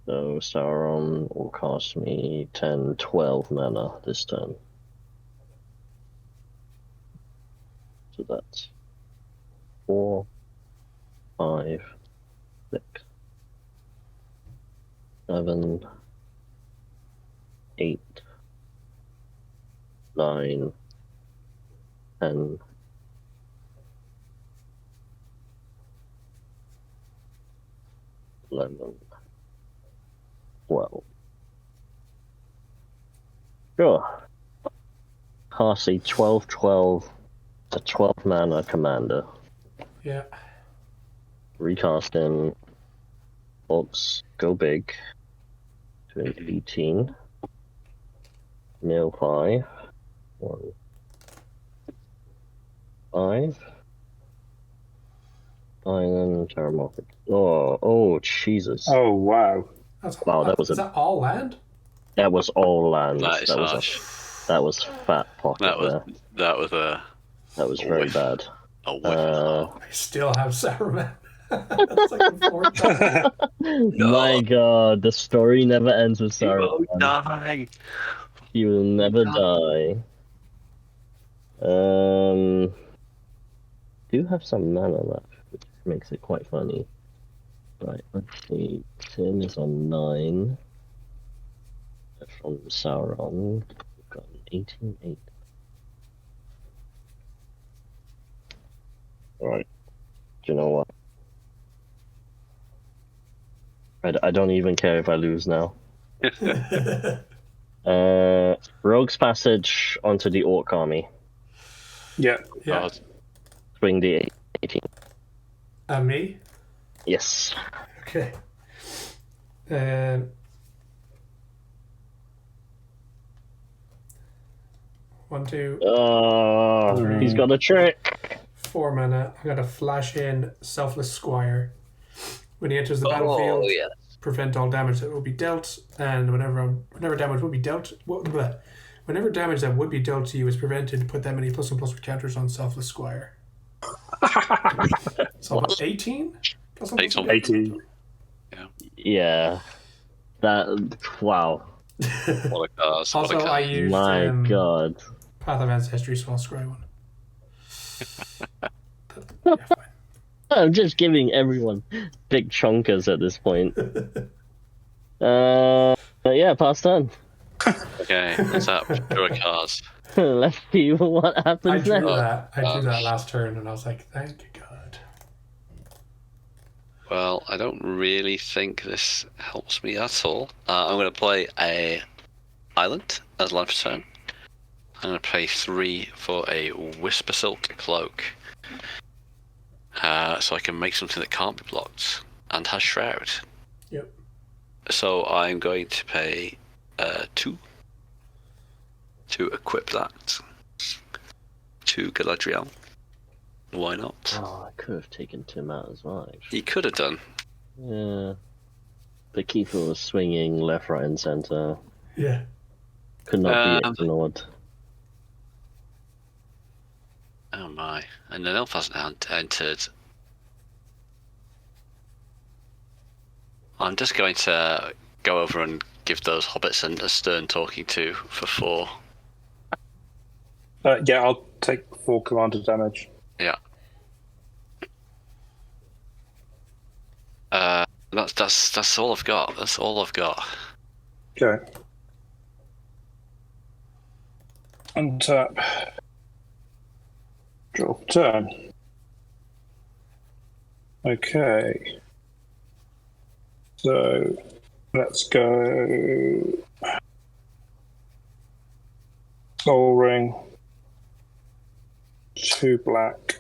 So Sauron will cost me 10, 12 mana this turn. So that's 4, 5, 6, 7, 8, 9, 10, 11, 12. Sure. Cast a 12/12, a 12 mana commander. Yeah. Recast him. Orcs go big. To an 18. Nail 5. 1. 5. Island, Terramorphic. Oh, Jesus. Oh, wow. Wow, that was Is that all land? That was all land. That is harsh. That was fat pocket That was there. That was very whiff. bad. A whiff of I still have Saruman. That's like the 4th time. My God, the story never ends with that. Sauron. Die. You'll never die. Do have some mana left, which makes it quite funny. Right, let's see. Tim is on 9. From Sauron, we've got an 18-8. Alright, do you know what? I don't even care if I lose now. Rogue's Passage onto the Orc army. Yeah. Yeah. Swing the 18. Me? Yes. Okay. 1, 2, He's got a trick. 4 mana. I'm gonna flash in Selfless Squire. When he enters the battlefield, yes. prevent all damage that will be dealt, and whenever damage will be dealt, whenever damage that would be dealt to you is prevented, put that many +1/+1 counters on Selfless Squire. So 18? +1/+1? 18. Yeah. That. Wow. What a cast. Also, I used My God. Path of Ancestry, so I'll scry one. Yeah, fine. I'm just giving everyone big chonkers at this point. Yeah, pass turn. Okay, what's up? Draw a card. Let's see what I happens drew next. that. I drew that last turn, and I was like, "Thank God." Well, I don't really think this helps me at all. I'm going to play a island as land for turn. I'm going to pay 3 for a Whisper Silk Cloak. So I can make something that can't be blocked and has Shroud. Yep. So I'm going to pay 2 to equip that to Galadriel. Why not? Oh, I could have taken Tim out as well, actually. He could have done. Yeah. But Kiefer was swinging left, right, and center. Yeah. Could not be ignored. Oh my. And an elf hasn't entered. I'm just going to go over and give those hobbits a stern talking to for 4. Yeah, I'll take 4 commander damage. Yeah. That's all I've got. That's all I've got. Okay. Untap. Draw for turn. Okay. So let's go. Soul Ring. 2 black.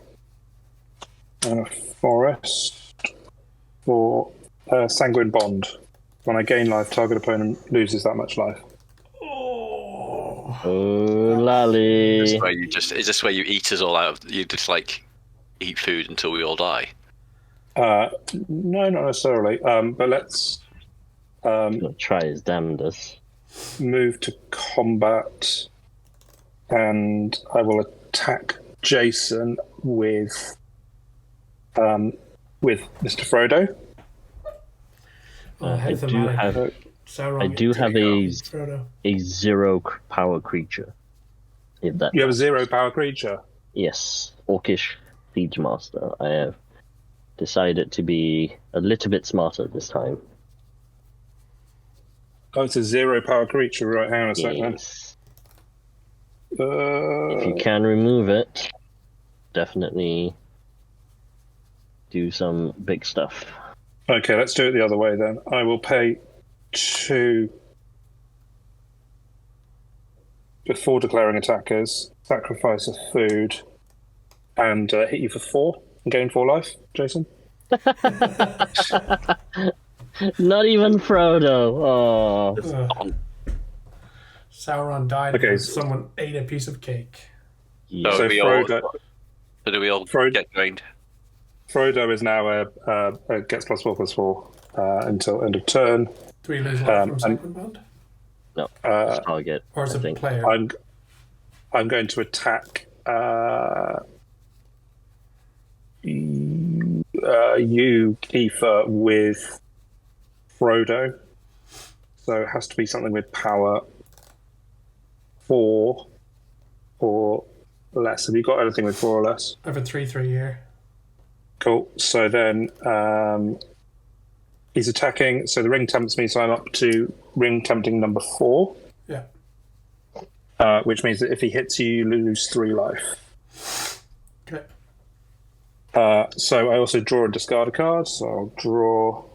And a forest. For Sanguine Bond. When I gain life, target opponent loses that much life. Oh. Oh, lolly. Is this where you eat us all out? You just like eat food until we all die? No, not necessarily. But let's Gonna try his damnedest. move to combat, and I will attack Jason with Mr. Frodo. I do have Sauron, I do have Frodo. a 0 power creature. If that You have a 0 power creature. Yes, Orcish Siege Master. I have decided to be a little bit smarter this time. Oh, it's a 0 power creature, right? Hang on a second. Yes. If you can remove it, definitely do some big stuff. Okay, let's do it the other way then. I will pay 2 before declaring attackers, sacrifice a food, and hit you for 4 and gain 4 life, Jason. Not even Frodo. Oh. Sauron died Okay, because someone ate a piece of cake. Yeah. So So we all, Frodo, so do we all get drained? Frodo is now gets +4/+4 until end of turn. Do we lose life from Sanguine Bond? No, target. Or is I it think. player? I'm going to attack you, Kiefer, with Frodo. So it has to be something with power. 4 or less. Have you got anything with 4 or less? I have a 3/3 here. Cool. So then he's attacking. So the ring tempts me, so I'm up to ring tempting number 4. Yeah. Which means that if he hits you, you lose 3 life. Okay. So I also draw and discard a card. So I'll draw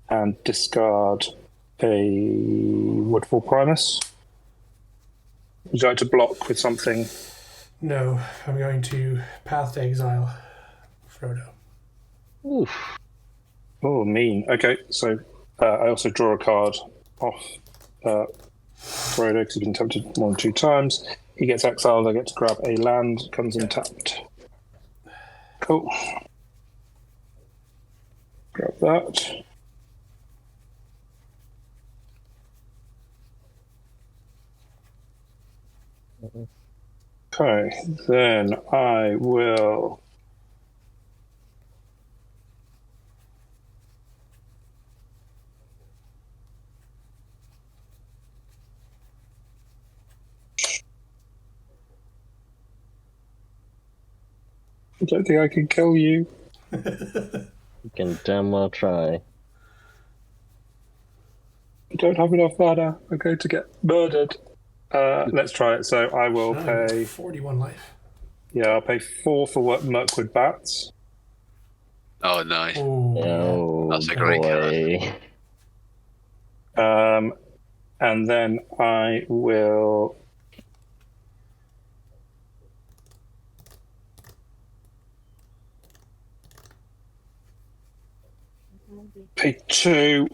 and discard a Woodfall Primus. Would you like to block with something? No, I'm going to Path to Exile Frodo. Oof. Oh, mean. Okay, so I also draw a card off Frodo because he's been tempted more than 2 times. He gets exiled. I get to grab a land. Comes untapped. Cool. Grab that. Okay, then I will. I don't think I can kill you. You can damn well try. I don't have enough mana. I'm going to get murdered. Let's try it. So I will pay 41 life. Yeah, I'll pay 4 for Mirkwood Bats. Oh, nice. Oh, That's a great boy. And then I will pay 2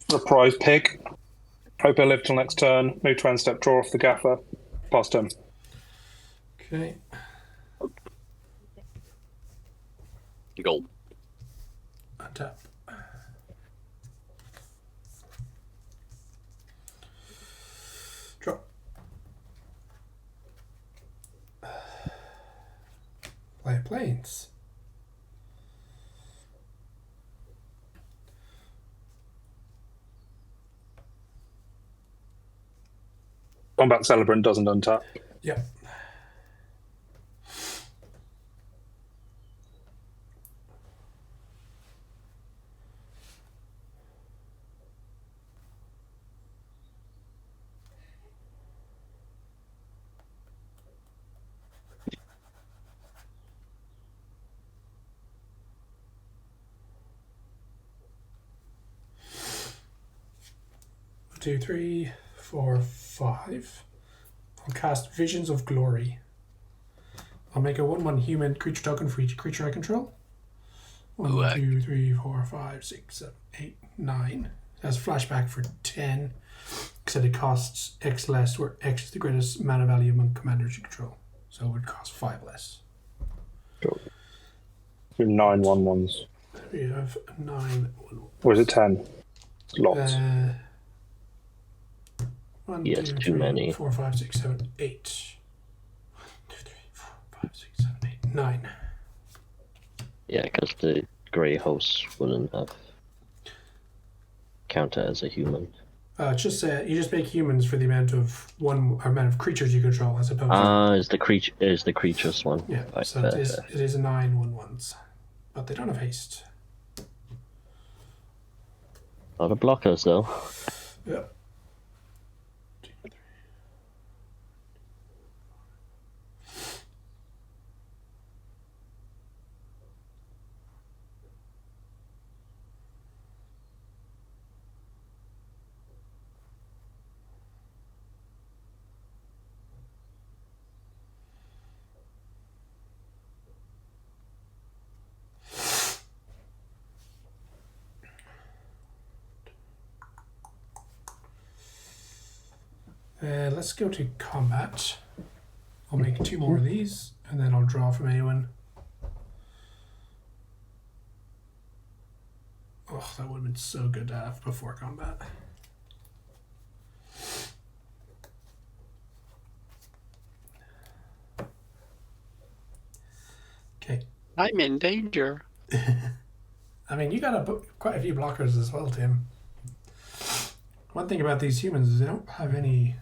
for a prize pig. Hope I live till next turn. Move to end step, draw off the gaffer. Pass turn. Okay. Goal. Untap. Drop. Play planes. Combat Celebrant doesn't untap. Yeah. Two, 3, 4, 5. I'll cast Visions of Glory. I'll make a 1/1 human creature token for each creature I control. 1, 2, 3, 4, 5, 6, 7, 8, 9. That's flashback for 10. Except it costs X less, where X is the greatest mana value among commanders you control. So it would cost 5 less. Cool. 9 1/1s. We have 9 1/1. Or is it 10? Lots. 1, Yeah, 2, it's too 3, many. 4, 5, 6, 7, 8. 1, 2, 3, 4, 5, 6, 7, 8, 9. Yeah, because the grey hosts wouldn't have counter as a human. Just you just make humans for the amount of amount of creatures you control, as opposed to Is the creatures one? yeah. Right, So fair, it is fair. it is 9 1/1s, but they don't have haste. A lot of blockers though. Yeah. Let's go to combat. I'll make 2 more of these, and then I'll draw from Eowyn. Oh, that would have been so good to have before combat. Okay. I'm in danger. I mean, you got quite a few blockers as well, Tim. One thing about these humans is they don't have any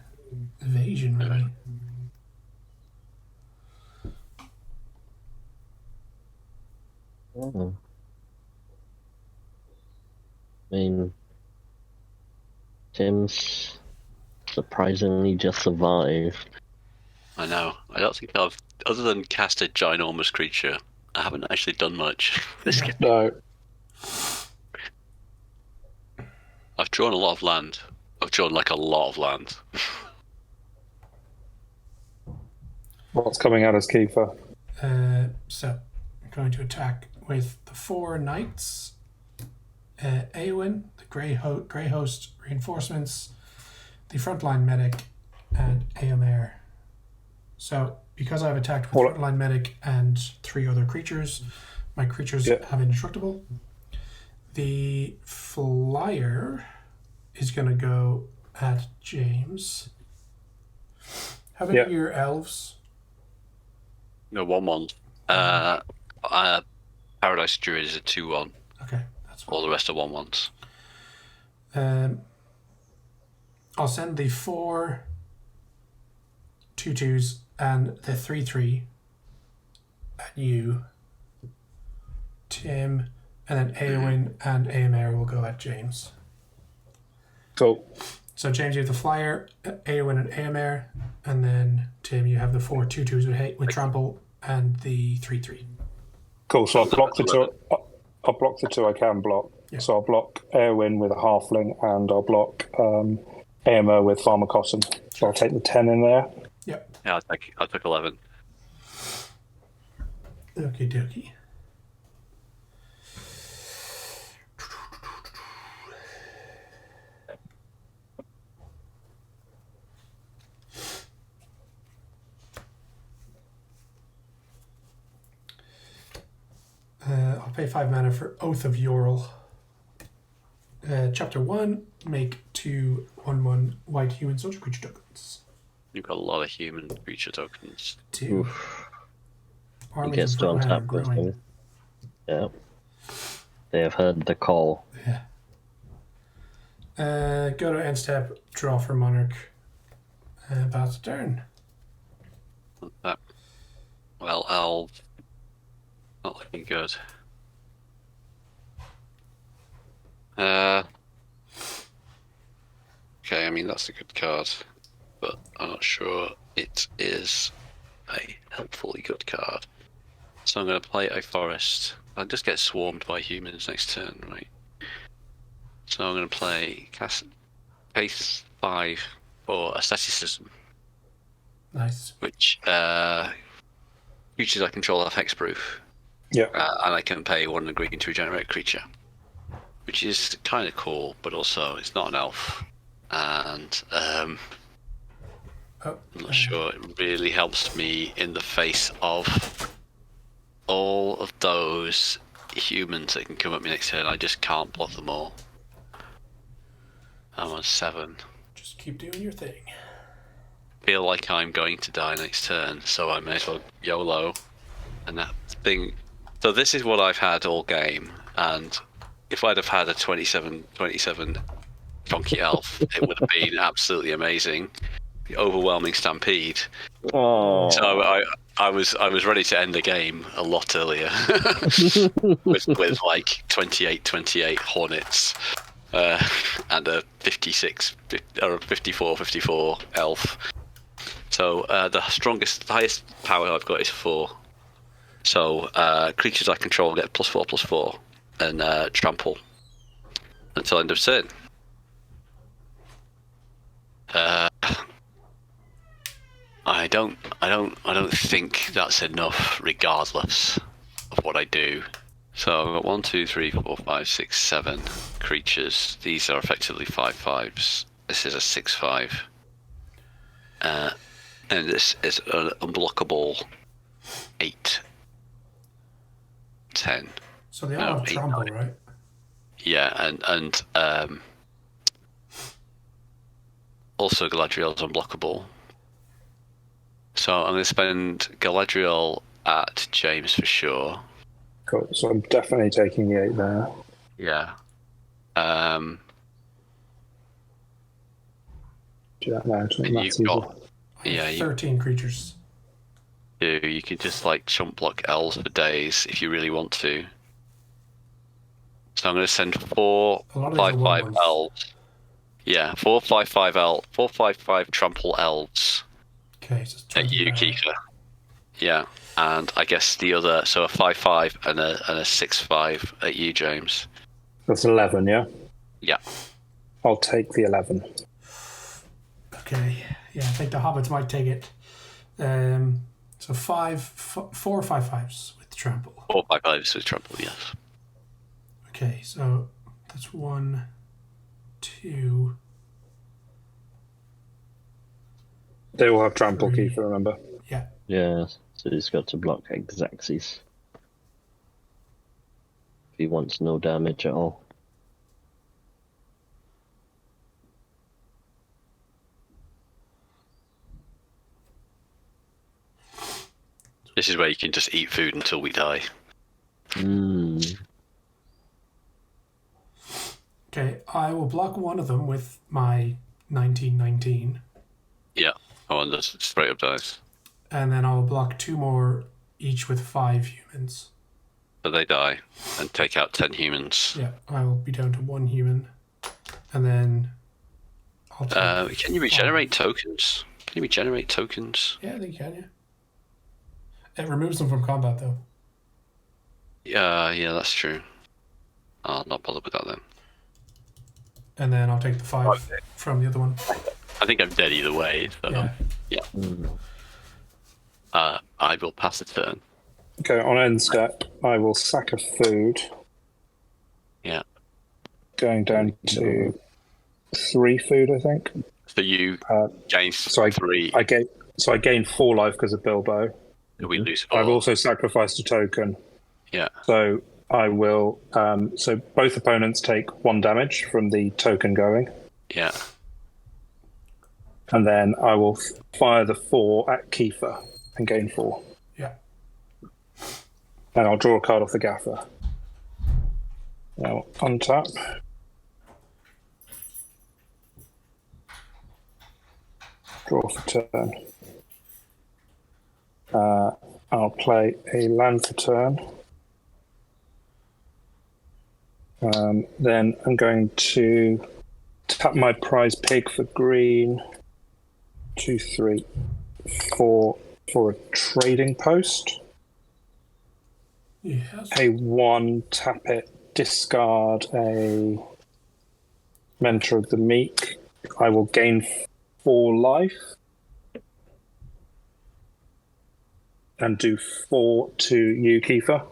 evasion, really. Oh. I mean, Tim's surprisingly just survived. I know. I don't think I've, other than cast a ginormous creature, I haven't actually done much this game. No. I've drawn a lot of land. I've drawn like a lot of land. What's coming out as Kiefer? So, I'm going to attack with the 4 knights. Eowyn, the Grey Host reinforcements, the frontline medic, and Eomer. So, because I've attacked with frontline medic and 3 other creatures, my creatures have indestructible. The flyer is going to go at James. How about your elves? No, 1/1. Paradise Druid is a 2/1. Okay, that's fine. All the rest are 1/1s. I'll send the 4 2/2s and the 3/3 at you, Tim, and then Eowyn and Eomer will go at James. Cool. So James, you have the flyer, Eowyn and Eomer, and then Tim, you have the 4 2/2s with trample and the 3/3. Cool. So I'll block the 2. I'll block the 2 I can block. Yeah. So I'll block Eowyn with a halfling, and I'll block Eomer with Farmer Cotton. So I'll take the 10 in there. Yep. Yeah, I'll take 11. Okie dokie. I'll pay 5 mana for Oath of Yorl. Chapter 1, make 2 1/1 white human soldier creature tokens. You've got a lot of human creature tokens. 2. He Armies gets of to Rohan untap growing. this thing. Yeah. They have heard the call. Yeah. Go to end step, draw for Monarch. Pass the turn. Well, I'll... Not looking good. Okay, I mean, that's a good card, but I'm not sure it is a helpfully good card. So I'm going to play a forest. I'll just get swarmed by humans next turn, right? So I'm going to play Pace 5 for Asceticism, Nice. which creatures I control have hexproof. Yeah. And I can pay 1 green to regenerate a creature, which is kind of cool, but also it's not an elf. And I'm not sure it really helps me in the face of all of those humans that can come at me next turn. I just can't block them all. I'm on 7. Just keep doing your thing. Feel like I'm going to die next turn, so I may as well YOLO. And that thing. So this is what I've had all game, and if I'd have had a 27 chonky elf, it would have been absolutely amazing. The overwhelming stampede. Oh. So I was ready to end the game a lot earlier with like 28 hornets and a 54 elf. So the highest power I've got is 4. So creatures I control get +4/+4 and trample until end of turn. I don't think that's enough, regardless of what I do. So I've got 1, 2, 3, 4, 5, 6, 7 creatures. These are effectively 5/5s. This is a 6/5, and this is an unblockable 8, 10. So they all have 8, trample, 9. right? Yeah, and also Galadriel's unblockable. So I'm going to spend Galadriel at James for sure. Cool. So I'm definitely taking the 8 there. Yeah. Do that now to make And maths you've easy. got yeah, you 13 creatures. do. You can just like chump block elves for days if you really want to. So I'm going to send four A lot of these are 5/5 1/1s. elves. Yeah, 4/5 trample elves Okay, so it's at you, 20 Kiefer. Yeah, and I guess the other, so a 5/5 and a 6/5 at you, James. That's 11, yeah? Yeah. I'll take the 11. Okay, yeah, I think the hobbits might take it. So 4 5/5s with trample. 4/5 with trample, yes. Okay, so that's 1, 2. They will have trample, 3. Kiefer, remember? Yeah, Yeah, so he's got to block Xaxes. If he wants no damage at all. This is where you can just eat food until we die. okay, I will block one of them with my 1919, Yeah. Oh, and just straight up dice. and then I will block 2 more, each with 5 humans. So they die and take out 10 humans. Yeah, I will be down to 1 human, and then I'll take Can you regenerate tokens? Can you regenerate tokens? Yeah, they can, yeah. It removes them from combat, though. Yeah, that's true. I'll not bother with that then. And then I'll take the 5 Okay. from the other one. I think I'm dead either way. So Yeah. I will pass the turn. Okay, on end step, I will sack a food, Yeah. going down to 3 food, I think. So you gain So 3. I gain 4 life because of Bilbo. We lose 4. I've also sacrificed a token. Yeah. So I will. So both opponents take 1 damage from the token going, Yeah. and then I will fire the 4 at Kiefer and gain 4. Yeah. And I'll draw a card off the gaffer. Now untap. Draw for turn. I'll play a land for turn. Then I'm going to tap my prize pig for green. 2, 3, 4 for a trading post. Yes. Pay 1, tap it, discard a Mentor of the Meek. I will gain 4 life. And do 4 to you, Kiefer.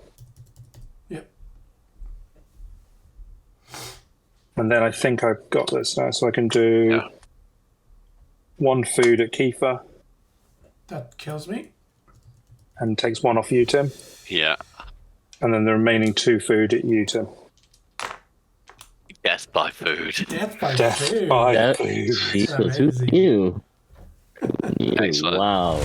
Yep. And then I think I've got this now, so I can do 1 food at Kiefer That kills me. and takes 1 off you, Tim. Yeah. And then the remaining 2 food at you, Tim. Death by food. Death by Death food. by That food. equals Amazing. you. Excellent. Wow.